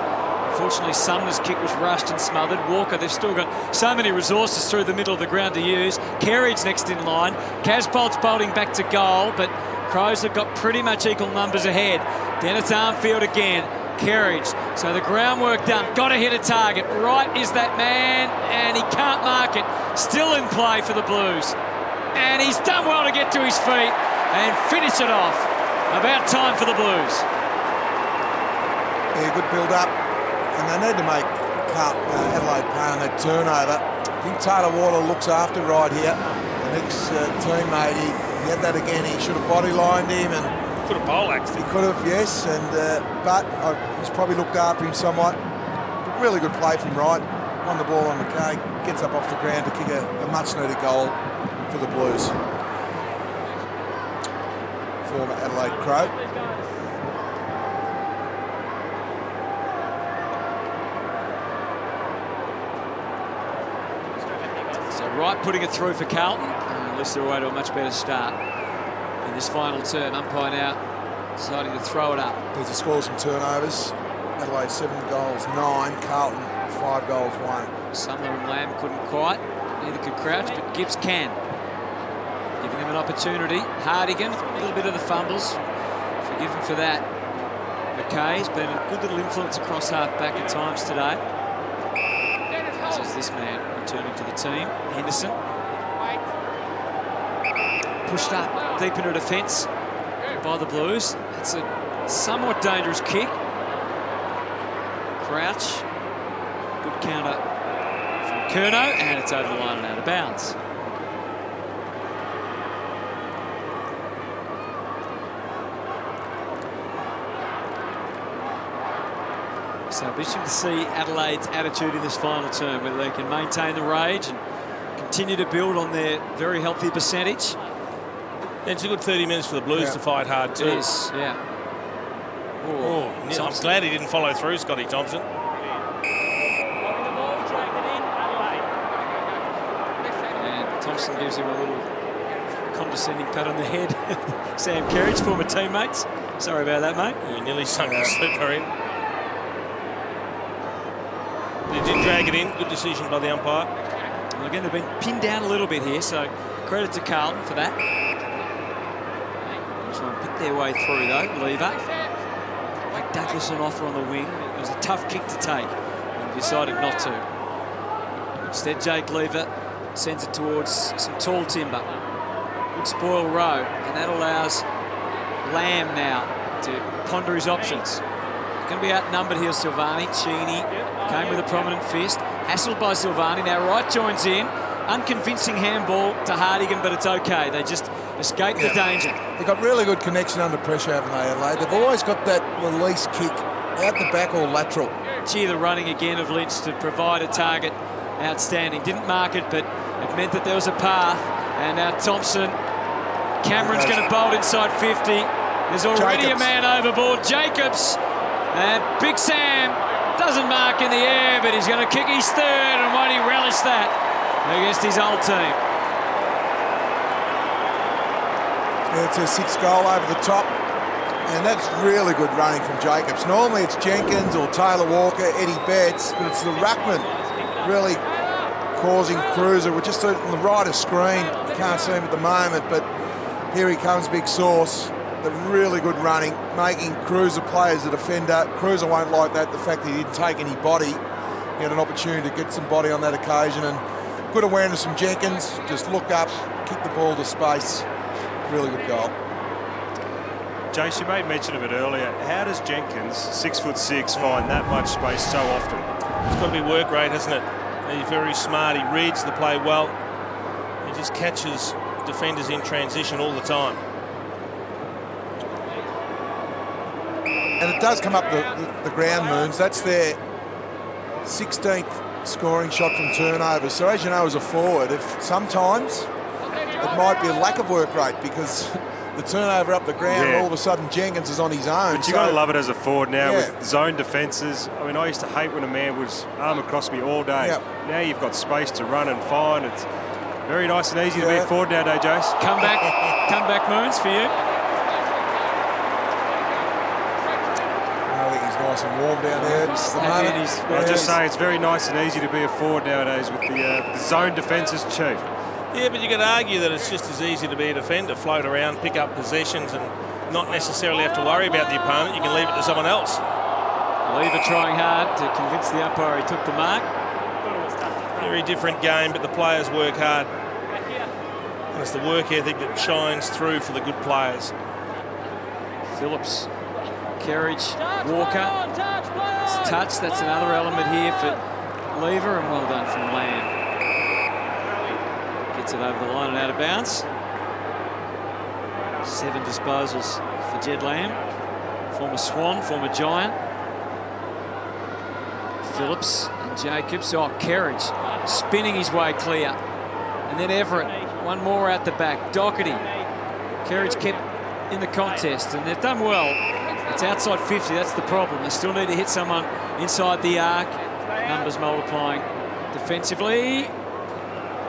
Unfortunately, Sumner's kick was rushed and smothered. Walker, they've still got so many resources through the middle of the ground to use. Kerridge next in line. Caspolt's bolting back to goal, but Crows have got pretty much equal numbers ahead. Dennis Armfield again. Kerridge. So the groundwork done. Got to hit a target. Right is that man, and he can't mark it. Still in play for the Blues. And he's done well to get to his feet and finish it off. About time for the Blues. Yeah, good build-up. And they need to make Adelaide pay on that turnover. I think Taylor Water looks after right here. The next teammate, he had that again. He should have body-lined him and Could have pole-axed him. he could have, yes. And but he's probably looked after him somewhat. But really good play from Wright. Won the ball on McKay. Gets up off the ground to kick a much-needed goal for the Blues. Former Adelaide Crow. So Wright putting it through for Carlton. At least they're away to a much better start in this final term. Umpire now deciding to throw it up. There's the scores from turnovers. Adelaide 7 goals, 9. Carlton 5 goals, 1. Sumner and Lamb couldn't quite. Neither could Crouch, but Gibbs can. Giving him an opportunity. Hardigan, a little bit of the fumbles. Forgive him for that. McKay's been a good little influence across half-back at times today. This is this man returning to the team. Henderson. Pushed up deep into defence by the Blues. That's a somewhat dangerous kick. Crouch. Good counter from Curnow, and it's over the line and out of bounds. So it'll be interesting to see Adelaide's attitude in this final term, whether they can maintain the rage and continue to build on their very healthy percentage. It's a good 30 minutes for the Blues to fight hard too. Yes, yeah. Oh, I'm glad he didn't follow through, Scotty Thompson. And Thompson gives him a little condescending pat on the head. Sam Kerridge, former teammates. Sorry about that, mate. We nearly sunk the slipper in. He did drag it in. Good decision by the umpire. Well, again, they've been pinned down a little bit here, so credit to Carlton for that. Try and pick their way through, though. Lever. Like Douglas on offer on the wing. It was a tough kick to take, and he decided not to. Instead, Jake Lever sends it towards some tall timber. Good spoil row, and that allows Lamb now to ponder his options. Going to be outnumbered here, Silvani. Cheney came with a prominent fist. Hassled by Silvani. Now Wright joins in. Unconvincing handball to Hardigan, but it's okay. They just escaped the danger. They've got really good connection under pressure, haven't they, Adelaide? They've always got that release kick out the back or lateral. Gee, the running again of Lynch to provide a target. Outstanding. Didn't mark it, but it meant that there was a path. And now Thompson. Cameron's going to bolt inside 50. There's already a man overboard. Jacobs. And Big Sam doesn't mark in the air, but he's going to kick his third, and won't he relish that against his old team. It's a 6th goal over the top, and that's really good running from Jacobs. Normally it's Jenkins or Taylor Walker, Eddie Betts, but it's the ruckman really causing Cruiser. We're just on the right of screen. Can't see him at the moment, but here he comes, Big Sauce. The really good running, making Cruiser play as a defender. Cruiser won't like that, the fact that he didn't take any body. He had an opportunity to get some body on that occasion, and Good awareness from Jenkins. Just look up, kick the ball to space. Really good goal. Jace, you made mention of it earlier. How does Jenkins, 6'6", find that much space so often? It's got to be work rate, hasn't it? He's very smart. He reads the play well. He just catches defenders in transition all the time. And it does come up the ground, Moons. That's their 16th scoring shot from turnover. So as you know, as a forward, if sometimes it might be a lack of work rate because the turnover up the ground, all of a sudden Jenkins is on his own. But you got to love it as a forward now with zone defences. I mean, I used to hate when a man was arm across me all day. Now you've got space to run and find. It's very nice and easy to be a forward nowadays, Jace. Come back, Moons, for you. I think he's nice and warm down there. I was just saying, it's very nice and easy to be a forward nowadays with the zone defences chief. Yeah, but you could argue that it's just as easy to be a defender, float around, pick up possessions and not necessarily have to worry about the opponent. You can leave it to someone else. Lever trying hard to convince the umpire he took the mark. Very different game, but the players work hard. And it's the work ethic that shines through for the good players. Phillips, Kerridge, Walker. It's a touch, that's another element here for Lever, and well done from Lamb. Gets it over the line and out of bounds. 7 disposals for Jed Lamb. Former Swan, former Giant. Phillips and Jacobs. Oh, Kerridge spinning his way clear. And then Everett, one more out the back. Doherty. Kerridge kept in the contest, and they've done well. It's outside 50, that's the problem. They still need to hit someone inside the arc. Numbers multiplying defensively.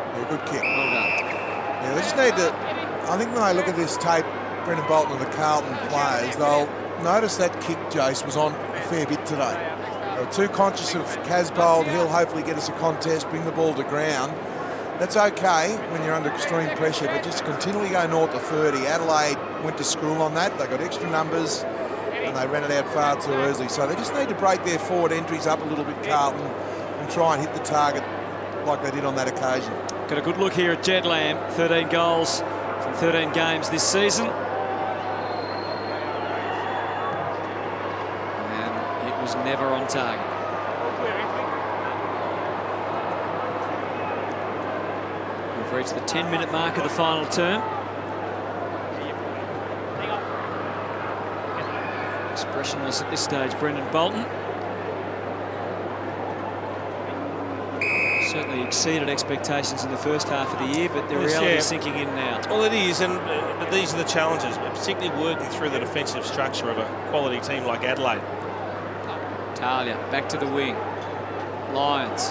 Yeah, good kick. Well done. Yeah, they just need to, I think when they look at this tape, Brendan Bolton and the Carlton players, they'll notice that kick, Jace, was on a fair bit today. They were too conscious of Casbold. He'll hopefully get us a contest, bring the ball to ground. That's okay when you're under extreme pressure, but just continually go north to 30. Adelaide went to school on that. They got extra numbers and they ran it out far too early. So they just need to break their forward entries up a little bit, Carlton, and try and hit the target like they did on that occasion. Got a good look here at Jed Lamb. 13 goals from 13 games this season. And it was never on target. We've reached the 10-minute mark of the final term. Expressionless at this stage, Brendan Bolton. Certainly exceeded expectations in the first half of the year, but the reality is sinking in now. Well, it is, but these are the challenges, particularly working through the defensive structure of a quality team like Adelaide. Talia back to the wing. Lyons,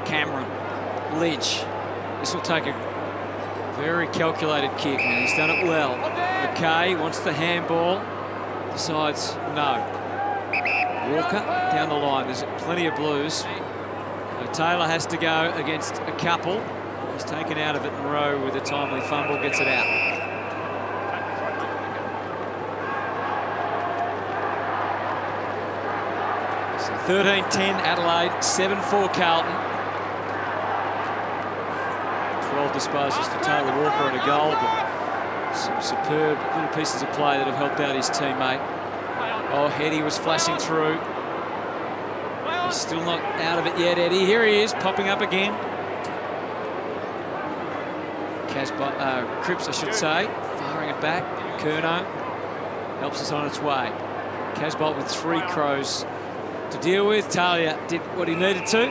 Cameron, Lynch. This will take a very calculated kick, and he's done it well. McKay wants the handball, decides no. Walker down the line. There's plenty of blues. Taylor has to go against a couple. He's taken out of it in row with a timely fumble, gets it out. So 13-10 Adelaide, 7-4 Carlton. 12 disposals for Taylor Walker and a goal, but some superb little pieces of play that have helped out his teammate. Oh, Heady was flashing through. He's still not out of it yet, Eddie. Here he is, popping up again. Cripps, I should say, firing it back. Curnow helps us on its way. Casbolt with 3 Crows to deal with. Talia did what he needed to.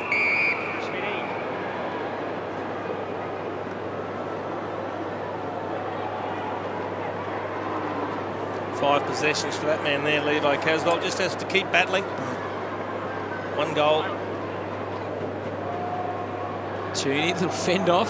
Five possessions for that man there, Levi Casbolt. Just has to keep battling. 1 goal. Cheney, little fend off.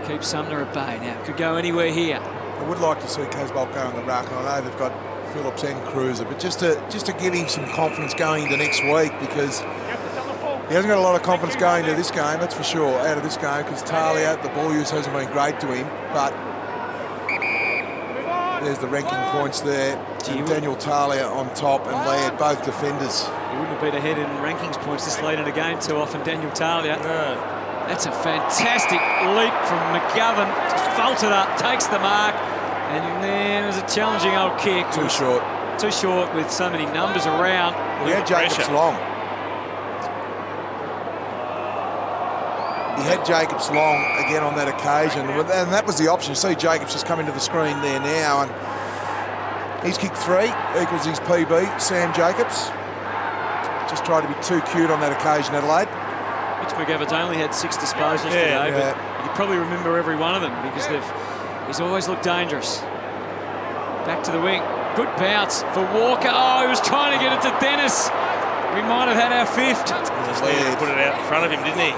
Keep Sumner at bay now. Could go anywhere here. I would like to see Casbolt go on the ruck, and I know they've got Phillips and Cruiser, but just to give him some confidence going into next week, because he hasn't got a lot of confidence going into this game, that's for sure, out of this game, because Talia, the ball use hasn't been great to him, but there's the ranking points there. And Daniel Talia on top and Laird, both defenders. He wouldn't have been ahead in rankings points this late in a game too often, Daniel Talia. No. That's a fantastic leap from McGovern. Just vaulted up, takes the mark, and then it was a challenging old kick. Too short. Too short with so many numbers around. He had Jacobs long. He had Jacobs long again on that occasion, and that was the option. You see Jacobs just coming to the screen there now, and he's kicked 3, equals his PB, Sam Jacobs. Just tried to be too cute on that occasion, Adelaide. Mitch McGovern's only had 6 disposals today, but you probably remember every one of them because he's always looked dangerous. Back to the wing. Good bounce for Walker. Oh, he was trying to get it to Dennis. We might have had our 5th. Just needed to put it out in front of him, didn't he?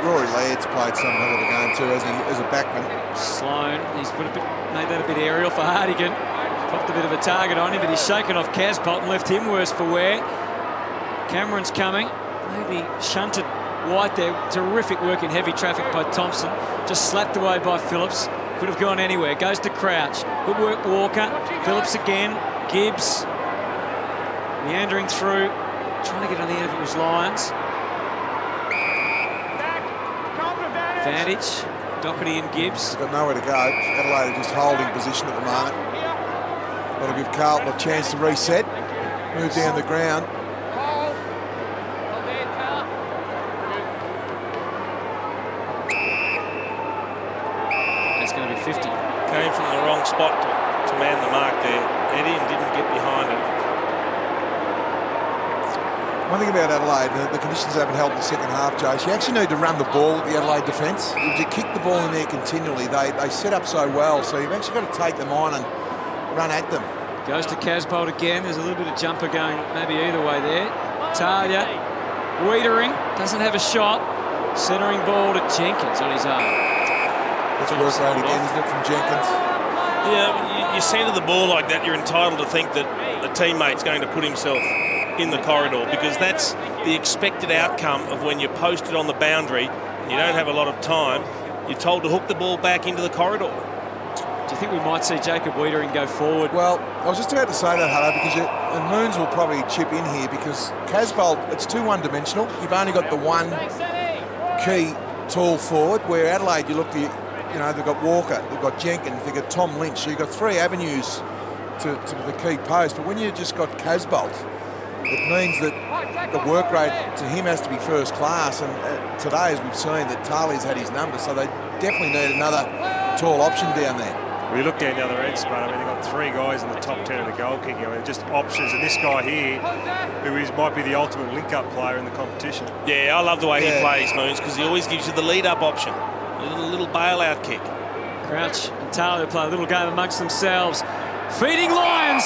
Rory Laird's played some hell of a game too as a backman. Sloan, he's made that a bit aerial for Hardigan. Popped a bit of a target on him, but he's shaken off Casbolt and left him worse for wear. Cameron's coming. Maybe shunted wide there. Terrific work in heavy traffic by Thompson. Just slapped away by Phillips. Could have gone anywhere. Goes to Crouch. Good work, Walker. Phillips again. Gibbs. Meandering through. Trying to get on the end of his lines. Advantage. Doherty and Gibbs. He's got nowhere to go. Adelaide are just holding position at the moment. That'll give Carlton a chance to reset. Move down the ground. That's going to be 50. Came from the wrong spot to man the mark there, Eddie, and didn't get behind it. One thing about Adelaide, the conditions haven't helped the second half, Josh. You actually need to run the ball at the Adelaide defence. If you kick the ball in there continually, they set up so well, so you've actually got to take them on and run at them. Goes to Casbolt again. There's a little bit of jumper going maybe either way there. Talia, Wiedering, doesn't have a shot. Centering ball to Jenkins on his arm. That's work rate again, isn't it, from Jenkins? Yeah, you centre the ball like that, you're entitled to think that the teammate's going to put himself in the corridor, because that's the expected outcome of when you're posted on the boundary and you don't have a lot of time. You're told to hook the ball back into the corridor. Do you think we might see Jacob Wiedering go forward? Well, I was just about to say that, Hutto, because and Moons will probably chip in here, because Casbolt, it's too one-dimensional. You've only got the one key tall forward, where Adelaide, you look, they've got Walker, they've got Jenkins, they've got Tom Lynch, so you've got 3 avenues to the key post. But when you've just got Casbolt, it means that the work rate to him has to be first class, and today, as we've seen, that Talia's had his number, so they definitely need another tall option down there. We look down the other end, Spud. I mean, they've got 3 guys in the top 10 of the goal kicking. I mean, just options, and this guy here, might be the ultimate link-up player in the competition. Yeah, I love the way he plays, Moons, because he always gives you the lead-up option, a little bailout kick. Crouch and Talia play a little game amongst themselves. Feeding Lions!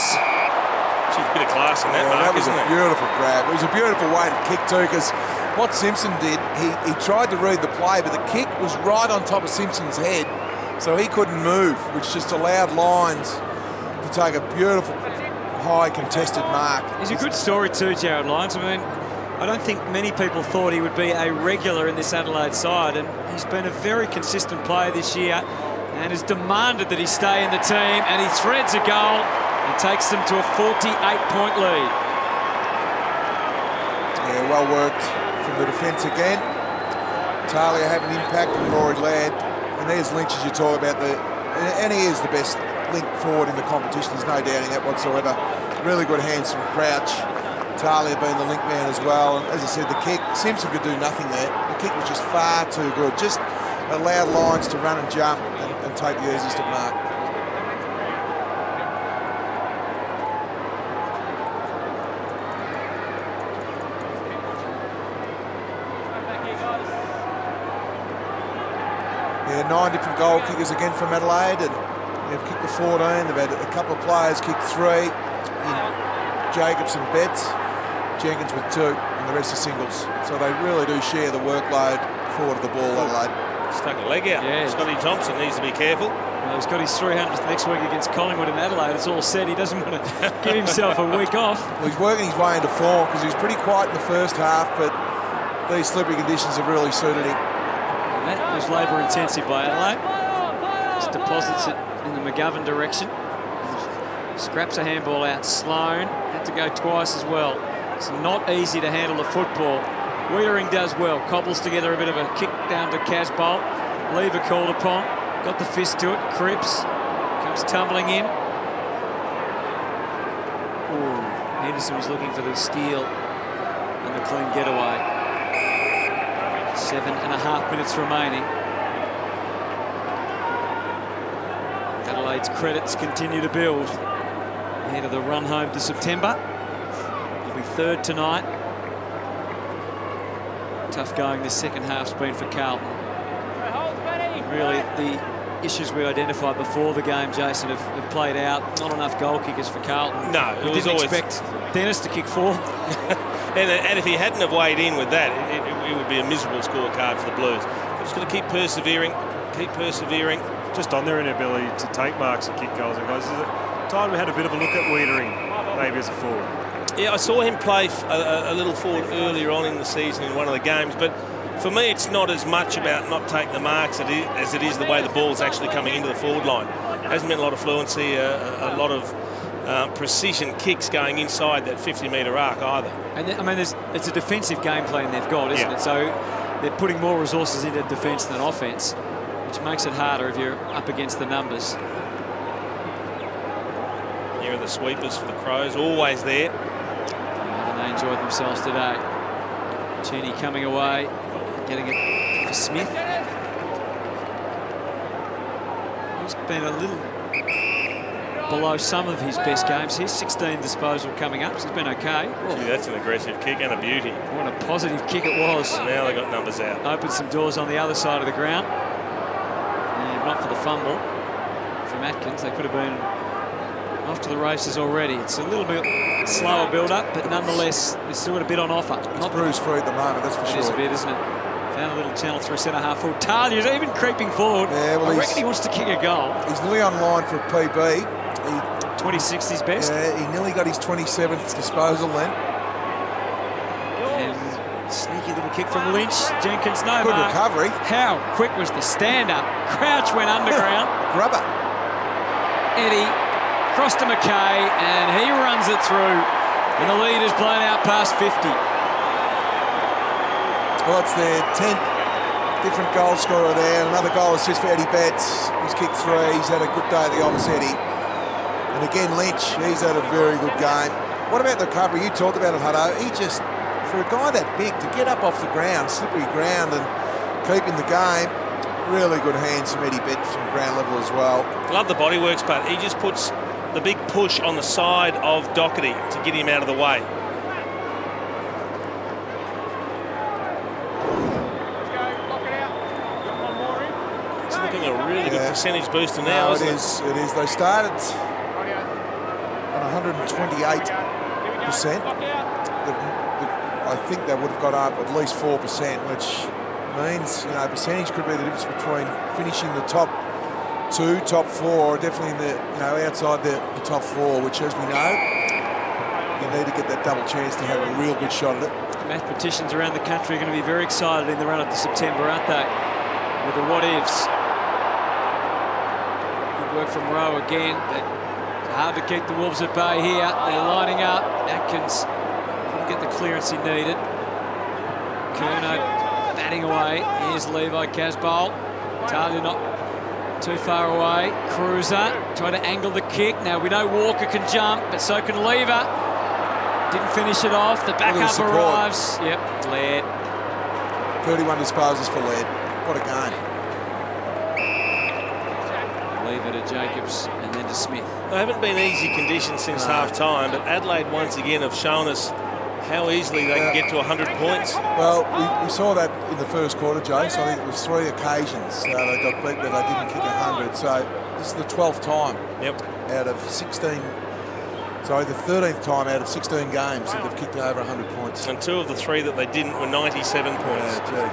She's a bit of class in that, Mark, that was isn't a it? beautiful grab. It was a beautiful way to kick too, because what Simpson did, he tried to read the play, but the kick was right on top of Simpson's head, so he couldn't move, which just allowed Lyons to take a beautiful, high contested mark. He's a good story too, Jared Lyons. I mean, I don't think many people thought he would be a regular in this Adelaide side, and he's been a very consistent player this year and has demanded that he stay in the team, and he threads a goal and takes them to a 48-point lead. Yeah, well worked from the defence again. Talia had an impact on Rory Laird, and there's Lynch, as you talk about, and he is the best link forward in the competition, there's no doubting that whatsoever. Really good hands from Crouch. Talia being the link man as well, and as I said, the kick, Simpson could do nothing there. The kick was just far too good, just allowed Lyons to run and jump and take the easiest of mark. Yeah, 9 different goal kickers again from Adelaide, and they've kicked the 14. They've had a couple of players kick 3 in Jacobs and Betts, Jenkins with 2, and the rest are singles. So they really do share the workload forward of the ball, Adelaide. Stuck a leg out. Yeah. Scotty Thompson needs to be careful. Well, he's got his 300th next week against Collingwood in Adelaide. It's all set. He doesn't want to give himself a week off. Well, he's working his way into form, because he was pretty quiet in the first half, but these slippery conditions have really suited him. That was labour intensive by Adelaide. Just deposits it in the McGovern direction. Scraps a handball out. Sloan had to go twice as well. It's not easy to handle the football Wiedering does well, cobbles together a bit of a kick down to Casbolt. Lever called upon, got the fist to it. Cripps comes tumbling in. Ooh, Henderson was looking for the steal and the clean getaway. 7.5 minutes remaining. Adelaide's credits continue to build ahead of the run home to September. It'll be third tonight. Tough going this second half's been for Carlton. Really, the issues we identified before the game, Jason, have played out. Not enough goal kickers for Carlton. No, we didn't expect Dennis to kick 4. and if he hadn't have weighed in with that, it would be a miserable scorecard for the Blues. They've just got to keep persevering, Just on their inability to take marks and kick goals. And guys, is it time we had a bit of a look at Wiedering, maybe as a forward? Yeah, I saw him play a little forward earlier on in the season in one of the games, but for me it's not as much about not taking the marks as it is the way the ball's actually coming into the forward line. Hasn't been a lot of fluency, a lot of precision kicks going inside that 50-metre arc either. And I mean, it's a defensive game plan they've got, isn't it? So they're putting more resources into defence than offence, which makes it harder if you're up against the numbers. Here are the sweepers for the Crows, always there. And they enjoyed themselves today. Cheney coming away, getting it for Smith. He's been a little below some of his best games. His 16 disposal coming up, so he's been okay. Gee, that's an aggressive kick and a beauty. What a positive kick it was. Now they got numbers out. Opened some doors on the other side of the ground. And not for the fumble from Atkins. They could have been off to the races already. It's a little bit slower build-up, but nonetheless, there's still got a bit on offer. It's bruised free at the moment, that's for sure. It is a bit, isn't it? Found a little channel through centre-half forward. Talia's even creeping forward. Yeah, well, I reckon he wants to kick a goal. He's nearly on line for a PB. 26th his best. Yeah, he nearly got his 27th disposal then. And sneaky little kick from Lynch. Jenkins, no Good mark. recovery. How quick was the stand-up? Crouch went underground. Grubber. Eddie crossed to McKay, and he runs it through. And the lead is blown out past 50. Well, it's their 10th different goal scorer there. Another goal assist for Eddie Betts. He's kicked 3. He's had a good day at the office, Eddie. And again, Lynch, he's had a very good game. What about the recovery? You talked about it, Hutto. He just, for a guy that big, to get up off the ground, slippery ground, and keep in the game, really good hands from Eddie Betts from ground level as well. Love the body works, but he just puts the big push on the side of Doherty to get him out of the way. It's looking a really good percentage booster now, isn't it? It is. They started on 128%. I think they would have got up at least 4%, which means, you know, percentage could be the difference between finishing the top 2, top 4, definitely in the, you know, outside the top 4, which, as we know, you need to get that double chance to have a real good shot at it. Mathematicians around the country are going to be very excited in the run-up to September, aren't they? With the what-ifs. Good work from Rowe again, but hard to keep the Wolves at bay here. They're lining up. Atkins couldn't get the clearance he needed. Curnow batting away. Here's Levi Casbolt. Talia not too far away. Cruiser trying to angle the kick. Now we know Walker can jump, but so can Lever. Didn't finish it off. The backup arrives. Yep, Laird. 31 disposals for Laird. What a game. Lever to Jacobs and then to Smith. They haven't been easy conditions since half-time, but Adelaide once again have shown us how easily they can get to 100 points. Well, we saw that in the first quarter, Jace. I think it was 3 occasions they got beat where they didn't kick 100. So this is the 12th time out of 16. Sorry, the 13th time out of 16 games that they've kicked over 100 points. And 2 of the 3 that they didn't were 97 points. Yeah,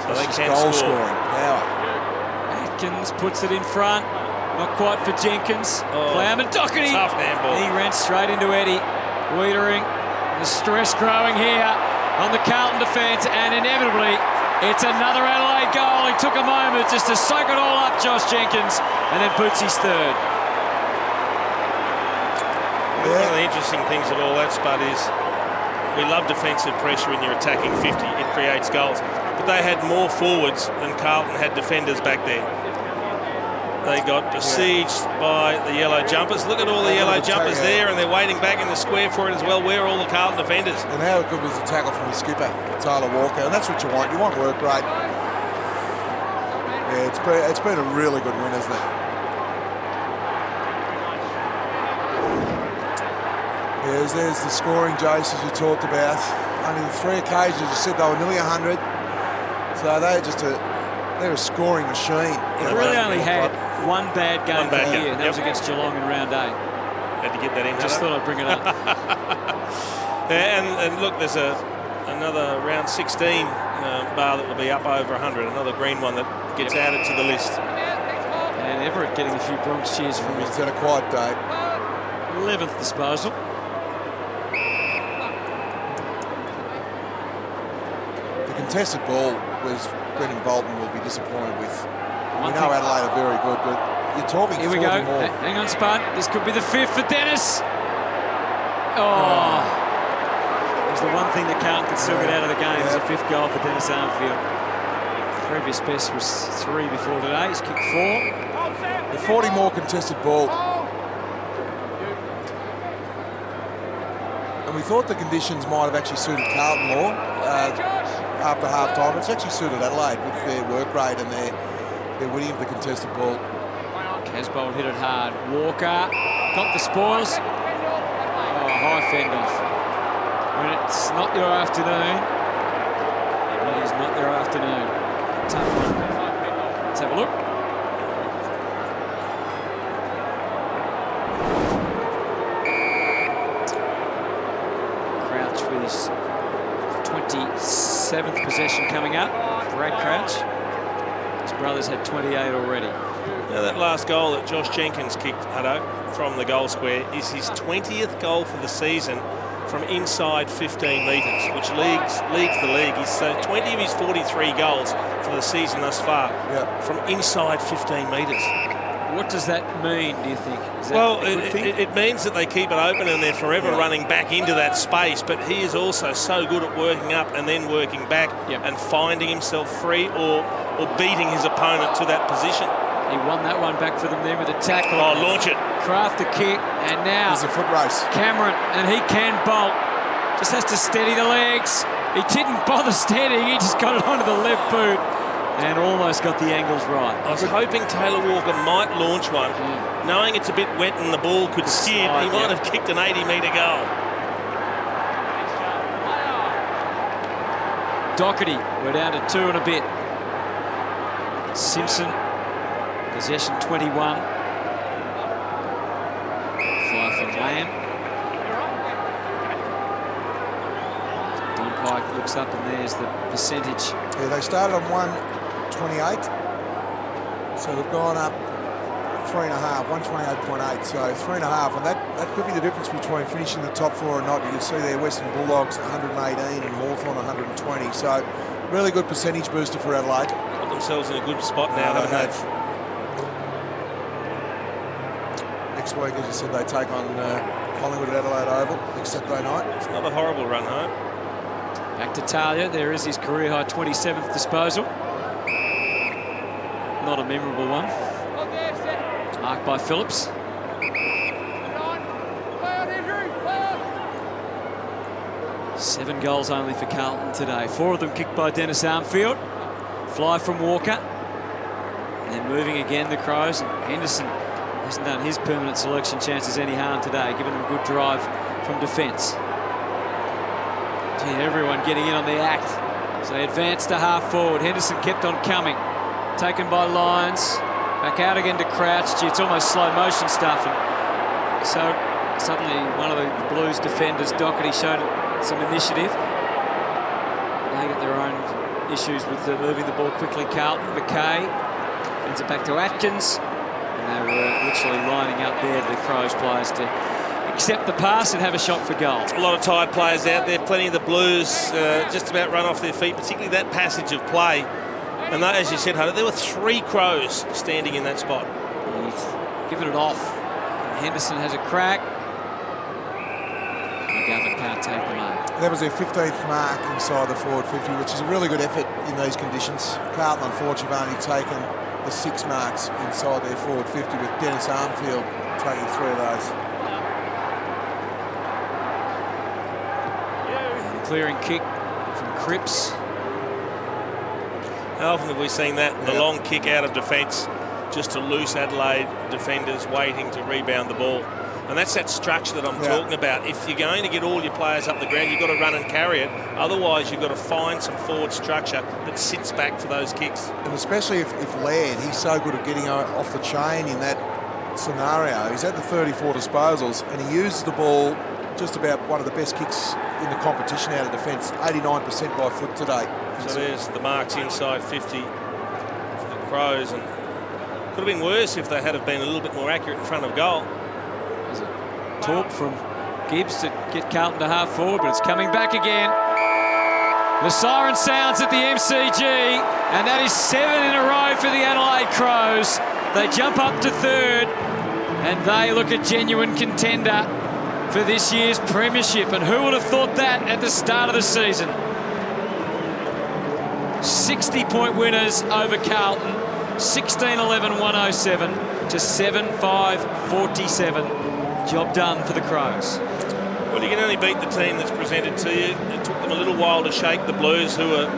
so they can goal score. Scoring power. Atkins puts it in front. Not quite for Jenkins. Plowman, Doherty. Tough handball. He ran straight into Eddie. Wiedering. The stress growing here on the Carlton defence, and inevitably it's another Adelaide goal. He took a moment just to soak it all up, Josh Jenkins, and then puts his third. One of the interesting things of all that, Spud, is we love defensive pressure when you're attacking 50. It creates goals. But they had more forwards than Carlton had defenders back there. They got besieged by the yellow jumpers. Look at all the yellow jumpers there, and they're waiting back in the square for it as well. Where are all the Carlton defenders? And how good was the tackle from the skipper, Tyler Walker? And that's what you want. You want work rate. Yeah, it's been a really good win, isn't it? There's the scoring, Jace, as you talked about. Only the 3 occasions you said they were nearly 100. So they're a scoring machine. They've really only had one bad game for the year, and that was against Geelong in round 8. Had to get that in. Just thought I'd bring it up. and look, there's another round 16 bar that will be up over 100. Another green one that gets added to the list. And Everett getting a few Bronx cheers from his. He's had a quiet day. 11th disposal. The contested ball was Brendan Bolton will be disappointed with. We know Adelaide are very good, but you're talking 40 Here we go. more. Hang on, Spud. This could be the 5th for Dennis. Oh. It was the one thing that Carlton could still get out of the game. It was a 5th goal for Dennis Armfield. Previous best was 3 before today. He's kicked 4. The 40 more contested ball. And we thought the conditions might have actually suited Carlton more after half-time. It's actually suited Adelaide with their work rate and their winning of the contested ball. Casbolt hit it hard. Walker got the spoils. Oh, high fend-off. When it's not your afternoon, it is not your afternoon. Tough one. Let's have a look. Crouch with his 27th possession coming up. Brad Crouch. His brothers had 28 already. Now that last goal that Josh Jenkins kicked, Hutto, from the goal square is his 20th goal for the season from inside 15 metres, which leads the league. He's 20 of his 43 goals for the season thus far from inside 15 metres. What does that mean, do you think? Is that well, a good thing? it means that they keep it open and they're forever running back into that space, but he is also so good at working up and then working back and finding himself free or beating his opponent to that position. He won that one back for them there with a tackle. Oh, launch it. Craft the kick, and now There's a foot race. Cameron, and he can bolt. Just has to steady the legs. He didn't bother steadying, he just got it onto the left boot and almost got the angles right. I was hoping Taylor Walker might launch one. Knowing it's a bit wet and the ball could skid, he might have kicked an 80-metre goal. Doherty, we're down to 2 and a bit. Simpson, possession 21. Fly from Lamb. Don Pike looks up and there's the percentage. Yeah, they started on 128, so they've gone up 3.5, 128.8, so 3.5, and that could be the difference between finishing the top 4 or not. You can see there Western Bulldogs 118 and Hawthorn 120, so really good percentage booster for Adelaide. Put themselves in a good spot now, haven't they? Next week, as you said, they take on Collingwood at Adelaide Oval next Saturday night. It's not a horrible run home. Back to Talia, there is his career high 27th disposal. Not a memorable one. Marked by Phillips. 7 goals only for Carlton today. 4 of them kicked by Dennis Armfield. Fly from Walker. And then moving again, the Crows. And Henderson hasn't done his permanent selection chances any harm today, giving them a good drive from defence. Everyone getting in on the act. So they advance to half forward. Henderson kept on coming. Taken by Lyons. Back out again to Crouch. Gee, it's almost slow motion stuff. And so suddenly one of the Blues defenders, Doherty, showed some initiative. They got their own issues with moving the ball quickly. Carlton, McKay, sends it back to Atkins. And they were literally lining up there, the Crows players, to accept the pass and have a shot for goal. A lot of tired players out there. Plenty of the Blues just about run off their feet, particularly that passage of play. And that, as you said, Hunter, there were 3 Crows standing in that spot. He's given it off. And Henderson has a crack. McGovern can't take the mark. That was their 15th mark inside the forward 50, which is a really good effort in these conditions. Carlton, unfortunately, have only taken the 6 marks inside their forward 50, with Dennis Armfield taking 3 of those. Clearing kick from Cripps. How often have we seen that? The long kick out of defence just to loose Adelaide defenders waiting to rebound the ball. And that's that structure that I'm talking about. If you're going to get all your players up the ground, you've got to run and carry it. Otherwise, you've got to find some forward structure that sits back for those kicks. And especially if Laird, he's so good at getting off the chain in that scenario. He's had the 34 disposals, and he uses the ball just about one of the best kicks in the competition out of defence, 89% by foot today. So there's the marks inside 50 for the Crows, and could have been worse if they had have been a little bit more accurate in front of goal. There's a talk from Gibbs to get Carlton to half forward, but it's coming back again. The siren sounds at the MCG, and that is 7 in a row for the Adelaide Crows. They jump up to 3rd, and they look a genuine contender for this year's premiership. And who would have thought that at the start of the season? 60-point winners over Carlton, 16-11-107 to 7-5-47. Job done for the Crows. Well, you can only beat the team that's presented to you. It took them a little while to shake the Blues, who were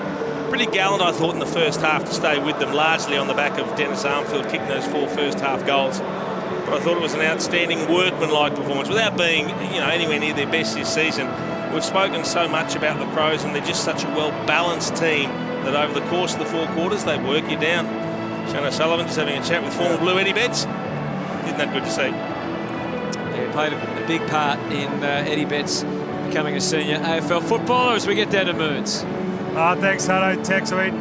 pretty gallant, I thought, in the first half to stay with them, largely on the back of Dennis Armfield kicking those 4 first-half goals. But I thought it was an outstanding workmanlike performance, without being, anywhere near their best this season. We've spoken so much about the Crows, and they're just such a well-balanced team that over the course of the 4 quarters, they work you down. Shane O'Sullivan just having a chat with former Blue Eddie Betts. Isn't that good to see? Yeah, played a big part in Eddie Betts becoming a senior AFL footballer as we get down to Moons. Thanks, Hutto. Tex, great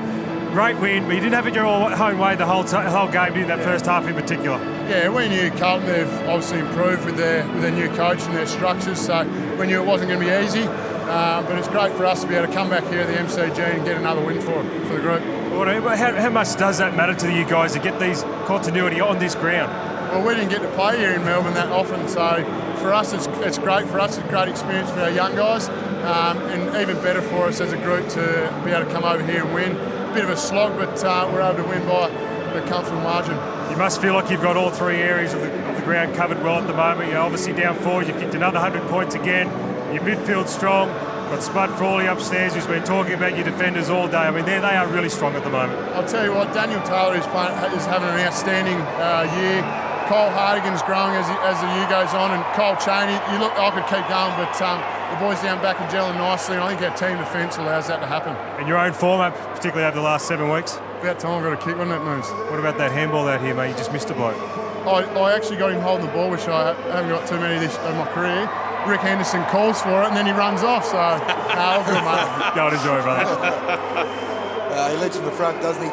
win, but you didn't have it your home way the whole game, did that first half in particular? Yeah, we knew Carlton have obviously improved with their new coach and their structures, so we knew it wasn't going to be easy. But it's great for us to be able to come back here at the MCG and get another win for the group. How much does that matter to you guys to get these continuity on this ground? Well, we didn't get to play here in Melbourne that often, so for us it's great. For us, it's a great experience for our young guys, and even better for us as a group to be able to come over here and win. A bit of a slog, but we're able to win by a comfortable margin. You must feel like you've got all 3 areas of the ground covered well at the moment. You're obviously down forward, you've kicked another 100 points again. Your midfield's strong. Got Spud Frawley upstairs, who's been talking about your defenders all day. I mean, they are really strong at the moment. I'll tell you what, Daniel Taylor is having an outstanding year. Cole Hardigan's growing as the year goes on, and Cole Chaney, I could keep going, but the boys down back are gelling nicely, and I think our team defence allows that to happen. And your own form, particularly over the last 7 weeks? About time I got a kick, wasn't it, Moose? What about that handball out here, mate? You just missed a bloke. I actually got him holding the ball, which I haven't got too many of my career. Rick Henderson calls for it, and then he runs off, so I'll do it, mate. Go and enjoy, brother. He leads from the front, doesn't he,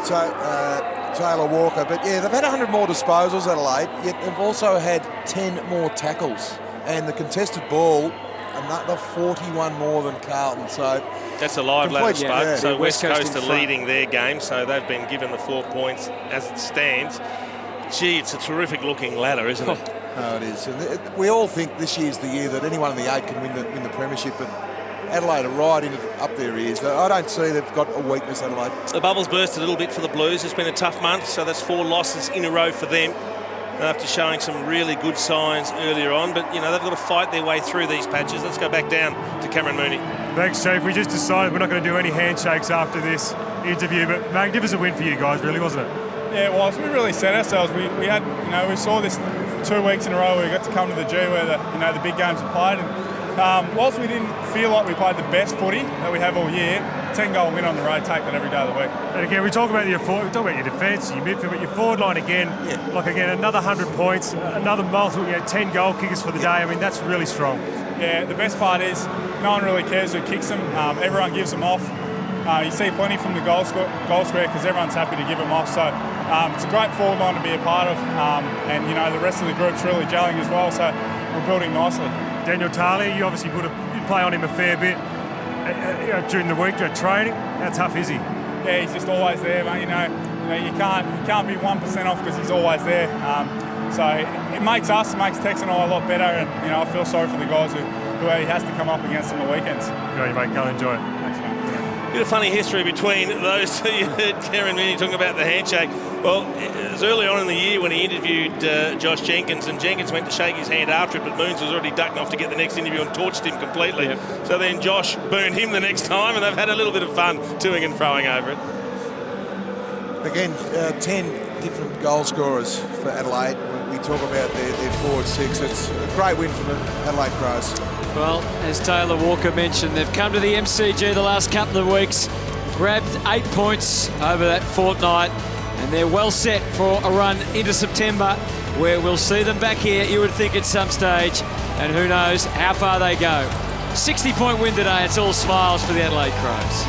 Taylor Walker? But yeah, they've had 100 more disposals, Adelaide, yet they've also had 10 more tackles. And the contested ball, another 41 more than Carlton. So that's a live ladder, Spud. Yeah. So West Coast are leading their game, so they've been given the 4 points as it stands. Gee, it's a terrific looking ladder, isn't it? Oh, it is. And we all think this year's the year that anyone in the 8 can win the premiership, but Adelaide are right up their ears. I don't see they've got a weakness, Adelaide. The bubbles burst a little bit for the Blues. It's been a tough month, so that's 4 losses in a row for them, after showing some really good signs earlier on. But, they've got to fight their way through these patches. Let's go back down to Cameron Mooney. Thanks, Chief. We just decided we're not going to do any handshakes after this interview, but magnificent win for you guys, really, wasn't it? Yeah, it was. We really set ourselves. We had, we saw this 2 weeks in a row where we got to come to the G where the big games are played. And whilst we didn't feel like we played the best footy that we have all year, 10-goal win on the road, take that every day of the week. And again, we talk about your defence, your midfield, but your forward line again. Yeah. Another 100 points, another multiple, 10 goal kickers for the day. I mean, that's really strong. Yeah, the best part is no one really cares who kicks them. Everyone gives them off. You see plenty from the goal square because everyone's happy to give them off. So it's a great forward line to be a part of, and the rest of the group's really gelling as well. So we're building nicely. Daniel Taylor, you obviously you play on him a fair bit during the week, during training. How tough is he? Yeah, he's just always there, mate. You can't be 1% off because he's always there. So it makes Tex and I a lot better, and I feel sorry for the guys who where he has to come up against on the weekends. Go, you mate. Go and enjoy it. Thanks, mate. Bit of funny history between those two. You heard Karen Minnie talking about the handshake. Well, it was early on in the year when he interviewed Josh Jenkins, and Jenkins went to shake his hand after it, but Moons was already ducking off to get the next interview and torched him completely. Yep. So then Josh burned him the next time, and they've had a little bit of fun toing and froing over it. Again, 10 different goal scorers for Adelaide. We talk about their forward six. It's a great win for the Adelaide Crows. Well, as Taylor Walker mentioned, they've come to the MCG the last couple of weeks, grabbed 8 points over that fortnight, and they're well set for a run into September, where we'll see them back here, you would think, at some stage, and who knows how far they go. 60-point win today. It's all smiles for the Adelaide Crows.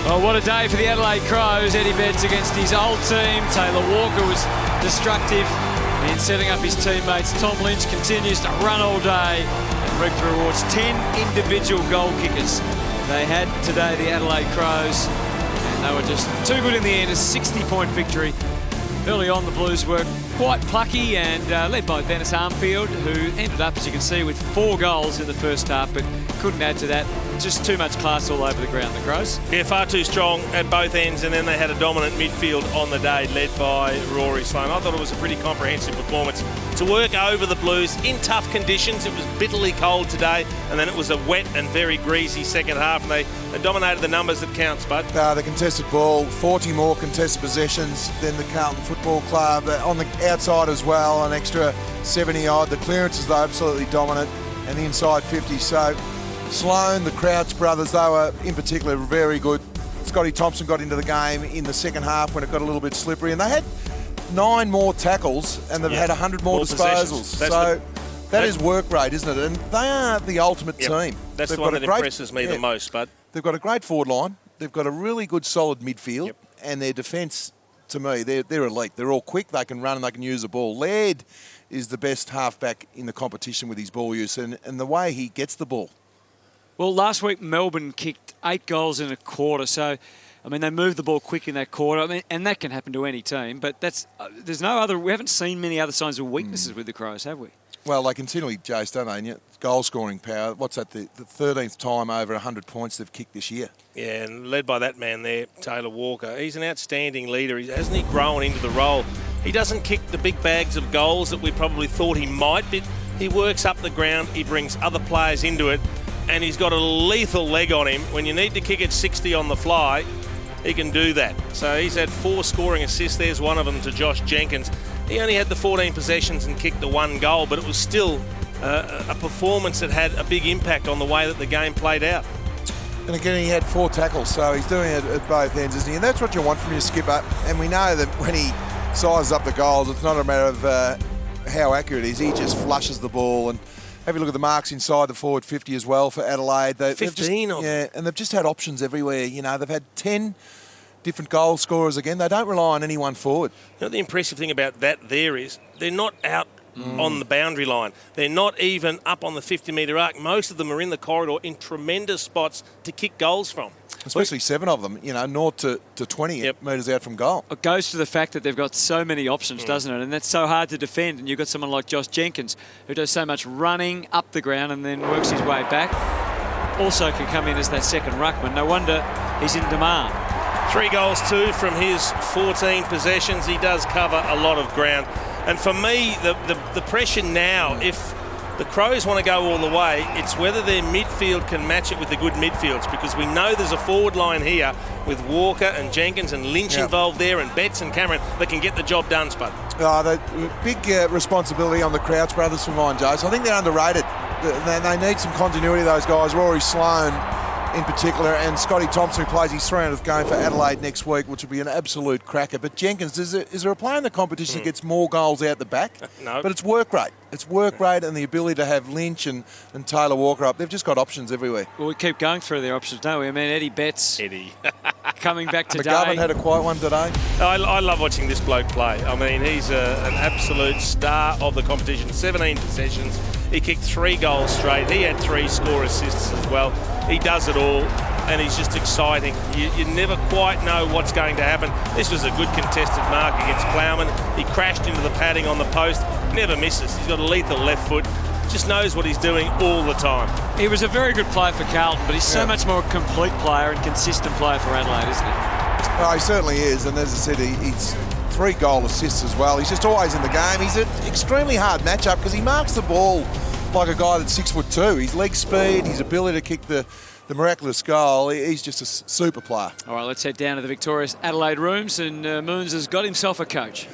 Well, what a day for the Adelaide Crows. Eddie Betts against his old team. Taylor Walker was destructive in setting up his teammates. Tom Lynch continues to run all day and reap the rewards. 10 individual goal kickers they had today, the Adelaide Crows, and they were just too good in the end. A 60-point victory. Early on, the Blues were quite plucky and led by Dennis Armfield, who ended up, as you can see, with 4 goals in the first half, but couldn't add to that. Just too much class all over the ground, the Crows. Yeah, far too strong at both ends, and then they had a dominant midfield on the day, led by Rory Sloane. I thought it was a pretty comprehensive performance to work over the Blues in tough conditions. It was bitterly cold today, and then it was a wet and very greasy second half, and they dominated the numbers that count, Spud. The contested ball, 40 more contested possessions than the Carlton Football Club. On the outside as well, an extra 70-odd. The clearances, they're absolutely dominant, and the inside 50. So Sloane, the Crouch brothers, they were in particular very good. Scotty Thompson got into the game in the second half when it got a little bit slippery, and they had 9 more tackles and they've had 100 more disposals. So that is work rate, isn't it? And they are the ultimate team. That's the one that impresses me the most, Bud. They've got a great forward line. They've got a really good solid midfield, and their defence, to me, they're elite. They're all quick, they can run and they can use the ball. Laird is the best halfback in the competition with his ball use and the way he gets the ball. Well, last week Melbourne kicked 8 goals in a quarter, so I mean they moved the ball quick in that quarter. I mean, and that can happen to any team, but there's no other. We haven't seen many other signs of weaknesses with the Crows, have we? Well, they continually, Jace, don't they? And goal scoring power. What's that? The 13th time over 100 points they've kicked this year. Yeah, and led by that man there, Taylor Walker. He's an outstanding leader. Hasn't he grown into the role? He doesn't kick the big bags of goals that we probably thought he might, but he works up the ground. He brings other players into it. And he's got a lethal leg on him. When you need to kick it 60 on the fly, he can do that. So he's had 4 scoring assists. There's one of them to Josh Jenkins. He only had the 14 possessions and kicked the 1 goal, but it was still a performance that had a big impact on the way that the game played out. And again, he had 4 tackles, so he's doing it at both ends, isn't he? And that's what you want from your skipper. And we know that when he sizes up the goals, it's not a matter of how accurate he is. He just flushes the ball. And have a look at the marks inside the forward 50 as well for Adelaide. 15 of them. Yeah, and they've just had options everywhere. You know, they've had 10 different goal scorers again. They don't rely on any one forward. You know, the impressive thing about that there is they're not out on the boundary line. They're not even up on the 50-metre arc. Most of them are in the corridor in tremendous spots to kick goals from. Especially 7 of them, 0 to 20 metres out from goal. It goes to the fact that they've got so many options, doesn't it? And that's so hard to defend. And you've got someone like Josh Jenkins who does so much running up the ground and then works his way back. Also can come in as that second ruckman. No wonder he's in demand. 3 goals too from his 14 possessions. He does cover a lot of ground. And for me, the pressure now, if the Crows want to go all the way, it's whether their midfield can match it with the good midfields, because we know there's a forward line here with Walker and Jenkins and Lynch involved there and Betts and Cameron that can get the job done, Spud. The big responsibility on the Crouch brothers for mine, Joe. So I think they're underrated. They need some continuity, those guys. Rory Sloane in particular, and Scotty Thompson, who plays his 300th game for Adelaide next week, which will be an absolute cracker. But Jenkins, is there a player in the competition that gets more goals out the back? No. But it's work rate. It's work rate and the ability to have Lynch and Taylor Walker up. They've just got options everywhere. Well, we keep going through their options, don't we? I mean, Eddie Betts coming back today. McGovern had a quiet one today. I love watching this bloke play. I mean, he's an absolute star of the competition. 17 possessions. He kicked 3 goals straight. He had 3 score assists as well. He does it all. and he's just exciting. You never quite know what's going to happen. This was a good contested mark against Plowman. He crashed into the padding on the post, never misses. He's got a lethal left foot, just knows what he's doing all the time. He was a very good player for Carlton, but he's so much more a complete player and consistent player for Adelaide, isn't he? Oh, he certainly is, and as I said, he's 3 goal assists as well. He's just always in the game. He's an extremely hard matchup because he marks the ball like a guy that's 6'2". His leg speed, his ability to kick the miraculous goal, he's just a super player. All right, let's head down to the victorious Adelaide rooms, and Moons has got himself a coach.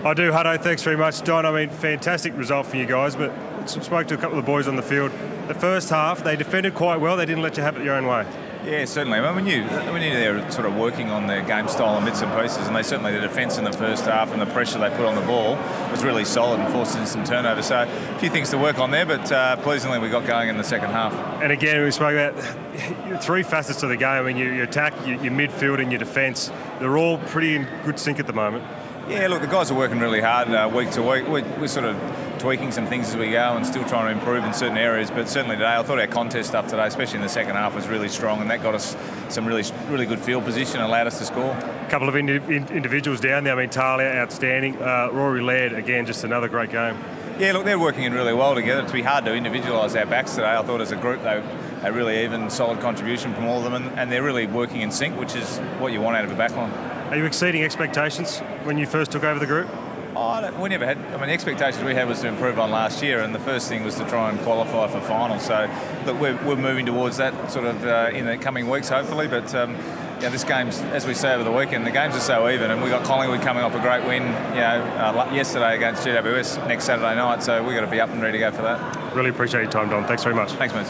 I do, Hutto. Thanks very much, Don. I mean, fantastic result for you guys, but spoke to a couple of the boys on the field. The first half, they defended quite well. They didn't let you have it your own way. Yeah, certainly. I mean, we knew they were sort of working on their game style and bits and pieces, and they certainly, the defence in the first half and the pressure they put on the ball was really solid and forced in some turnovers. So a few things to work on there, but pleasingly we got going in the second half. And again, we spoke about 3 facets to the game. I mean, your attack, your midfield and your defence. They're all pretty in good sync at the moment. Yeah, look, the guys are working really hard week to week. We're sort of tweaking some things as we go and still trying to improve in certain areas, but certainly today I thought our contest stuff today, especially in the second half, was really strong, and that got us some really good field position and allowed us to score. A couple of individuals down there. I mean, Talia, outstanding. Rory Laird, again, just another great game. Yeah, look, they're working in really well together. It's been hard to individualise our backs today. I thought as a group they really even solid contribution from all of them, and they're really working in sync, which is what you want out of a backline. Are you exceeding expectations when you first took over the group? We never had. I mean, the expectations we had was to improve on last year, and the first thing was to try and qualify for finals. So, look, we're moving towards that sort of in the coming weeks, hopefully. But this game's, as we say over the weekend, the games are so even, and we got Collingwood coming off a great win, yesterday against GWS next Saturday night. So we've got to be up and ready to go for that. Really appreciate your time, Don. Thanks very much. Thanks, mate.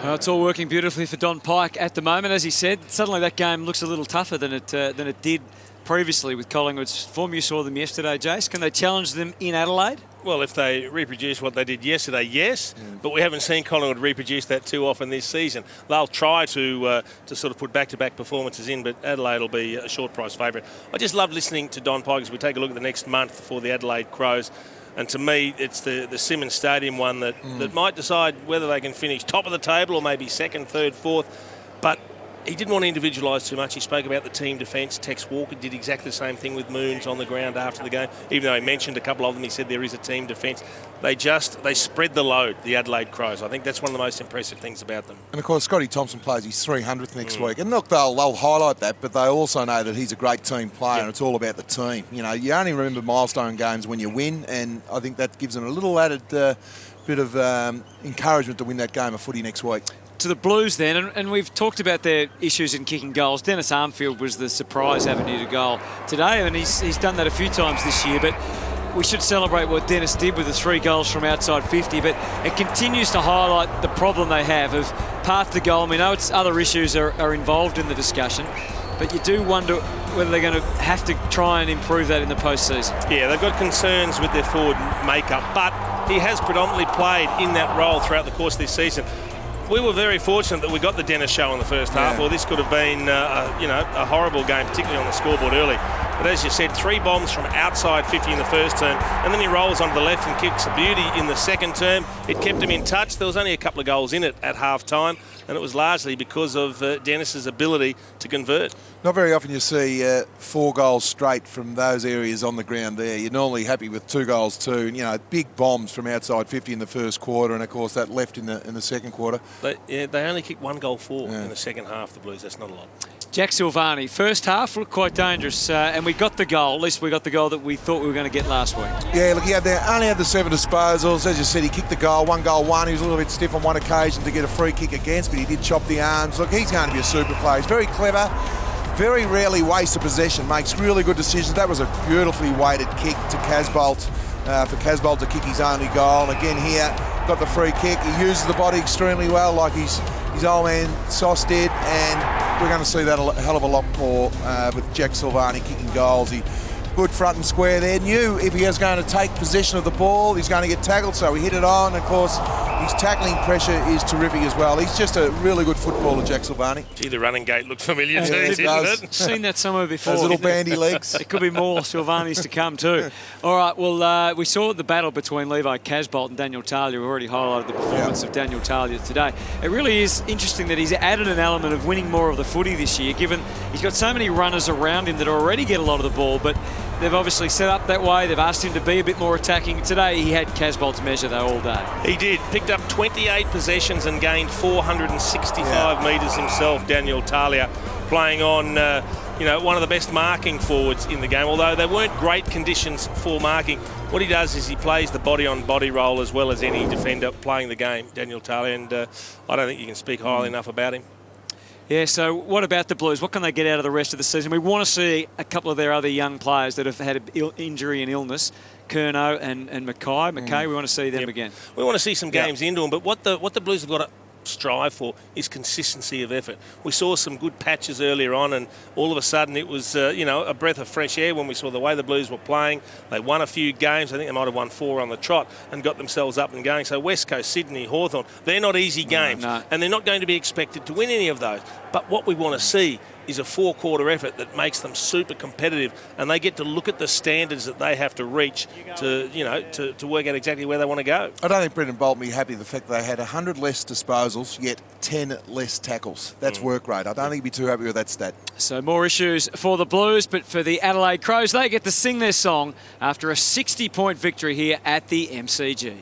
It's all working beautifully for Don Pike at the moment. As he said, suddenly that game looks a little tougher than it did previously with Collingwood's form. You saw them yesterday, Jace. Can they challenge them in Adelaide? Well, if they reproduce what they did yesterday, yes. But we haven't seen Collingwood reproduce that too often this season. They'll try to sort of put back-to-back performances in, but Adelaide will be a short price favourite. I just love listening to Don Pike as we take a look at the next month for the Adelaide Crows. And to me, it's the Simmons Stadium one that might decide whether they can finish top of the table or maybe second, third, fourth. But he didn't want to individualise too much. He spoke about the team defence. Tex Walker did exactly the same thing with Moons on the ground after the game. Even though he mentioned a couple of them, he said there is a team defence. They spread the load, the Adelaide Crows. I think that's one of the most impressive things about them. And of course, Scotty Thompson plays his 300th next week. And look, they'll highlight that, but they also know that he's a great team player, and it's all about the team. You know, you only remember milestone games when you win, and I think that gives them a little added bit of encouragement to win that game of footy next week. To the Blues then, and we've talked about their issues in kicking goals. Dennis Armfield was the surprise avenue to goal today, and he's done that a few times this year, but we should celebrate what Dennis did with the 3 goals from outside 50, but it continues to highlight the problem they have of path to goal. We know it's other issues are involved in the discussion, but you do wonder whether they're going to have to try and improve that in the postseason. Yeah, they've got concerns with their forward makeup, but he has predominantly played in that role throughout the course of this season. We were very fortunate that we got the Dennis show in the first half, or this could have been, a horrible game, particularly on the scoreboard early. But as you said, 3 bombs from outside 50 in the first term, and then he rolls onto the left and kicks a beauty in the second term. It kept him in touch. There was only a couple of goals in it at half-time, and it was largely because of Dennis's ability to convert. Not very often you see 4 goals straight from those areas on the ground there. You're normally happy with 2 goals too. And, big bombs from outside 50 in the first quarter, and of course that left in the second quarter. They only kicked 1 goal for in the second half, the Blues. That's not a lot. Jack Silvani, first half looked quite dangerous, and we got the goal. At least we got the goal that we thought we were going to get last week. Yeah, look, he only had the 7 disposals. As you said, he kicked the goal, 1 goal, 1. He was a little bit stiff on one occasion to get a free kick against, but he did chop the arms. Look, he's going to be a super player. He's very clever, very rarely wastes a possession, makes really good decisions. That was a beautifully weighted kick to Casbolt, for Casbolt to kick his only goal. And again here, got the free kick. He uses the body extremely well, like his old man Sauce did, and we're going to see that a hell of a lot more with Jack Silvani kicking goals. He good front and square there. Knew if he was going to take possession of the ball, he's going to get tackled, so he hit it on. Of course, his tackling pressure is terrific as well. He's just a really good footballer, Jack Silvani. Gee, the running gate looked familiar Yeah, too, it didn't does. it? Seen that somewhere before. Those little bandy legs. There could be more Silvani's to come too. All right, well, we saw the battle between Levi Casbolt and Daniel Talia. We've already highlighted the performance of Daniel Talia today. It really is interesting that he's added an element of winning more of the footy this year, given he's got so many runners around him that already get a lot of the ball, but they've obviously set up that way. They've asked him to be a bit more attacking. Today, he had Casbolt's measure, though, all day. He did. Picked up 28 possessions and gained 465 metres himself, Daniel Talia, playing on, one of the best marking forwards in the game, although they weren't great conditions for marking. What he does is he plays the body-on-body role as well as any defender playing the game, Daniel Talia, and I don't think you can speak highly enough about him. Yeah, so what about the Blues? What can they get out of the rest of the season? We want to see a couple of their other young players that have had injury and illness, Curnow and Mackay. We want to see them again. We want to see some games into them, but what the Blues have got to strive for is consistency of effort. We saw some good patches earlier on, and all of a sudden it was a breath of fresh air when we saw the way the Blues were playing. They won a few games. I think they might have won 4 on the trot and got themselves up and going. So West Coast, Sydney, Hawthorn, they're not easy games, and they're not going to be expected to win any of those. But what we want to see is a 4-quarter effort that makes them super competitive, and they get to look at the standards that they have to reach to work out exactly where they want to go. I don't think Brendan Bolt will be happy with the fact that they had 100 less disposals, yet 10 less tackles. That's work rate. I don't think he'd be too happy with that stat. So more issues for the Blues, but for the Adelaide Crows, they get to sing their song after a 60-point victory here at the MCG.